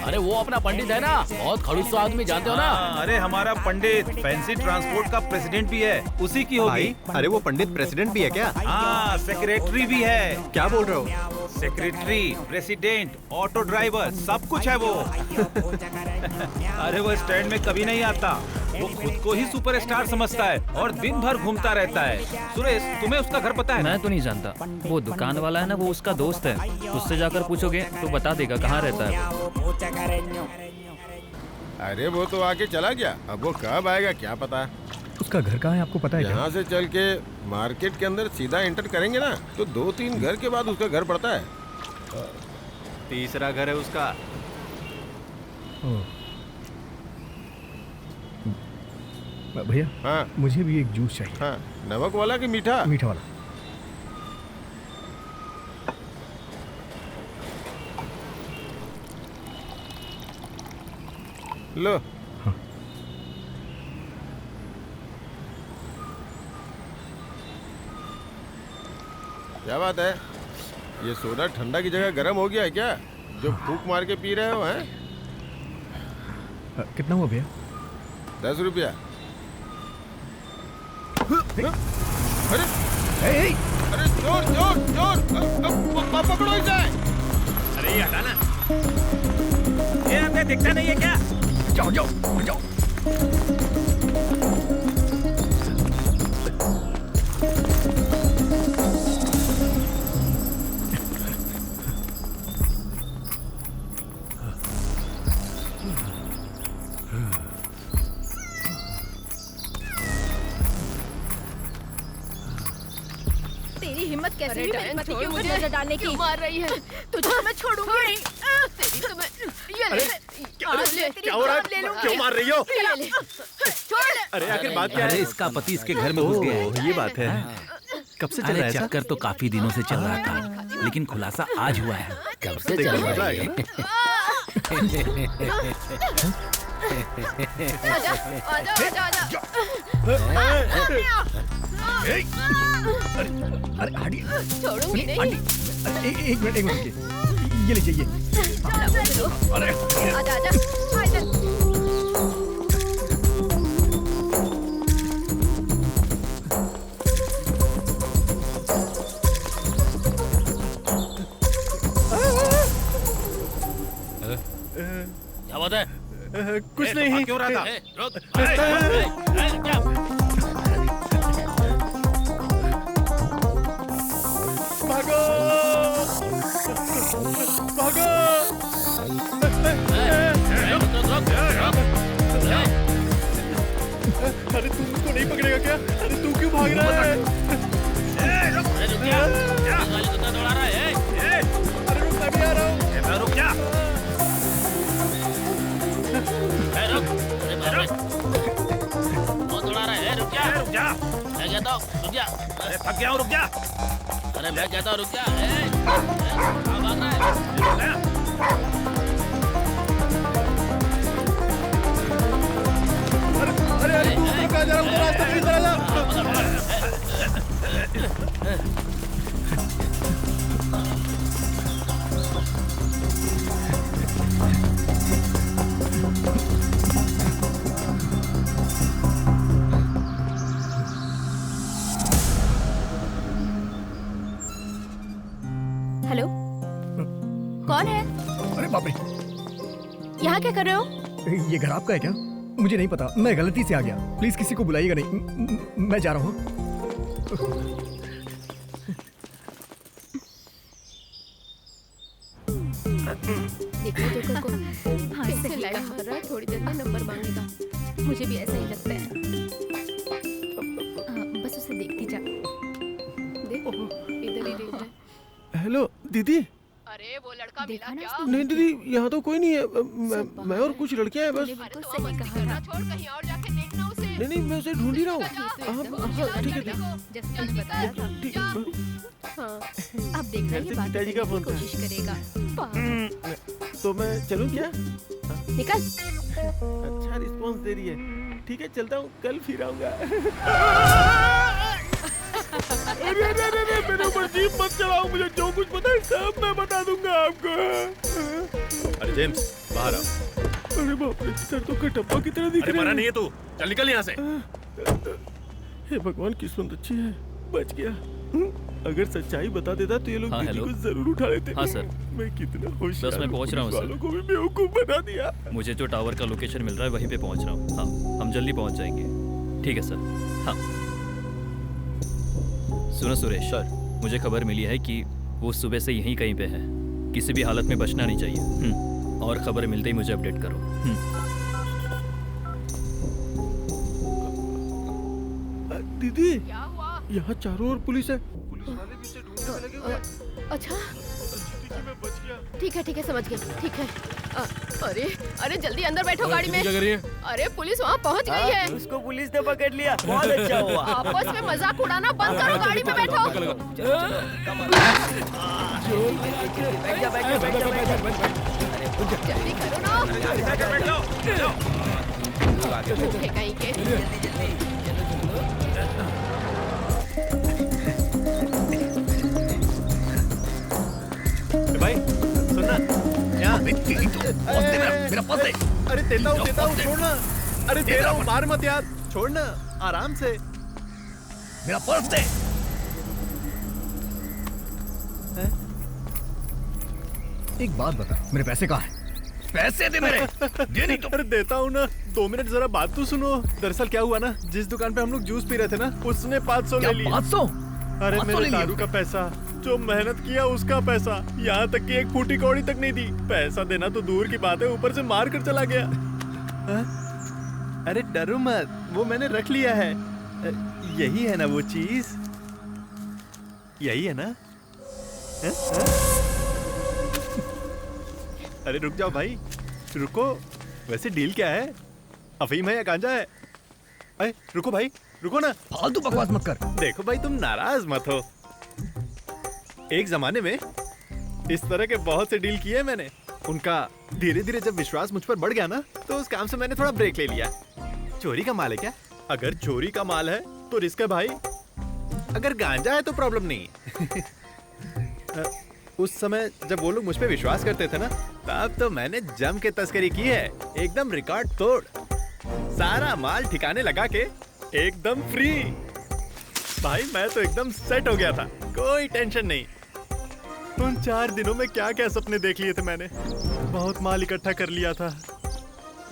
[SPEAKER 9] अरे वो अपना पंडित है ना, बहुत खड़ूस आदमी, जानते हो ना?
[SPEAKER 8] अरे हमारा पंडित फैंसी ट्रांसपोर्ट का प्रेसिडेंट भी है, उसी की होगी।
[SPEAKER 13] अरे वो पंडित प्रेसिडेंट भी है क्या?
[SPEAKER 8] हाँ, सेक्रेटरी भी है।
[SPEAKER 13] क्या बोल रहे हो?
[SPEAKER 8] सेक्रेटरी, प्रेसिडेंट, ऑटो ड्राइवर, सब कुछ है वो। अरे वो स्टैंड में कभी नहीं आता, वो खुद को ही सुपरस्टार समझता है और दिन भर घूमता रहता है। सुरेश, तुम्हें उसका घर पता है?
[SPEAKER 5] मैं तो नहीं जानता। वो दुकान वाला है ना, वो उसका दोस्त है, उससे जाकर पूछोगे तो बता देगा कहाँ रहता है।
[SPEAKER 7] अरे वो तो आके चला गया, अब वो कब आएगा क्या पता।
[SPEAKER 6] उसका घर कहाँ है आपको पता है क्या?
[SPEAKER 7] यहाँ से चल के मार्केट के अंदर सीधा एंटर करेंगे ना, तो 2-3 घर के बाद उसका घर पड़ता है।
[SPEAKER 13] तीसरा घर है उसका।
[SPEAKER 6] भैया,
[SPEAKER 7] हाँ
[SPEAKER 6] मुझे भी एक जूस चाहिए।
[SPEAKER 7] हाँ, नमक वाला कि मीठा?
[SPEAKER 6] मीठा वाला।
[SPEAKER 7] लो।
[SPEAKER 6] हाँ।
[SPEAKER 7] क्या बात है, ये सोडा ठंडा की जगह गर्म हो गया है क्या, जो फूंक मार के पी रहे हो? हैं?
[SPEAKER 6] कितना हुआ भैया?
[SPEAKER 7] 10 रुपया। अरे अरे चोर चोर चोर, पकड़ो इसे।
[SPEAKER 8] अरे ये हटा ना, ये हमें दिखता नहीं है क्या?
[SPEAKER 6] जाओ जाओ जाओ।
[SPEAKER 1] तेरी हिम्मत कैसे हुई मेरी पति के ऊपर
[SPEAKER 4] मुझे
[SPEAKER 1] नजर डालने की?
[SPEAKER 4] मार रही है?
[SPEAKER 1] तुझे मैं छोड़ूंगी नहीं।
[SPEAKER 4] तेरी तो मैं ये
[SPEAKER 13] अरे, क्या हो रहा है? क्यों मार रही हो? अरे आखिर बात क्या है?
[SPEAKER 8] अरे इसका पति इसके घर में घुस गया है।
[SPEAKER 13] ये बात है। कब से चल रहा है ऐसा?
[SPEAKER 9] चक्कर तो काफी दिनों से चल रहा था, लेकिन खुलासा आज हुआ है। कब से चल रहा है?
[SPEAKER 4] आजा आजा आजा।
[SPEAKER 6] अरे हटिए।
[SPEAKER 4] छोड़ूंगी नहीं।
[SPEAKER 6] एक मिनट रुकिए, ये लीजिए ये।
[SPEAKER 4] अरे आजा आजा आजा।
[SPEAKER 9] क्या बात है?
[SPEAKER 13] कुछ नहीं।
[SPEAKER 8] क्यों रहा था?
[SPEAKER 13] भागो भागो। अरे तुमको नहीं पकड़ेगा क्या? अरे तू क्यों भाग रहा है? अरे रुक जा, दौड़ा रहा है। अरे रुक, मैं भी आ रहा हूँ।
[SPEAKER 8] रुक जा।
[SPEAKER 9] बहुत दौड़ा रहा है, रुक जा।
[SPEAKER 8] रुक जा।
[SPEAKER 9] मैं कहता हूँ रुक जा।
[SPEAKER 8] अरे थक गया हूँ, रुक जा।
[SPEAKER 9] अरे मैं कहता हूँ रुक जा। कहाँ भाग रहा है?
[SPEAKER 13] अरे कहाँ जा रहा हूँ? रास्ता नहीं चला जा।
[SPEAKER 18] हेलो, कौन है?
[SPEAKER 6] अरे बाप रे,
[SPEAKER 18] यहाँ क्या कर रहे हो?
[SPEAKER 6] ये घर आपका है क्या? मुझे नहीं पता, मैं गलती से आ गया। प्लीज किसी को बुलाइएगा नहीं, मैं जा रहा हूँ।
[SPEAKER 4] देखो को कैसे लाइन मार रहा है, थोड़ी देर में नंबर मांगेगा।
[SPEAKER 1] मुझे भी ऐसा ही लगता है। बस उसे देखती जा।
[SPEAKER 4] देखो इधर ही देख रहा है।
[SPEAKER 7] हेलो दीदी।
[SPEAKER 4] अरे वो लड़का मिला क्या?
[SPEAKER 7] नहीं दीदी, यहाँ तो कोई नहीं है। मैं और कुछ लड़कियाँ हैं बस।
[SPEAKER 4] अरे तो सही कहा ना, छोड़ कहीं और जाके देखना उसे।
[SPEAKER 7] नहीं, मैं उसे ढूंढ ही रहा हूँ। ठीक है
[SPEAKER 1] जैसे बताया था। हाँ, अब देखना ये बात
[SPEAKER 7] पिताजी का फोन था।
[SPEAKER 1] कोशिश करेगा।
[SPEAKER 7] तो मैं चलूँ क्या?
[SPEAKER 1] निकल।
[SPEAKER 7] अच्छा रिस्पॉन्स दे रही है। ठीक है चलता हूँ, कल फिर आऊँगा। अरे मेरे ऊपर जीप मत चलाओ, मुझे जो कुछ पता है सब मैं बता दूंगा आपको।
[SPEAKER 8] अरे जेम्स बाहर आओ।
[SPEAKER 7] अरे बाप रे, सर तो कटप्पा की तरह दिख रहा है।
[SPEAKER 8] मरा नहीं है तू, चल निकल यहाँ से।
[SPEAKER 7] हे भगवान, किस्मत अच्छी है, बच गया। अगर सच्चाई बता देता तो ये लोग दीदी को जरूर उठा लेते।
[SPEAKER 5] हाँ सर,
[SPEAKER 7] मैं कितना होशियार
[SPEAKER 5] बस मैं पहुँच रहा हूँ सर।
[SPEAKER 7] वालों को भी बेवकूफ बना दिया।
[SPEAKER 5] मुझे जो टावर का लोकेशन मिल रहा है वहीं पे पहुँच रहा हूँ। हाँ, हम जल्दी पहुँच जाएंगे। ठीक है सर। हाँ सुनो सुरेश सर, मुझे खबर मिली है कि वो सुबह से यहीं कहीं पे है। किसी भी हालत में बचना नहीं चाहिए। और खबर मिलते ही मुझे अपडेट करो।
[SPEAKER 7] दीदी यहाँ चारों ओर पुलिस है। पुलिस वाले भी उसे ढूंढने में लगे हुए हैं।
[SPEAKER 4] अच्छा
[SPEAKER 7] मैं बच गया।
[SPEAKER 4] ठीक है समझ गया। ठीक है। अरे जल्दी अंदर बैठो गाड़ी में। अरे पुलिस वहाँ पहुँच गई है।
[SPEAKER 15] उसको पुलिस ने पकड़ लिया, बहुत अच्छा हुआ।
[SPEAKER 4] आपस में मजाक उड़ाना बंद करो, गाड़ी में बैठो। जल्दी करो ना। भूखे कहीं के।
[SPEAKER 7] भाई सुनना, यहाँ मेरा पर्स दे। अरे देता हूँ छोड़ना। अरे दे रहा हूँ, मार मत यार, छोड़ना आराम से। मेरा पर्स दे।
[SPEAKER 6] एक बात बता, मेरे पैसे कहाँ हैं? पैसे दे मेरे। दे नहीं तो।
[SPEAKER 7] अरे देता हूँ ना, 2 मिनट जरा बात तो सुनो। दरअसल क्या हुआ ना, जिस दुकान पे हम लोग जूस पी रहे थे ना, उसने 500 ले लिया।
[SPEAKER 6] 500?
[SPEAKER 7] अरे मेरे दारू का पैसा, जो मेहनत किया उसका पैसा, यहाँ तक कि एक फूटी कौड़ी तक नहीं दी। पैसा देना तो दूर की बात है, ऊपर से मार कर चला गया। अरे डरो मत, वो मैंने रख लिया है। यही है ना वो चीज, यही है ना? अरे रुक जाओ भाई, रुको। वैसे डील क्या है? अफीम है या गांजा है? अरे रुको भाई, रुको ना।
[SPEAKER 6] फालतू बकवास मत कर।
[SPEAKER 7] देखो भाई, तुम नाराज मत हो। एक जमाने में इस तरह के बहुत से डील किए मैंने। उनका धीरे धीरे जब विश्वास मुझ पर बढ़ गया ना, तो उस काम से मैंने थोड़ा ब्रेक ले लिया। चोरी का माल है क्या? अगर चोरी का माल है तो रिस्क है भाई। अगर गांजा है तो प्रॉब्लम नहीं। उस समय जब वो लोग मुझ पे विश्वास करते थे ना, तब तो मैंने जम के तस्करी की है, एकदम रिकॉर्ड तोड़। सारा माल ठिकाने लगा के एकदम फ्री। भाई मैं तो एकदम सेट हो गया था, कोई टेंशन नहीं। उन 4 दिनों में क्या क्या सपने देख लिए थे मैंने। बहुत माल इकट्ठा कर लिया था,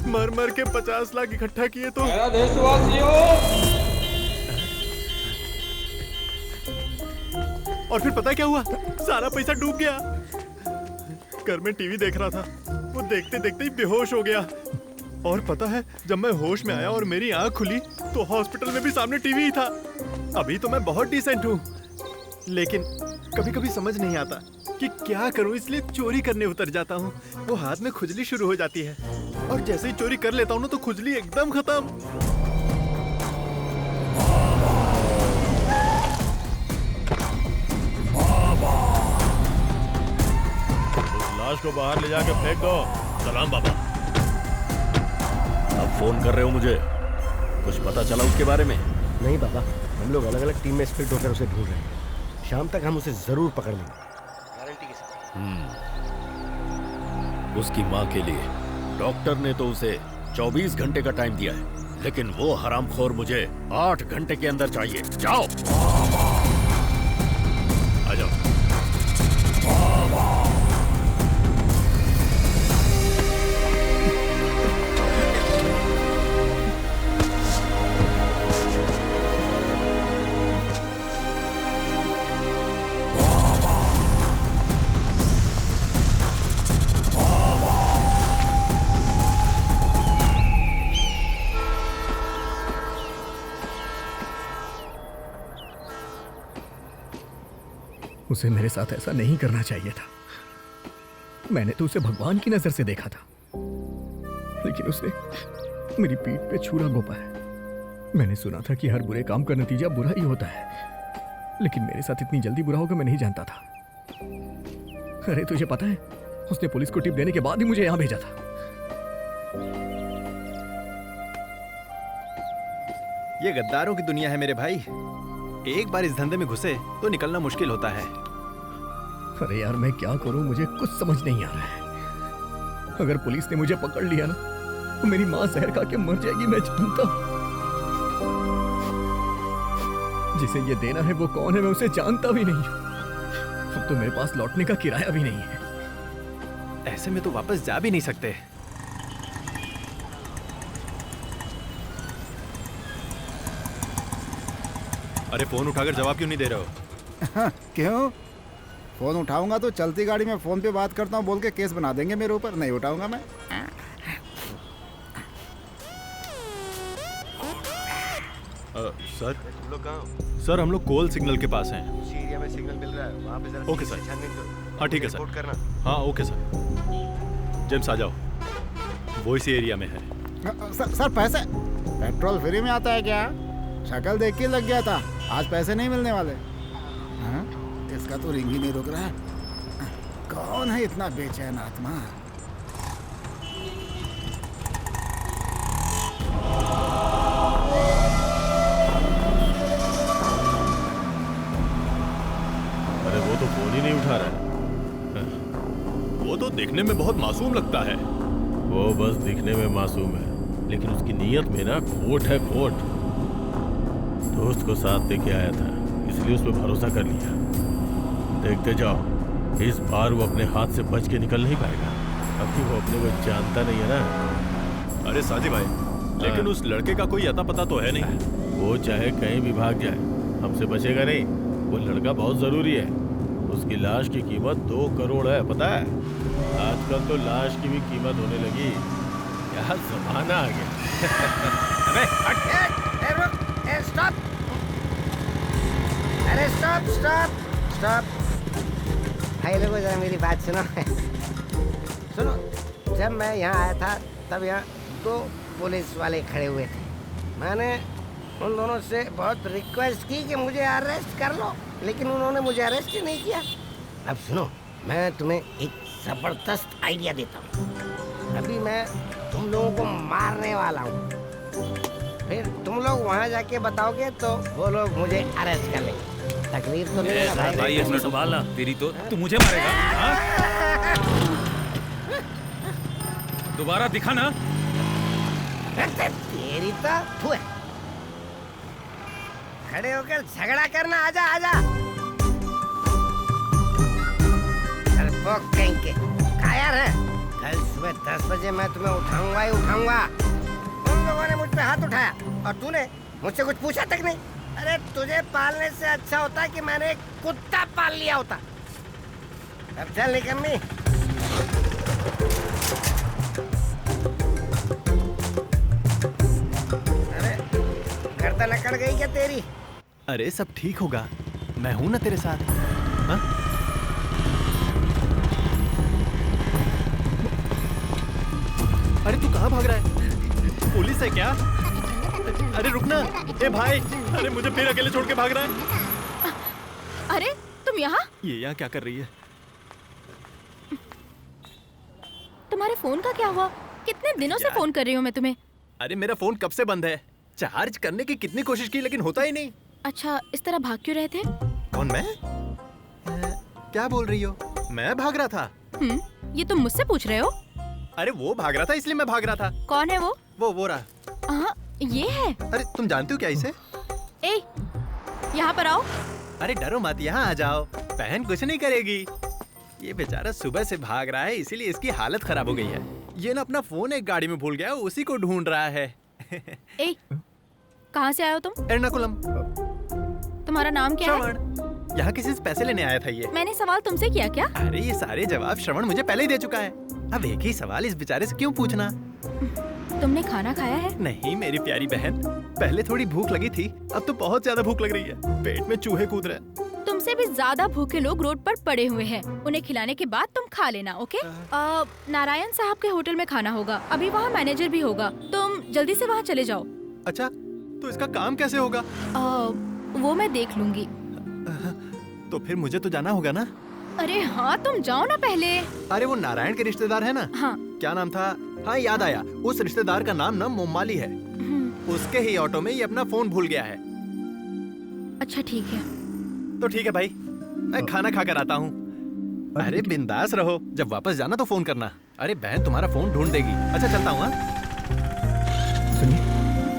[SPEAKER 7] मर मर के 50 लाख इकट्ठा किए तो। और फिर पता क्या हुआ, सारा पैसा डूब गया। घर में टीवी देख रहा था, वो देखते देखते ही बेहोश हो गया। और पता है, जब मैं होश में आया और मेरी आंख खुली तो हॉस्पिटल में भी सामने टीवी ही था। अभी तो मैं बहुत डिसेंट हूँ, लेकिन कभी कभी समझ नहीं आता कि क्या करूँ, इसलिए चोरी करने उतर जाता हूँ। वो हाथ में खुजली शुरू हो जाती है, और जैसे ही चोरी कर लेता हूँ ना, तो खुजली एकदम खत्म।
[SPEAKER 19] लाश को बाहर ले जाके फेंक दो। सलाम बाबा।
[SPEAKER 2] अब फोन कर रहे हो मुझे, कुछ पता चला उसके बारे में?
[SPEAKER 3] नहीं बाबा, हम लोग अलग अलग टीम में स्प्लिट होकर उसे ढूंढ रहे हैं। शाम तक हम उसे जरूर पकड़ लेंगे, गारंटी के साथ।
[SPEAKER 2] उसकी माँ के लिए डॉक्टर ने तो उसे 24 घंटे का टाइम दिया है, लेकिन वो हरामखोर मुझे 8 घंटे के अंदर चाहिए। जाओ, आ जाओ।
[SPEAKER 6] उसे मेरे साथ ऐसा नहीं करना चाहिए था। मैंने तो उसे भगवान की नजर से देखा था, लेकिन उसने मेरी पीठ पे छुरा घोंपा है। मैंने सुना था कि हर बुरे काम का नतीजा बुरा ही होता है, लेकिन मेरे साथ इतनी जल्दी बुरा होगा मैं नहीं जानता था। अरे तुझे पता है, उसने पुलिस को टिप देने के बाद ही मुझे यहाँ भेजा था।
[SPEAKER 20] ये गद्दारों की दुनिया है मेरे भाई। एक बार इस धंधे में घुसे तो निकलना मुश्किल होता है।
[SPEAKER 6] अरे यार मैं क्या करूं, मुझे कुछ समझ नहीं आ रहा है। अगर पुलिस ने मुझे पकड़ लिया ना तो मेरी माँ जहर खा के मर जाएगी, मैं जानता हूं। जिसे ये देना है वो कौन है मैं उसे जानता भी नहीं। अब तो मेरे पास लौटने का किराया भी नहीं है।
[SPEAKER 20] ऐसे में तो वापस जा भी नहीं सकते। अरे फोन उठाकर जवाब क्यों नहीं दे रहे हो?
[SPEAKER 10] क्यों? फोन उठाऊंगा तो चलती गाड़ी में फोन पे बात करता हूँ बोल के केस बना देंगे मेरे ऊपर। नहीं उठाऊंगा मैं।
[SPEAKER 20] सर सर हम लोग कोल सिग्नल के पास हैं।
[SPEAKER 3] उसी एरिया में सिग्नल मिल रहा है, वहाँ पे जरा
[SPEAKER 20] ओके सर।
[SPEAKER 3] छानबीन करो।
[SPEAKER 20] हाँ ठीक है सर।
[SPEAKER 3] रिपोर्ट करना।
[SPEAKER 20] हाँ ओके सर। जेम्स आ जाओ, वो इसी एरिया में है।
[SPEAKER 10] सर पैसे पेट्रोल फ्री में आता है क्या? शक्ल देख के लग गया था, आज पैसे नहीं मिलने वाले। हाँ? इसका तो रिंग ही नहीं रुक रहा है। कौन है इतना बेचैन आत्मा?
[SPEAKER 7] अरे वो तो फोन ही नहीं उठा रहा है।
[SPEAKER 20] वो तो देखने में बहुत मासूम लगता है।
[SPEAKER 7] वो बस दिखने में मासूम है, लेकिन उसकी नीयत में ना खोट है, खोट। दोस्त को साथ लेके आया था, इसलिए उस पर भरोसा कर लिया। देखते जाओ, इस बार वो अपने हाथ से बच के निकल नहीं पाएगा। अभी वो अपने को जानता नहीं है ना।
[SPEAKER 20] अरे साजी भाई, लेकिन उस लड़के का कोई अता पता तो है नहीं।
[SPEAKER 7] वो चाहे कहीं भी भाग जाए, हमसे बचेगा नहीं। वो लड़का बहुत जरूरी है। उसकी लाश की कीमत 2 करोड़ है, पता है? आजकल तो लाश की भी कीमत होने लगी। क्या जमाना आ गया।
[SPEAKER 21] अबे हट! स्टॉप! अरे स्टॉप स्टॉप स्टॉप! भाई लोगों जरा मेरी बात सुनो। सुनो, जब मैं यहाँ आया था तब यहाँ 2 पुलिस वाले खड़े हुए थे। मैंने उन दोनों से बहुत रिक्वेस्ट की कि मुझे अरेस्ट कर लो, लेकिन उन्होंने मुझे अरेस्ट ही नहीं किया। अब सुनो, मैं तुम्हें एक जबरदस्त आइडिया देता हूँ। अभी मैं तुम लोगों को मारने वाला हूँ, फिर तुम लोग वहाँ जाके बताओगे तो वो लोग मुझे अरेस्ट कर लेंगे। तकलीफ तो नहीं है
[SPEAKER 8] भाई, इसमें संभालना। तेरी तो तू मुझे मारेगा? दोबारा दिखा ना।
[SPEAKER 21] तेरी तो फू है। खड़े होकर झगड़ा करना। आजा आजा। डरपोक कहीं के कायर है। कल सुबह 10 बजे मैं तुम्हें उठाऊंगा ही उठाऊंगा। तुम लोगों ने मुझ पे हाथ उठाया और तूने मुझसे कुछ पूछा तक नहीं। अरे तुझे पालने से अच्छा होता कि मैंने एक कुत्ता पाल लिया होता। अब चल निकम्मी। अरे गर्दन अकड़ गई क्या तेरी?
[SPEAKER 20] अरे सब ठीक होगा, मैं हूं ना तेरे साथ। हाँ? अरे तू कहाँ भाग रहा है? पुलिस है क्या? अरे रुकना। ए भाई, अरे मुझे फिर अकेले छोड़ के भाग रहा है।
[SPEAKER 18] अरे तुम यहाँ?
[SPEAKER 20] ये यहाँ क्या कर रही है?
[SPEAKER 18] तुम्हारे फोन का क्या हुआ? कितने दिनों से फोन कर रही हूँ मैं तुम्हें।
[SPEAKER 20] अरे मेरा फोन कब से बंद है। चार्ज करने की कितनी कोशिश की लेकिन होता ही नहीं।
[SPEAKER 18] अच्छा, इस तरह भाग क्यों रहे थे?
[SPEAKER 20] कौन, मैं? क्या बोल रही हो? मैं भाग रहा था।
[SPEAKER 18] ये तुम मुझसे पूछ रहे हो?
[SPEAKER 20] अरे वो भाग रहा था इसलिए मैं भाग रहा था।
[SPEAKER 18] कौन है वो?
[SPEAKER 20] वो रहा।
[SPEAKER 18] ये है।
[SPEAKER 20] अरे तुम जानती हो क्या इसे?
[SPEAKER 18] ए, यहाँ पर आओ।
[SPEAKER 20] अरे डरो मत, यहाँ आ जाओ। बहन कुछ नहीं करेगी। ये बेचारा सुबह से भाग रहा है, इसीलिए इसकी हालत खराब हो गई है। ये ना अपना फोन एक गाड़ी में भूल गया, उसी को ढूंढ रहा है।
[SPEAKER 18] ए, कहाँ से आए हो तुम?
[SPEAKER 20] एर्नाकुलम।
[SPEAKER 18] तुम्हारा नाम क्या है?
[SPEAKER 20] यहाँ किसी से पैसे लेने आया था ये।
[SPEAKER 18] मैंने सवाल तुमसे किया क्या?
[SPEAKER 20] अरे ये सारे जवाब श्रवण मुझे पहले ही दे चुका है। अब एक ही सवाल इस बेचारे से क्यों पूछना?
[SPEAKER 18] तुमने खाना खाया है?
[SPEAKER 20] नहीं मेरी प्यारी बहन, पहले थोड़ी भूख लगी थी, अब तो बहुत ज्यादा भूख लग रही है। पेट में चूहे कूद रहे हैं।
[SPEAKER 18] तुमसे भी ज्यादा भूखे लोग रोड पर पड़े हुए हैं। उन्हें खिलाने के बाद तुम खा लेना, ओके? नारायण साहब के होटल में खाना होगा। अभी वहाँ मैनेजर भी होगा। तुम जल्दी से वहाँ चले जाओ।
[SPEAKER 20] अच्छा, तो इसका काम कैसे होगा?
[SPEAKER 18] वो मैं देख लूंगी।
[SPEAKER 20] तो फिर मुझे तो जाना होगा ना?
[SPEAKER 18] अरे हाँ, तुम जाओ ना पहले।
[SPEAKER 20] अरे वो नारायण के रिश्तेदार है ना?
[SPEAKER 18] हाँ।
[SPEAKER 20] क्या नाम था? हाँ याद आया, उस रिश्तेदार का नाम ना मोमाली है। उसके ही ऑटो में ये अपना फोन भूल गया है।
[SPEAKER 18] अच्छा ठीक है।
[SPEAKER 20] तो ठीक है भाई, मैं खाना खा कर आता हूँ। अरे बिंदास रहो, जब वापस जाना तो फोन करना। अरे बहन तुम्हारा फोन ढूंढ देगी। अच्छा चलता हूँ।
[SPEAKER 6] सुनिए,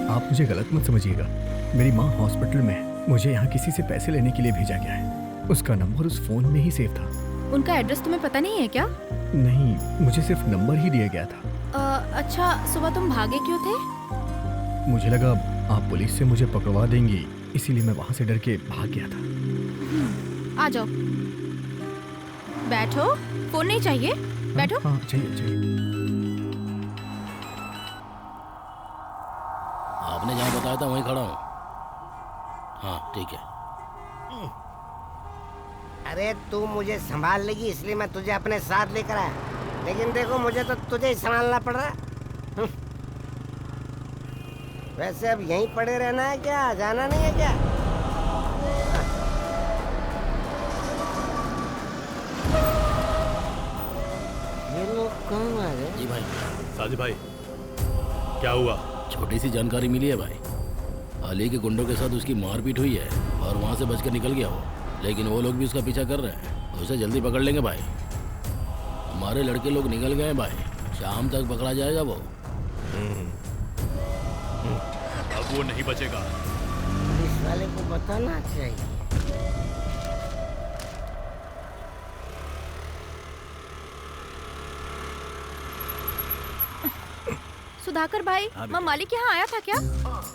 [SPEAKER 6] आप मुझे गलत मत समझिएगा। मेरी माँ हॉस्पिटल में है। मुझे यहाँ किसी से पैसे लेने के लिए भेजा गया है। उसका नंबर उस फोन में ही सेव था।
[SPEAKER 18] उनका एड्रेस तुम्हें पता नहीं है क्या?
[SPEAKER 6] नहीं, मुझे सिर्फ नंबर ही दिया गया था।
[SPEAKER 18] अच्छा, सुबह तुम भागे क्यों थे?
[SPEAKER 6] मुझे लगा आप पुलिस से मुझे पकड़वा देंगी, इसीलिए मैं वहाँ से डर के भाग गया था।
[SPEAKER 18] आ जाओ, बैठो। फोन नहीं चाहिए? बैठो।
[SPEAKER 6] हाँ चाहिए चाहिए।
[SPEAKER 9] आपने जहाँ बताया था वहीं खड़ा हूँ। हाँ ठीक है।
[SPEAKER 21] अरे तू मुझे संभाल लेगी इसलिए मैं तुझे अपने साथ लेकर आया, लेकिन देखो मुझे तो तुझे ही संभालना पड़ रहा है। वैसे अब यहीं पड़े रहना है क्या? जाना नहीं है क्या? ये लोग कौन आ गए?
[SPEAKER 9] जी भाई।
[SPEAKER 19] साजिद भाई, क्या हुआ?
[SPEAKER 9] छोटी सी जानकारी मिली है भाई। अली के गुंडों के साथ उसकी मारपीट हुई है और वहाँ से बचकर निकल गया वो, लेकिन वो लोग भी उसका पीछा कर रहे हैं। उसे जल्दी पकड़ लेंगे भाई। हमारे लड़के लोग निकल गए भाई, शाम तक पकड़ा जाएगा वो।
[SPEAKER 19] अब वो नहीं बचेगा।
[SPEAKER 21] पुलिस वाले को बताना चाहिए।
[SPEAKER 18] सुधाकर भाई, माँ मालिक यहाँ आया था क्या?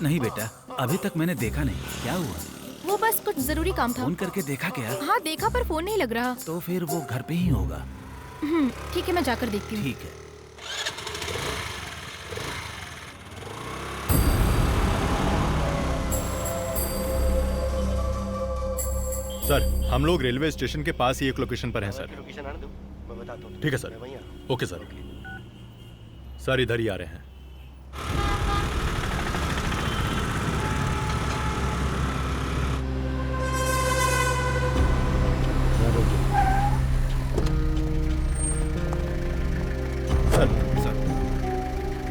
[SPEAKER 8] नहीं बेटा, अभी तक मैंने देखा नहीं। क्या हुआ?
[SPEAKER 18] वो बस कुछ जरूरी काम था।
[SPEAKER 8] फोन करके देखा क्या?
[SPEAKER 18] हाँ देखा, पर फोन नहीं लग रहा।
[SPEAKER 8] तो फिर वो घर पे ही होगा।
[SPEAKER 18] ठीक है, मैं जाकर देखती हूँ।
[SPEAKER 8] ठीक है।
[SPEAKER 20] सर, हम लोग रेलवे स्टेशन के पास ही एक लोकेशन पर हैं सर।
[SPEAKER 3] लोकेशन आने दो, मैं बताता हूँ।
[SPEAKER 20] ठीक है सर। Okay sir. सर इधर ही आ रहे हैं।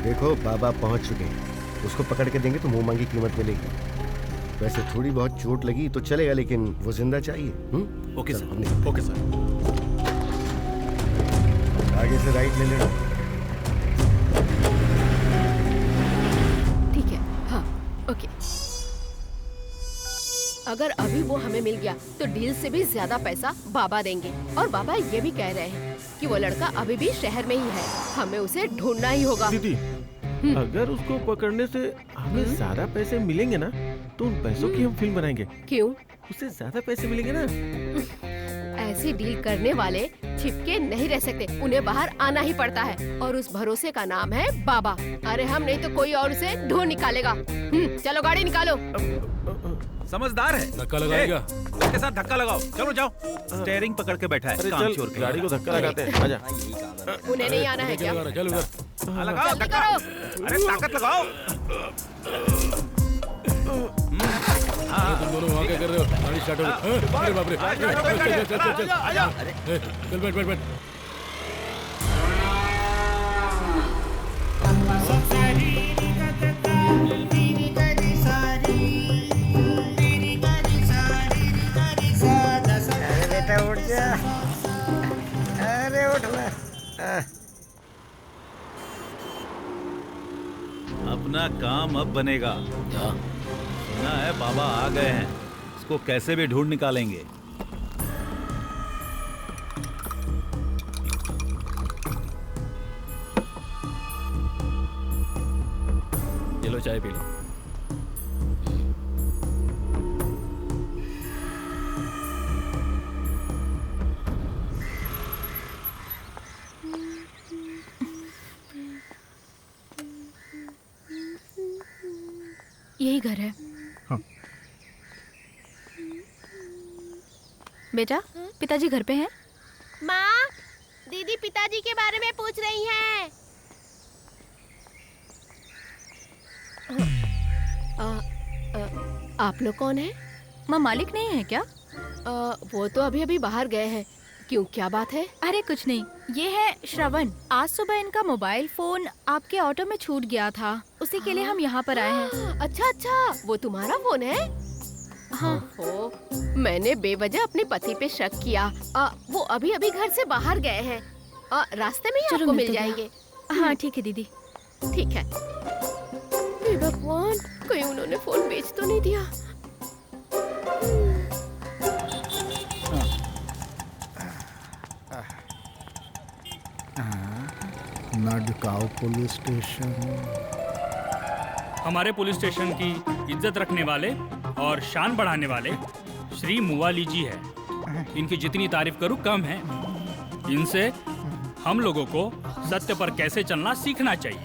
[SPEAKER 3] देखो बाबा पहुंच चुके हैं। उसको पकड़ के देंगे तो मुंह मांगी कीमत मिलेगी। वैसे थोड़ी बहुत चोट लगी तो चलेगा, लेकिन वो जिंदा चाहिए।
[SPEAKER 20] Okay sir. Okay sir.
[SPEAKER 3] आगे से राइट ले लेना।
[SPEAKER 4] ठीक है। हाँ ओके। अगर अभी वो हमें मिल गया तो डील से भी ज्यादा पैसा बाबा देंगे। और बाबा ये भी कह रहे हैं कि वो लड़का अभी भी शहर में ही है, हमें उसे ढूंढना ही होगा।
[SPEAKER 7] दीदी, अगर उसको पकड़ने से हमें ज्यादा पैसे मिलेंगे ना, तो उन पैसों की हम फिल्म बनाएंगे।
[SPEAKER 4] क्यों?
[SPEAKER 7] उससे ज्यादा पैसे मिलेंगे ना।
[SPEAKER 4] ऐसी डील करने वाले छिपके नहीं रह सकते, उन्हें बाहर आना ही पड़ता है। और उस भरोसे का नाम है बाबा। अरे हम नहीं तो कोई और उसे ढूंढ निकालेगा। चलो गाड़ी निकालो।
[SPEAKER 8] समझदार है।
[SPEAKER 11] धक्का लगाएगा?
[SPEAKER 8] उसके साथ धक्का लगाओ। चलो जाओ। स्टेयरिंग पकड़ के बैठा है।
[SPEAKER 7] अरे
[SPEAKER 8] काम
[SPEAKER 7] चल,
[SPEAKER 8] चोर के।
[SPEAKER 7] गाड़ी को धक्का लगाते हैं। आजा।
[SPEAKER 4] उन्हें नहीं आना है क्या?
[SPEAKER 11] चल उधर।
[SPEAKER 8] हाँ, लगाओ
[SPEAKER 4] जल्दी
[SPEAKER 8] धक्का।
[SPEAKER 4] करो।
[SPEAKER 8] अरे ताकत लगाओ।
[SPEAKER 11] तुम दोनों वहाँ क्या कर रहे हो? गाड़ी स्टार्ट हो गई। अरे बाप रे। चल चल चल चल। चल बैठ बैठ बैठ।
[SPEAKER 21] अरे बेटा उठ जा। अरे उठ ना।
[SPEAKER 8] अपना काम अब बनेगा। सुना है बाबा आ गए हैं, इसको कैसे भी ढूंढ निकालेंगे।
[SPEAKER 5] ये लो चाय पी लो।
[SPEAKER 18] यही घर है।
[SPEAKER 6] हाँ।
[SPEAKER 18] बेटा पिताजी घर पे हैं?
[SPEAKER 4] माँ, दीदी पिताजी के बारे में पूछ रही हैं। आप लोग कौन हैं?
[SPEAKER 18] माँ मालिक नहीं है क्या?
[SPEAKER 4] वो तो अभी अभी बाहर गए हैं। क्यों, क्या बात है?
[SPEAKER 18] अरे कुछ नहीं, ये है श्रवण। आज सुबह इनका मोबाइल फोन आपके ऑटो में छूट गया था, उसी के लिए हम यहाँ पर आए हैं।
[SPEAKER 4] अच्छा अच्छा, वो तुम्हारा फोन है?
[SPEAKER 18] हाँ।
[SPEAKER 4] मैंने बेवजह अपने पति पे शक किया। वो अभी अभी घर से बाहर गए हैं। रास्ते में ही आपको मिल जाएंगे।
[SPEAKER 18] हाँ ठीक है दीदी।
[SPEAKER 4] ठीक है। हे भगवान, कहीं उन्होंने फोन बेच तो नहीं दिया।
[SPEAKER 10] नडगांव पुलिस स्टेशन।
[SPEAKER 12] हमारे पुलिस स्टेशन की इज्जत रखने वाले और शान बढ़ाने वाले श्री मुवाली जी है। इनकी जितनी तारीफ करूं कम है। इनसे हम लोगों को सत्य पर कैसे चलना सीखना चाहिए।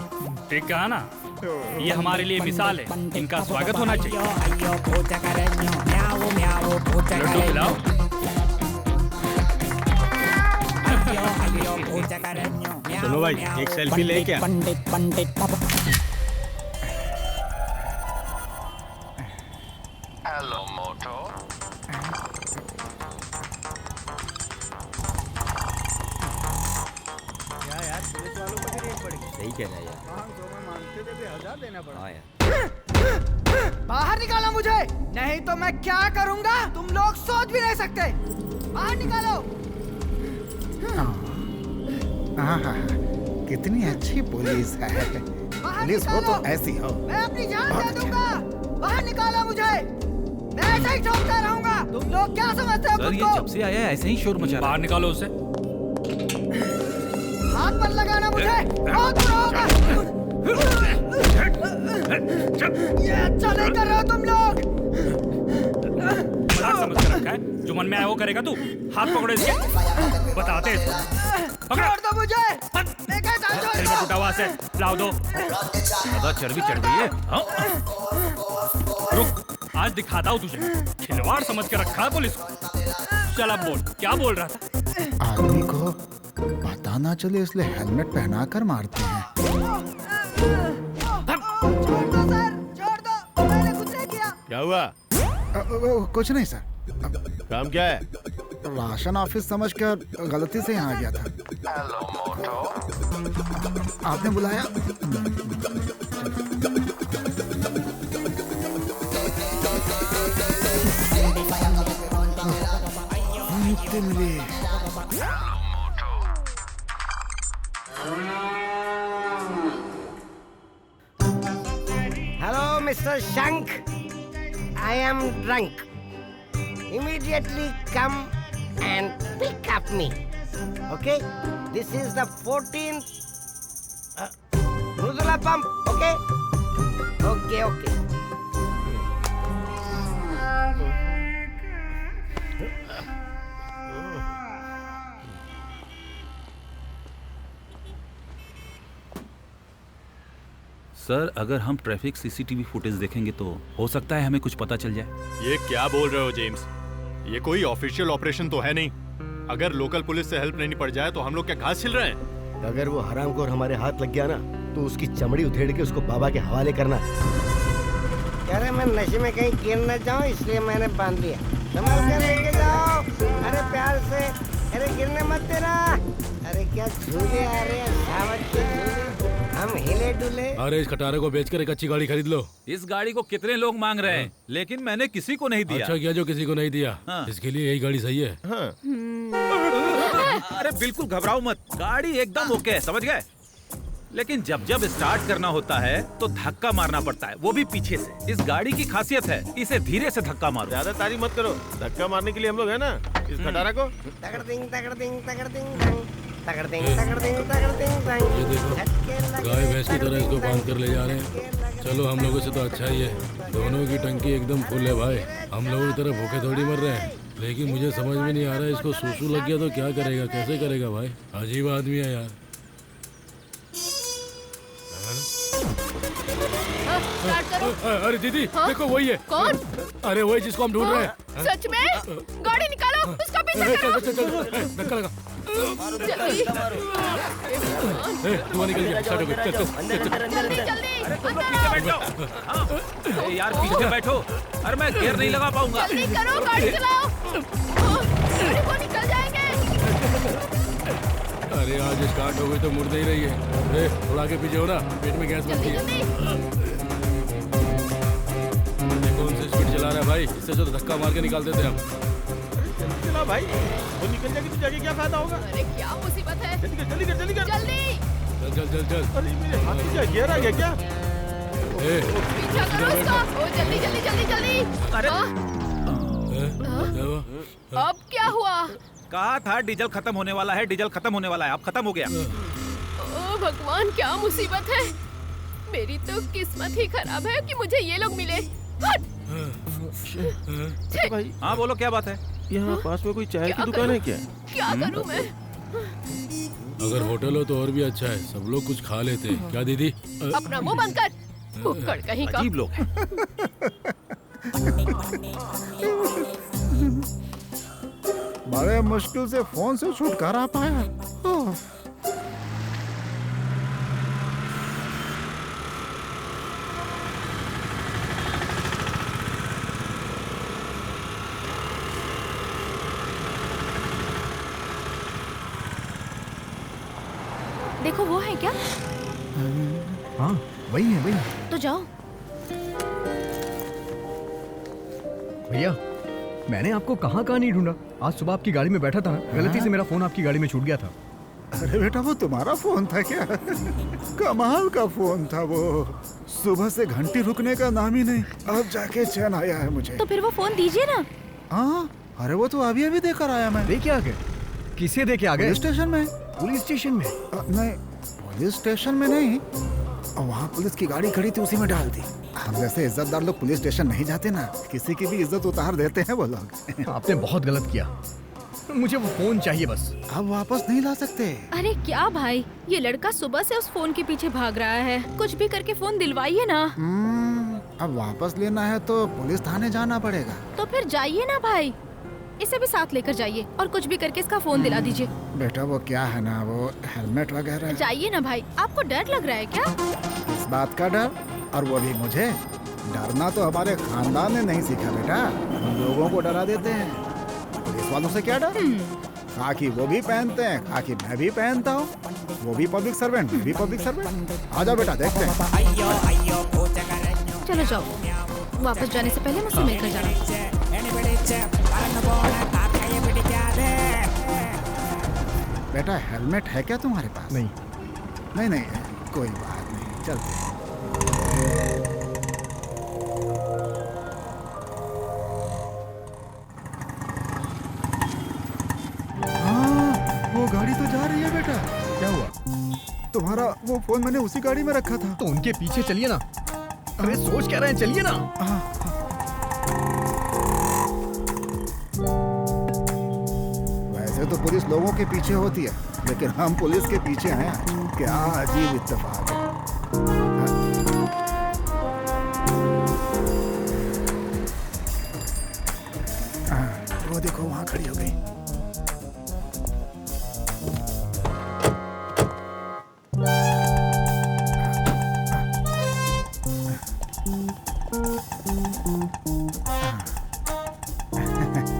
[SPEAKER 12] ठीक कहा ना? ये हमारे लिए मिसाल है। इनका स्वागत होना चाहिए। लड्डू खिलाओ।
[SPEAKER 20] चलो भाई, एक सेल्फी ले क्या?
[SPEAKER 16] हेलो मोटो।
[SPEAKER 20] क्या यार, पुलिस वालों को भी रेट पड़ी।
[SPEAKER 15] सही कह रहा है यार।
[SPEAKER 10] 500 में मानते थे, 1000 देना पड़ा।
[SPEAKER 15] हाँ यार।
[SPEAKER 22] बाहर निकालो मुझे, नहीं तो मैं क्या करूंगा तुम लोग सोच भी नहीं सकते। बाहर निकालो।
[SPEAKER 10] हाँ, कितनी अच्छी पुलिस है। पुलिस हो तो ऐसी हो।
[SPEAKER 22] मैं अपनी जान दे दूंगा। बाहर निकालो मुझे, मैं ऐसे ही ठोकता रहूंगा। तुम लोग क्या समझते हो?
[SPEAKER 8] सर ये जब से आया है ऐसे ही शोर मचा रहा है।
[SPEAKER 12] बाहर निकालो उसे।
[SPEAKER 22] हाथ मत लगाना मुझे, बहुत बुरा होगा। ये अच्छा नहीं कर रहे हो तुम लोग।
[SPEAKER 12] मजाक समझ कर रखा है, जो मन में आया वो करेगा तू। हाथ पकड़ो इसके, बताते हैं इसको।
[SPEAKER 22] छोड़ दो मुझे, मैं कैसा छोड़
[SPEAKER 12] शरीर में टूटा हुआ से लाओ दो।
[SPEAKER 8] ज्यादा चर्बी चढ़ गई है।
[SPEAKER 12] रुक, आज दिखाता हूँ तुझे। खिलवाड़ समझ के रखा है पुलिस को। चल अब बोल, क्या बोल रहा था?
[SPEAKER 10] आदमी को पता ना चले इसलिए हेलमेट पहना कर मारते हैं।
[SPEAKER 22] छोड़ दो सर, छोड़ दो, मैंने कुछ नहीं किया।
[SPEAKER 7] क्या हुआ?
[SPEAKER 10] कुछ नहीं सर।
[SPEAKER 7] काम क्या है?
[SPEAKER 10] राशन ऑफिस समझकर गलती से यहाँ आ गया था।
[SPEAKER 16] हेलो मोटो।
[SPEAKER 10] आपने बुलाया? मिली।
[SPEAKER 21] Hello, Mr. Shank. I am drunk. Immediately come and pick up me. Okay? This is the 14th Mrudula pump. Okay? Okay.
[SPEAKER 8] Sir अगर हम ट्रैफिक सीसीटीवी फुटेज देखेंगे तो हो सकता है हमें कुछ पता चल जाए।
[SPEAKER 20] ये क्या बोल रहे हो जेम्स? ये कोई ऑफिशियल ऑपरेशन तो है नहीं। अगर लोकल पुलिस से हेल्प लेनी पड़ जाए तो हम लोग क्या घास छिल रहे हैं?
[SPEAKER 3] अगर वो हरामखोर हमारे हाथ लग गया ना तो उसकी चमड़ी उधेड़ के उसको बाबा के हवाले करना।
[SPEAKER 21] कह रहे मैं नशे में कहीं गिर न जाऊं इसलिए मैंने बांध लिया। संभाल कर लेके जाओ। अरे प्यार से, अरे गिरने मत देना। अरे क्या झूले आ रहे हैं, सावत के झूले। हम हिले डुले।
[SPEAKER 11] अरे इस खटारे को बेचकर एक अच्छी गाड़ी खरीद लो।
[SPEAKER 8] इस गाड़ी को कितने लोग मांग रहे हैं, लेकिन मैंने किसी को नहीं दिया।
[SPEAKER 11] अच्छा किया जो किसी को नहीं दिया।
[SPEAKER 8] हाँ।
[SPEAKER 11] इसके लिए यही गाड़ी सही है।
[SPEAKER 8] हाँ। अरे बिल्कुल घबराओ मत, गाड़ी एकदम ओके है, समझ गए? लेकिन जब जब स्टार्ट करना होता है तो धक्का मारना पड़ता है, वो भी पीछे से। इस गाड़ी की खासियत है, इसे धीरे से धक्का मारो।
[SPEAKER 7] ज्यादा तारीफ मत करो, धक्का मारने के लिए हम लोग है ना। इस खटारा को
[SPEAKER 21] तगड़ दिंग तगड़ दिंग तगड़ दिंग तगड़ दिंग तगड़ दिंग तगड़ दिंग।
[SPEAKER 11] ये देखो गाय भैंस की तरह इसको बांध कर ले जा रहे हैं। चलो हम लोगों से तो अच्छा ही है, दोनों की टंकी एकदम फुल है भाई। हम लोगों की तरह भूखे थोड़ी मर रहे हैं। लेकिन मुझे समझ में नहीं आ रहा है इसको सूसू लग गया तो क्या करेगा, कैसे करेगा भाई। अजीब आदमी है यार।
[SPEAKER 1] स्टार्ट करो।
[SPEAKER 11] अरे दीदी देखो वही है।
[SPEAKER 4] कौन?
[SPEAKER 11] अरे वही जिसको हम ढूंढ रहे हैं।
[SPEAKER 4] सच में? गाड़ी निकालो, उसका पीछा करो।
[SPEAKER 11] चल धक्का लगा।
[SPEAKER 4] जल्दी
[SPEAKER 11] धुआं निकल गया। स्टार्ट हो गया।
[SPEAKER 8] अरे यार पीछे बैठो। अरे मैं गियर नहीं लगा पाऊंगा।
[SPEAKER 4] जल्दी करो, गाड़ी चलाओ। अरे वो निकल जाएंगे।
[SPEAKER 11] अरे आज स्टार्ट हो गई तो मुड़ नहीं रही है। थोड़ा आगे पीछे हो ना, पेट में गैस बनती है। कौन सी स्पीड चला रहा है भाई? इससे जो धक्का मार के निकाल देते हम।
[SPEAKER 7] चला भाई, वो निकल जाएगी तो जाके क्या फायदा होगा?
[SPEAKER 4] अरे क्या मुसीबत है?
[SPEAKER 7] जल्दी कर, जल्दी कर, जल्दी कर।
[SPEAKER 4] जल्दी।
[SPEAKER 11] चल।
[SPEAKER 7] अरे मेरे हाथ में क्या गियर आ गया क्या?
[SPEAKER 4] पीछा करो उसका। ओ जल्दी।
[SPEAKER 8] अरे
[SPEAKER 4] अब क्या हुआ?
[SPEAKER 8] कहा था डीजल खत्म होने वाला है, डीजल खत्म होने वाला है। अब खत्म हो गया।
[SPEAKER 4] ओ भगवान, क्या मुसीबत है। मेरी तो किस्मत ही खराब है कि मुझे ये लोग मिले। हट।
[SPEAKER 7] भाई
[SPEAKER 8] हाँ बोलो, क्या बात है?
[SPEAKER 7] यहाँ पास में कोई चाय की दुकान है क्या?
[SPEAKER 4] क्या करूँ मैं?
[SPEAKER 11] अगर होटल हो तो और भी अच्छा है, सब लोग कुछ खा लेते हैं। क्या दीदी?
[SPEAKER 4] अपना मुंह बंद कर, भुक्कड़ कहीं का।
[SPEAKER 8] अजीब लोग हैं।
[SPEAKER 10] बड़े मुश्किल से फोन से छुटकारा पाया।
[SPEAKER 18] देखो वो है क्या?
[SPEAKER 6] हाँ वही है।
[SPEAKER 18] तो जाओ।
[SPEAKER 6] भैया मैंने आपको कहाँ नहीं ढूंढा। आज सुबह आपकी गाड़ी में बैठा था ना, गलती से मेरा फोन आपकी गाड़ी में छूट गया था।
[SPEAKER 10] अरे बेटा वो तुम्हारा फोन था क्या? कमाल का फोन था वो। सुबह से घंटी रुकने का नाम ही नहीं। अब जाके चैन आया है मुझे।
[SPEAKER 18] तो फिर वो फोन दीजिए ना।
[SPEAKER 10] हाँ अरे वो तो अभी देकर आया मैं।
[SPEAKER 6] देखे आ गए? किसे देके आ गए?
[SPEAKER 10] पुलिस स्टेशन में।
[SPEAKER 6] पुलिस स्टेशन में?
[SPEAKER 10] नहीं पुलिस स्टेशन में नहीं, वहाँ पुलिस की गाड़ी खड़ी थी, उसी में डाल दी। हम जैसे इज्जतदार लोग पुलिस स्टेशन नहीं जाते ना, किसी की भी इज्जत उतार देते हैं वो लोग।
[SPEAKER 6] आपने बहुत गलत किया। मुझे वो फोन चाहिए बस।
[SPEAKER 10] अब वापस नहीं ला सकते।
[SPEAKER 18] अरे क्या भाई, ये लड़का सुबह से उस फोन के पीछे भाग रहा है। कुछ भी करके फोन दिलवाइए ना।
[SPEAKER 10] अब वापस लेना है तो पुलिस थाने जाना पड़ेगा।
[SPEAKER 18] तो फिर जाइए ना भाई, इसे भी साथ लेकर जाइए और कुछ भी करके इसका फोन दिला दीजिए।
[SPEAKER 10] बेटा वो क्या है ना, वो हेलमेट वगैरह।
[SPEAKER 18] जाइए ना भाई। आपको डर लग रहा है क्या?
[SPEAKER 10] इस बात का डर? और वो भी मुझे? डरना तो हमारे खानदान ने नहीं सीखा बेटा, हम लोगों को डरा देते हैं। पुलिस वालों से क्या डर? खाकी वो भी पहनते हैं, खाकी मैं भी पहनता हूँ। वो भी पब्लिक सर्वेंट, मैं भी पब्लिक सर्वेंट। आ जाओ बेटा देखते हैं।
[SPEAKER 18] चलो जाओ, वापस जाने से पहले मुझसे मिलकर जाना।
[SPEAKER 10] बेटा हेलमेट है क्या तुम्हारे पास?
[SPEAKER 6] नहीं।
[SPEAKER 10] नहीं कोई बात नहीं, चलते हैं। हाँ वो गाड़ी तो जा रही है बेटा।
[SPEAKER 6] क्या हुआ?
[SPEAKER 10] तुम्हारा वो फोन मैंने उसी गाड़ी में रखा था।
[SPEAKER 6] तो उनके पीछे चलिए ना। अरे सोच क्या रहे हैं, चलिए ना।
[SPEAKER 10] वैसे तो पुलिस लोगों के पीछे होती है, लेकिन हम पुलिस के पीछे हैं। क्या अजीब इत्तेफाक है। वो देखो वहां खड़ी हो गई।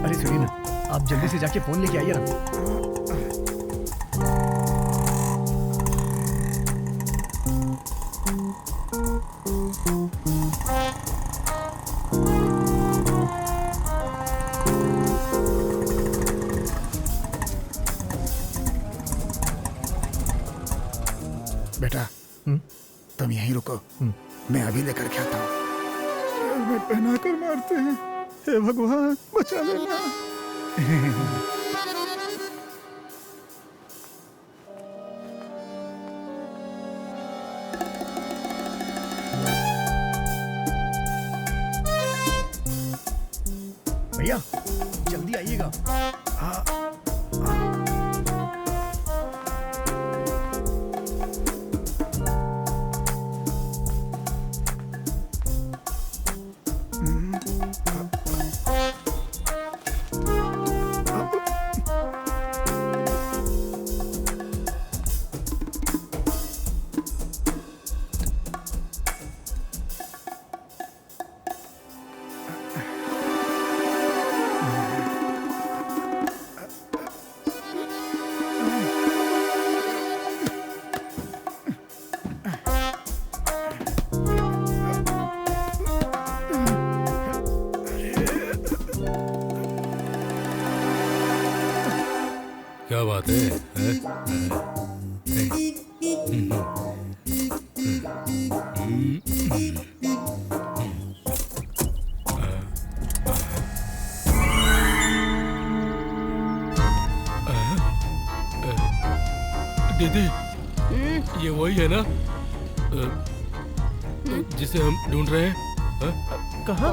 [SPEAKER 6] अरे सुनिए ना, आप जल्दी से जाके फोन लेके आइए ना।
[SPEAKER 10] बेटा तुम यहीं रुको, मैं अभी लेकर के आता हूँ। हेलमेट पहना कर मारते हैं, हे भगवान बचा लेना।
[SPEAKER 6] भैया जल्दी आइएगा।
[SPEAKER 11] क्या बात है? दीदी, ये वही है ना जिसे हम ढूंढ रहे हैं?
[SPEAKER 4] कहाँ?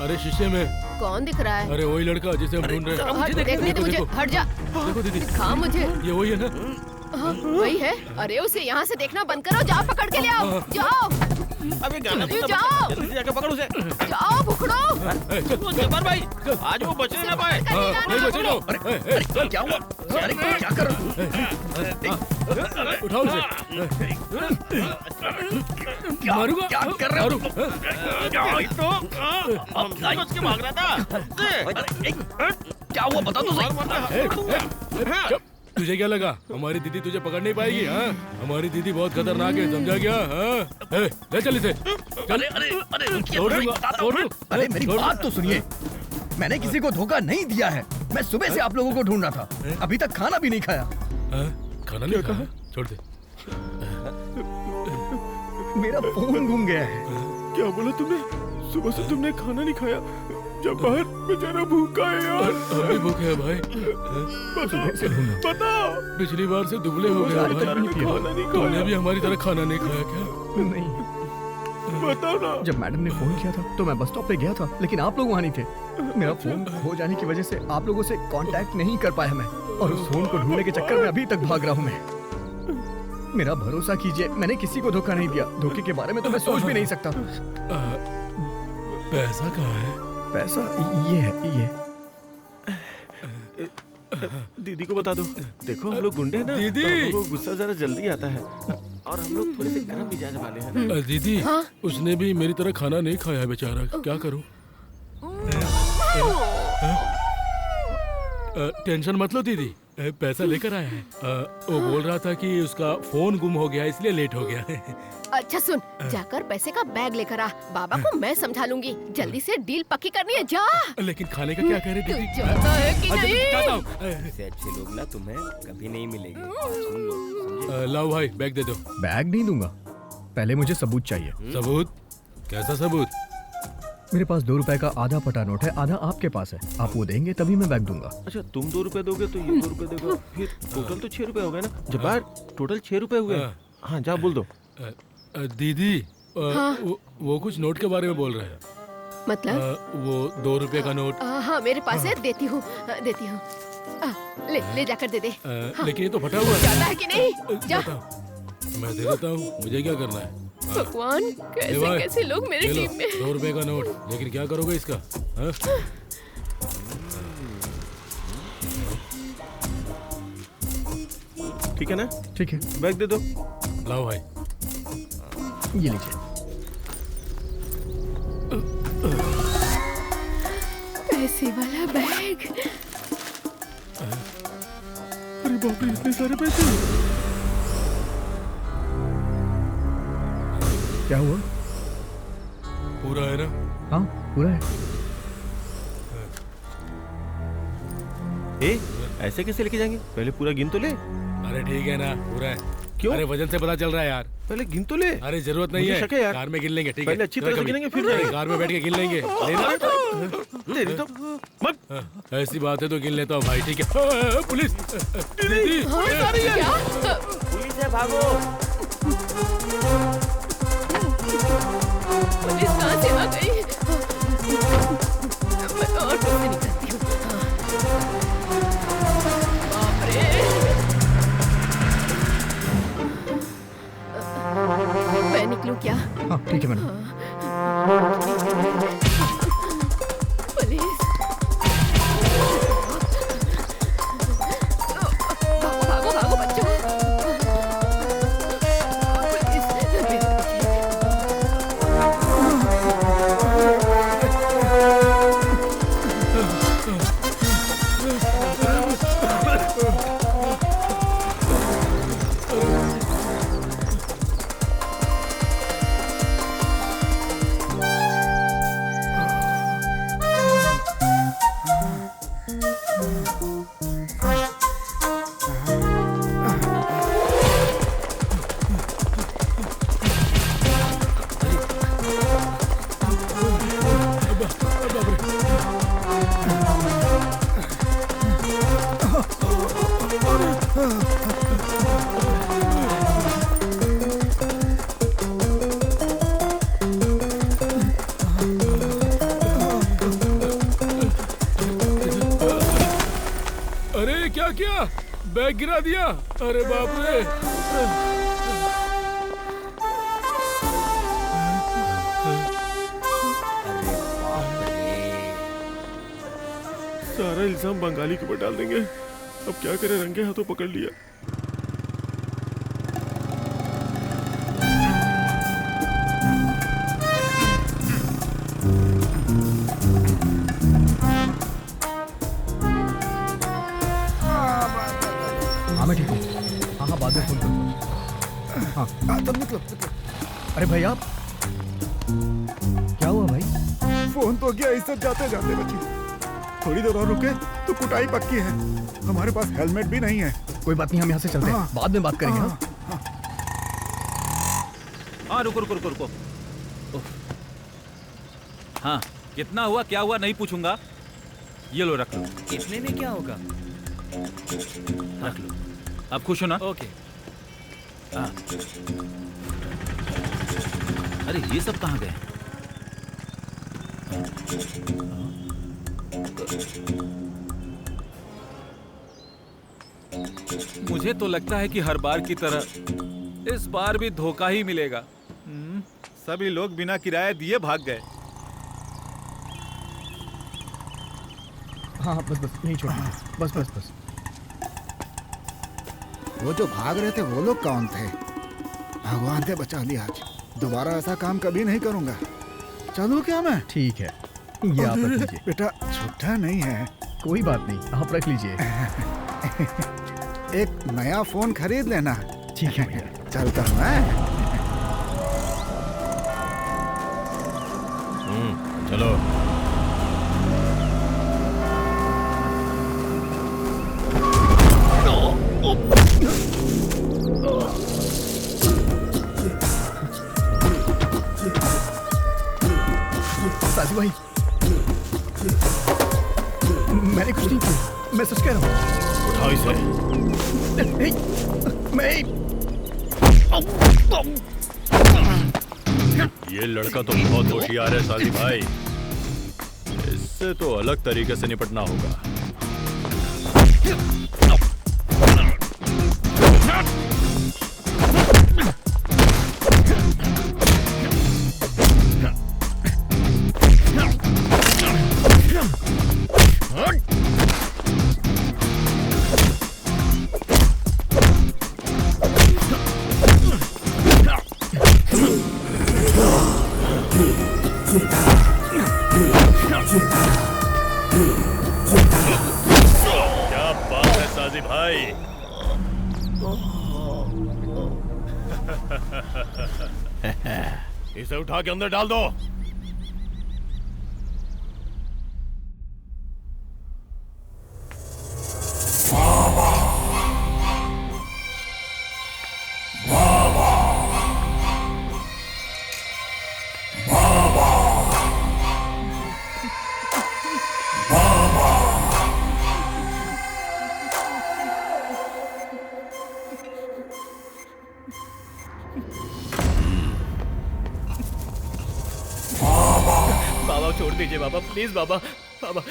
[SPEAKER 11] अरे शीशे में।
[SPEAKER 4] कौन दिख रहा है?
[SPEAKER 11] अरे वही लड़का जिसे हम ढूंढ रहे हैं।
[SPEAKER 4] हट, देखने दे मुझे, हट जा।
[SPEAKER 11] देखो दीदी,
[SPEAKER 4] दिखा मुझे।
[SPEAKER 11] ये वही है ना?
[SPEAKER 4] हाँ, वही है। अरे उसे यहाँ से देखना बंद करो, जाओ पकड़ के ले आओ, जाओ।
[SPEAKER 19] अबे गाना
[SPEAKER 4] जल्दी जाओ,
[SPEAKER 19] जल्दी जाके पकड़ उसे।
[SPEAKER 4] जाओ पकड़ो।
[SPEAKER 19] जब्बार भाई, आज वो बचने ना पाए।
[SPEAKER 11] नहीं बचेगा।
[SPEAKER 19] अरे क्या हुआ? अरे क्या कर रहे हो?
[SPEAKER 11] उठाओ उसे। मारूंगा।
[SPEAKER 19] क्या कर रहे हो? बच के भाग रहा था। क्या हुआ बता तो सही।
[SPEAKER 11] तुझे क्या लगा हमारी दीदी तुझे पकड़ नहीं पाएगी? हाँ, हमारी दीदी बहुत खतरनाक है, समझा क्या? हाँ, ले चल इसे।
[SPEAKER 19] अरे अरे अरे
[SPEAKER 11] छोड़ दूंगा, छोड़ दूं।
[SPEAKER 6] अरे मेरी बात तो सुनिए, मैंने किसी को धोखा नहीं दिया है। मैं सुबह से आप लोगों को ढूंढ रहा था, अभी तक खाना भी नहीं खाया।
[SPEAKER 11] खाना नहीं खाया? छोड़ दे।
[SPEAKER 6] मेरा फोन घूम गया है।
[SPEAKER 19] क्या बोला तुमने? सुबह से तुमने खाना नहीं खाया? जब बाहर बेचारा भूखा है यार।
[SPEAKER 11] हम भी भूखे हैं भाई।
[SPEAKER 19] बताओ।
[SPEAKER 11] पिछली बार से दुबले हो गए भाई। तुमने भी हमारी तरह खाना नहीं खाया क्या?
[SPEAKER 6] नहीं।
[SPEAKER 19] बताओ ना।
[SPEAKER 6] जब मैडम ने फोन किया था तो मैं बस स्टॉप पे गया था, लेकिन आप लोग वहाँ नहीं थे। मेरा फोन खो जाने की वजह से आप लोगों से कांटेक्ट नहीं कर पाया मैं, और उस फोन को ढूंढने के चक्कर में अभी तक भाग रहा हूँ मैं। मेरा भरोसा कीजिए, मैंने किसी को धोखा नहीं दिया। धोखे के बारे में तो मैं सोच भी नहीं सकता।
[SPEAKER 11] पैसा कहाँ है?
[SPEAKER 6] पैसा ये है, ये।
[SPEAKER 19] दीदी को बता दो। देखो हम लोग गुंडे हैं ना,
[SPEAKER 11] दीदी,
[SPEAKER 19] तो हम लोग गुस्सा जरा जल्दी आता है, और हम लोग थोड़े से गरम मिजाज वाले हैं ना।
[SPEAKER 11] दीदी, उसने भी मेरी तरह खाना नहीं खाया है बेचारा, क्या करूं? टेंशन मत लो दीदी, पैसा लेकर आया है। वो बोल रहा था कि उसका फोन गुम हो गया इसलिए लेट हो गया है।
[SPEAKER 4] अच्छा सुन, जाकर पैसे का बैग लेकर आ, बाबा को मैं समझा लूंगी। जल्दी से डील पक्की करनी है, जा।
[SPEAKER 11] लेकिन खाने का क्या कह रहे दीदी?
[SPEAKER 4] तू चाहता है कि नहीं?
[SPEAKER 15] ऐसे अच्छे लोग ना तुम्हें कभी नहीं मिलेंगे, सुन लो, समझे?
[SPEAKER 11] लाओ भाई, बैग दे दो।
[SPEAKER 6] बैग नहीं दूंगा, पहले मुझे सबूत चाहिए।
[SPEAKER 11] सबूत? कैसा सबूत?
[SPEAKER 6] मेरे पास 2 रुपए का आधा पटा नोट है, आधा आपके पास है। आप वो देंगे तभी मैं बैग दूंगा।
[SPEAKER 19] अच्छा, तुम 2 रुपए दोगे तो ये 2 रुपए देगा, फिर टोटल तो 6 रुपए हो गए ना। जब्बार, टोटल 6 रुपए हुए। हाँ, जा बोल दो।
[SPEAKER 11] दीदी,
[SPEAKER 4] हाँ?
[SPEAKER 11] वो कुछ नोट के बारे में बोल रहे हैं।
[SPEAKER 4] मतलब?
[SPEAKER 11] वो 2 रुपए का नोट।
[SPEAKER 4] हाँ, मेरे पास है, देती हूँ, देती हूँ। ले जाकर दे दे।
[SPEAKER 11] लेकिन ये तो फटा हुआ है।
[SPEAKER 4] जाता है कि नहीं? जा।
[SPEAKER 11] मैं दे देता हूँ, मुझे क्या करना है?
[SPEAKER 4] भगवान, कैसे कैसे लोग मेरी टीम में।
[SPEAKER 11] 2 रुपए का नोट, लेकिन क्या करोगे इसका?
[SPEAKER 19] ठीक है ना?
[SPEAKER 6] ठीक है,
[SPEAKER 19] बैग दे दो।
[SPEAKER 11] लाओ भाई,
[SPEAKER 6] ये लीजिए।
[SPEAKER 4] पैसे वाला बैग।
[SPEAKER 19] अरे बाप रे, इतने सारे पैसे।
[SPEAKER 6] क्या हुआ?
[SPEAKER 11] पूरा है ना?
[SPEAKER 6] हाँ, पूरा है।
[SPEAKER 19] ऐसे कैसे लेके जाएंगे? पहले पूरा गिन तो ले।
[SPEAKER 11] अरे ठीक है ना, पूरा है।
[SPEAKER 19] क्यों?
[SPEAKER 11] अरे वजन से पता चल रहा है यार।
[SPEAKER 19] पहले गिन तो ले।
[SPEAKER 11] अरे जरूरत नहीं है, कार में गिन लेंगे। ठीक है,
[SPEAKER 19] पहले अच्छी तरह से गिनेंगे, फिर जाएंगे।
[SPEAKER 11] कार में बैठ के गिन लेंगे।
[SPEAKER 19] दे दे तो
[SPEAKER 11] मत। ऐसी बात है तो गिन लेता हूँ भाई। ठीक है। पुलिस, दीदी,
[SPEAKER 19] पुलिस है, भागो।
[SPEAKER 4] पुलिस कहाँ से आ गई? मैं ऑटो से निकलती हूँ। बाप रे। मैं निकलूं क्या?
[SPEAKER 6] हाँ, ठीक है मैडम।
[SPEAKER 11] क्या किया? बैग गिरा दिया? अरे बाप रे।
[SPEAKER 7] सारा इल्जाम बंगाली के ऊपर डाल देंगे। अब क्या करें, रंगे हाथों पकड़ लिया।
[SPEAKER 6] हाँ मैं ठीक हूँ। हाँ बाद में फोन करूँ। हाँ
[SPEAKER 10] तब निकलो।
[SPEAKER 6] अरे भाई आप क्या हुआ भाई?
[SPEAKER 10] फोन तो गया इज्जत जाते जाते बची। थोड़ी देर और रुके तो कुटाई पक्की है। हमारे पास हेलमेट भी नहीं है।
[SPEAKER 6] कोई बात नहीं, हम यहाँ से चलते हैं, बाद में बात करेंगे।
[SPEAKER 8] हाँ रुको रुको रुको रुको। हाँ कितना हुआ, क्या हुआ नहीं पूछूंगा, ये लो रख लो।
[SPEAKER 5] इतने में क्या होगा?
[SPEAKER 8] रख लो। आप खुश हो ना?
[SPEAKER 5] ओके।
[SPEAKER 8] हाँ। अरे ये सब कहाँ गए? मुझे तो लगता है कि हर बार की तरह इस बार भी धोखा ही मिलेगा। सभी लोग बिना किराया दिए भाग गए।
[SPEAKER 6] हाँ बस बस नहीं छोड़, बस बस बस।
[SPEAKER 10] वो जो भाग रहे थे वो लोग कौन थे? भगवान ने बचा लिया आज। दोबारा ऐसा काम कभी नहीं करूंगा। चलूं क्या मैं?
[SPEAKER 6] ठीक है, ये आप रख लीजिए।
[SPEAKER 10] बेटा छुट्टा नहीं है।
[SPEAKER 6] कोई बात नहीं, आप रख लीजिए।
[SPEAKER 10] एक नया फोन खरीद लेना।
[SPEAKER 6] ठीक है भैया।
[SPEAKER 10] चलता हूँ मैं।
[SPEAKER 7] चलो।
[SPEAKER 6] साजी भाई, मैंने कुछ नहीं किया, मैं सच कह रहा हूँ।
[SPEAKER 7] उठाओ इसे।
[SPEAKER 14] ये लड़का तो बहुत होशियार है साजी भाई, इससे तो अलग तरीके से निपटना होगा। क्या बात है साजी भाई। इसे उठा के अंदर डाल दो।
[SPEAKER 5] बाबा छोड़ दीजिए बाबा, प्लीज बाबा। बाबा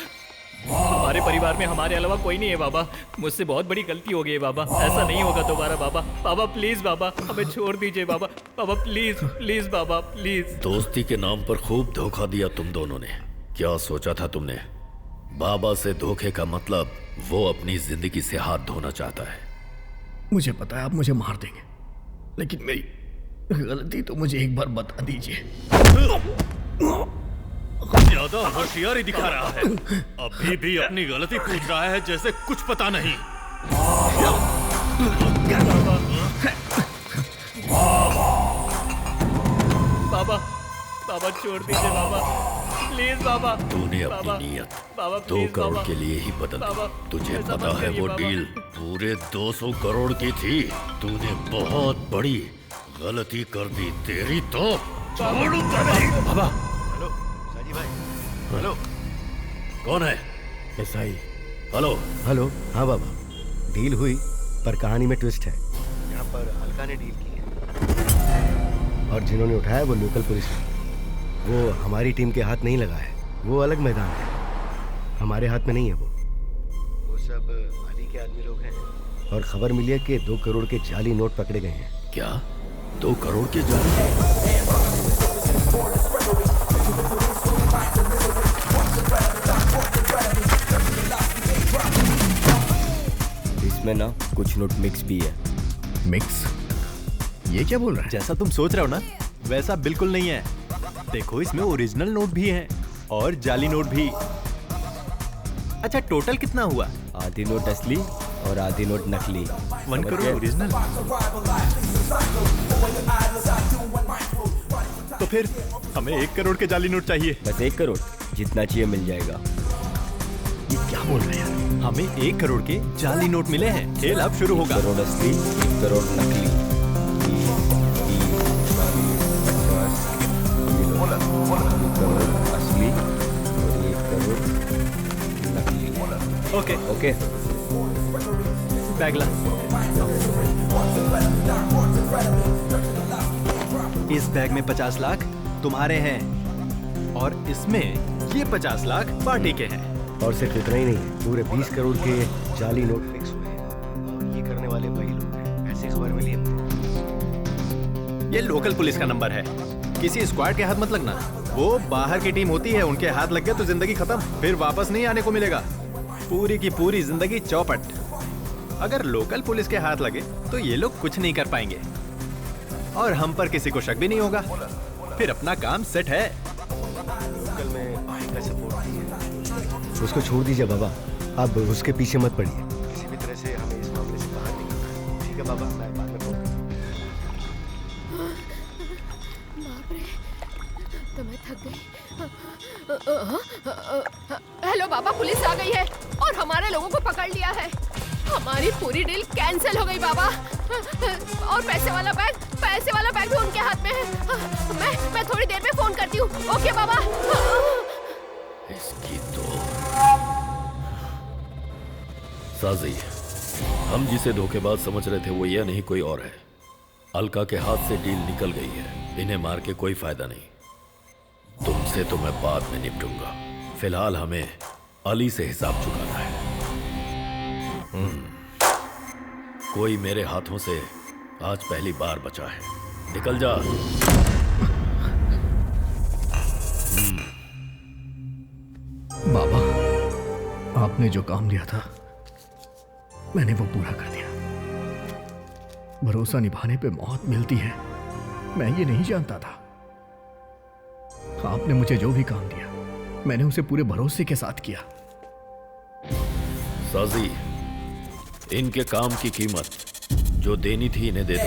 [SPEAKER 5] हमारे परिवार में हमारे अलावा कोई नहीं है बाबा, मुझसे बहुत बड़ी गलती हो गई है बाबा, ऐसा नहीं होगा दोबारा बाबा। बाबा प्लीज बाबा, हमें छोड़ दीजिए बाबा। बाबा प्लीज प्लीज बाबा प्लीज।
[SPEAKER 2] दोस्ती के नाम पर खूब धोखा दिया तुम दोनों ने। क्या सोचा था तुमने? बाबा से धोखे का मतलब वो अपनी जिंदगी से हाथ धोना चाहता है।
[SPEAKER 6] मुझे पता है आप मुझे मार देंगे, लेकिन मेरी गलती तो मुझे एक बार बता दीजिए।
[SPEAKER 14] ज्यादा होशियारी दिखा रहा है, अभी भी अपनी गलती पूछ रहा है जैसे कुछ पता नहीं।
[SPEAKER 5] बाबा बाबा छोड़ दीजिए बाबा, प्लीज बाबा।
[SPEAKER 2] तूने अपनी
[SPEAKER 5] बाबा,
[SPEAKER 2] नीयत
[SPEAKER 5] बाबा
[SPEAKER 2] 2
[SPEAKER 5] प्लीज
[SPEAKER 2] करोड़
[SPEAKER 5] बाबा।
[SPEAKER 2] के लिए ही बदल
[SPEAKER 5] बाबा,
[SPEAKER 2] दी। तुझे
[SPEAKER 5] ऐसा
[SPEAKER 2] पता
[SPEAKER 5] मत
[SPEAKER 2] है
[SPEAKER 5] करिए
[SPEAKER 2] वो
[SPEAKER 5] बाबा।
[SPEAKER 2] डील पूरे 200 करोड़ की थी। तूने बहुत बड़ी गलती कर दी तेरी तो।
[SPEAKER 3] बाबा।
[SPEAKER 2] हेलो साजी भाई। हेलो कौन है?
[SPEAKER 3] एसआई।
[SPEAKER 2] हेलो।
[SPEAKER 3] हेलो हाँ बाबा, डील हुई पर कहानी में ट्विस्ट है। यहाँ पर अलका ने डील की है और जिन्होंने उठाया वो लोकल पुलिस है। वो हमारी टीम के हाथ नहीं लगा है, वो अलग मैदान है, हमारे हाथ में नहीं है। वो सब अली के आदमी लोग हैं और खबर मिली है कि 2 करोड़ के जाली नोट पकड़े गए हैं।
[SPEAKER 2] क्या 2 करोड़ के जाली?
[SPEAKER 15] इसमें ना कुछ नोट मिक्स भी है।
[SPEAKER 6] मिक्स? ये क्या बोल रहा है?
[SPEAKER 20] जैसा तुम सोच रहे हो ना वैसा बिल्कुल नहीं है। देखो इसमें ओरिजिनल नोट भी हैं और जाली नोट भी। अच्छा टोटल कितना हुआ?
[SPEAKER 15] आधी नोट असली और आधी नोट नकली।
[SPEAKER 20] 1 करोड़ ओरिजिनल। तो फिर हमें 1 करोड़ के जाली नोट चाहिए।
[SPEAKER 15] बस 1 करोड़? जितना चाहिए मिल जाएगा।
[SPEAKER 20] ये क्या बोल रहे हैं? हमें 1 करोड़ के जाली नोट मिले हैं। खेल अब शुरू होगा।
[SPEAKER 15] 1 करोड़ असली, 1 करोड़ नकली। 1 करोड़ असली और 1 करोड़ नकली।
[SPEAKER 20] Okay
[SPEAKER 15] okay.
[SPEAKER 20] बैग ला। इस बैग में 50 लाख तुम्हारे हैं और इसमें ये 50 लाख पार्टी के हैं।
[SPEAKER 3] और सिर्फ इतना ही नहीं, पूरे 20 करोड़ के जाली नोट फिक्स हुए हैं और ये करने वाले वही लोग हैं। ऐसी खबर मिली है।
[SPEAKER 20] ये लोकल पुलिस का नंबर है। किसी स्क्वाड के हाथ मत लगना। वो बाहर की टीम होती है, उनके हाथ लग गया तो जिंदगी खत्म, फिर वापस नहीं आने को मिलेगा। पूरी की पूरी जिंदगी चौपट। अगर लोकल पुलिस के हाथ लगे तो ये लोग कुछ नहीं कर पाएंगे और हम पर किसी को शक भी नहीं होगा। फिर अपना काम सेट है।
[SPEAKER 3] लोकल में भाई का सपोर्ट नहीं है। उसको छोड़ दीजिए बाबा, अब उसके पीछे मत पड़िए। किसी भी तरह से हमें इस मामले से बाहर निकलना है। ठीक है बाबा, मैं बाद में फोन करूंगा।
[SPEAKER 4] बाप रे, तो मैं थक गई। हेलो बाबा, पुलिस आ गई है और हमारे लोगों को पकड़ लिया है। हमारी पूरी डील कैंसिल हो गई बाबा। और पैसे वाला बैग भी उनके हाथ में है। मैं थोड़ी देर में फोन करती हूँ। ओके बाबा।
[SPEAKER 2] इसकी तो साजी। हम जिसे धोखेबाज समझ रहे थे वो यह नहीं कोई और है। अलका के हाथ से डील निकल गई है। इन्हें मार के कोई फायदा नहीं। तुमसे तो मैं बाद में निपटूंगा। फिलहाल हमें अली से हिसाब चुकाना है। कोई मेरे हाथों से आज पहली बार बचा है। निकल जा।
[SPEAKER 6] बाबा, आपने जो काम दिया था मैंने वो पूरा कर दिया। भरोसा निभाने पे मौत मिलती है, मैं ये नहीं जानता था। आपने मुझे जो भी काम दिया मैंने उसे पूरे भरोसे के साथ किया।
[SPEAKER 2] साजी, इनके काम की कीमत जो देनी थी इन्हें दे दो।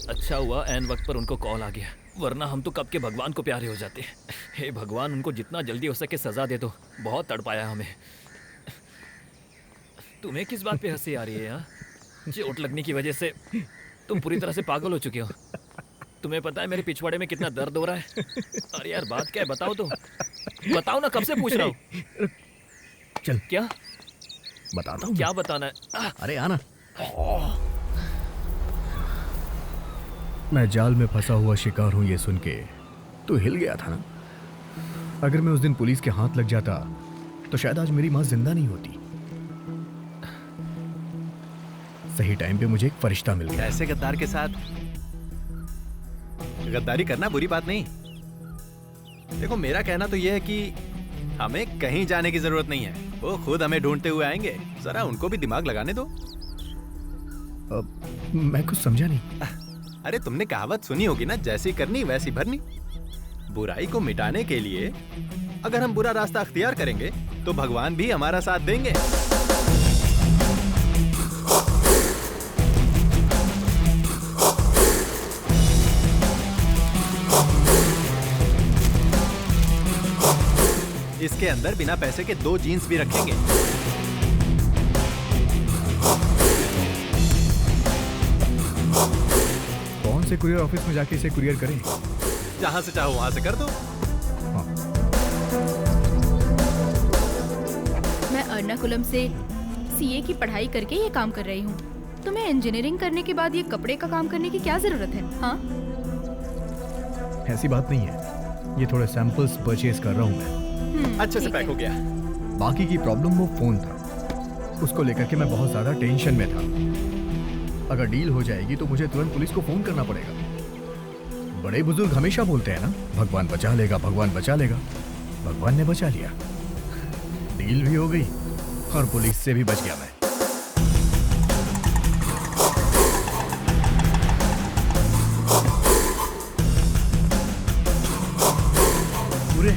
[SPEAKER 5] अच्छा हुआ ऐन वक्त पर उनको कॉल आ गया, वरना हम तो कब के भगवान को प्यारे हो जाते। हे भगवान, उनको जितना जल्दी हो सके सजा दे दो। बहुत तड़पाया हमें। तुम्हें किस बात पे हंसी आ रही है? यहाँ चोट लगने की वजह से तुम पूरी तरह से पागल हो चुके हो। तुम्हें पता है मेरे पिछवाड़े में कितना दर्द हो रहा है? अरे यार बात क्या है, बताओ तो। बताओ ना, कब से पूछ रहा हूँ।
[SPEAKER 6] चल।
[SPEAKER 5] क्या
[SPEAKER 6] बताता हूँ।
[SPEAKER 5] क्या बताना है?
[SPEAKER 6] अरे आना। मैं जाल में फंसा हुआ शिकार हूं ये सुन के तो हिल गया था ना। अगर मैं उस दिन पुलिस के हाथ लग जाता तो शायद आज मेरी मां जिंदा नहीं होती। सही टाइम पे मुझे एक फरिश्ता मिल गया।
[SPEAKER 20] ऐसे गद्दार के साथ गद्दारी करना बुरी बात नहीं। देखो मेरा कहना तो यह है कि हमें कहीं जाने की जरूरत नहीं है। वो खुद हमें ढूंढते हुए आएंगे। जरा उनको भी दिमाग लगाने दो।
[SPEAKER 6] मैं कुछ समझा नहीं।
[SPEAKER 20] अरे तुमने कहावत सुनी होगी ना, जैसी करनी वैसी भरनी। बुराई को मिटाने के लिए अगर हम बुरा रास्ता अख्तियार करेंगे तो भगवान भी हमारा साथ देंगे। इसके अंदर बिना पैसे के 2 जीन्स भी रखेंगे।
[SPEAKER 6] कौन से कुरियर ऑफिस में जाके इसे कुरियर करें?
[SPEAKER 20] जहां से चाहो वहां से कर दो।
[SPEAKER 18] एर्नाकुलम से सीए की पढ़ाई करके ये काम कर रही हूँ। तुम्हें इंजीनियरिंग करने के बाद ये कपड़े का काम करने की क्या जरूरत है? हाँ,
[SPEAKER 6] ऐसी बात नहीं है, ये थोड़े सैंपल्स परचेज कर रहा हूँ मैं।
[SPEAKER 20] अच्छे से पैक हो गया।
[SPEAKER 6] बाकी की प्रॉब्लम वो फोन था, उसको लेकर के मैं बहुत ज्यादा टेंशन में था। अगर डील हो जाएगी तो मुझे तुरंत पुलिस को फोन करना पड़ेगा। बड़े बुजुर्ग हमेशा बोलते हैं ना, भगवान बचा लेगा, भगवान बचा लेगा। भगवान ने बचा लिया, डील भी हो गई और पुलिस से भी बच गया मैं। पूरे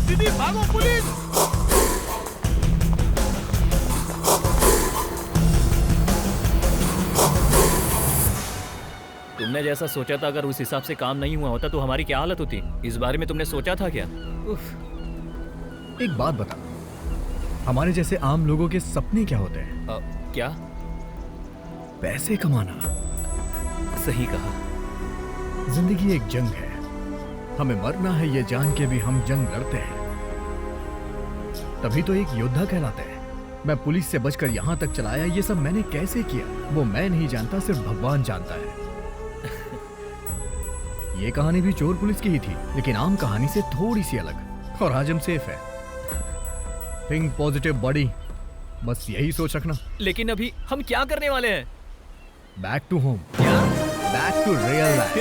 [SPEAKER 8] दीदी भागो, पुलिस!
[SPEAKER 5] तुमने जैसा सोचा था अगर उस हिसाब से काम नहीं हुआ होता तो हमारी क्या हालत होती? इस बारे में तुमने सोचा था क्या?
[SPEAKER 6] एक बात बता, हमारे जैसे आम लोगों के सपने क्या होते हैं?
[SPEAKER 5] क्या?
[SPEAKER 6] पैसे कमाना।
[SPEAKER 5] सही कहा।
[SPEAKER 6] जिंदगी एक जंग है, हमें मरना है ये जान के भी हम जंग लड़ते हैं, तभी तो एक योद्धा कहलाते हैं। मैं पुलिस से बचकर यहाँ तक चला आया, ये सब मैंने कैसे किया वो मैं नहीं जानता, सिर्फ भगवान जानता है। ये कहानी भी चोर पुलिस की ही थी, लेकिन आम कहानी से थोड़ी सी अलग, और आज हम सेफ है। थिंक पॉजिटिव बॉडी, बस यही सोच रखना।
[SPEAKER 5] लेकिन अभी हम क्या करने वाले हैं?
[SPEAKER 6] Back to home, back to real life.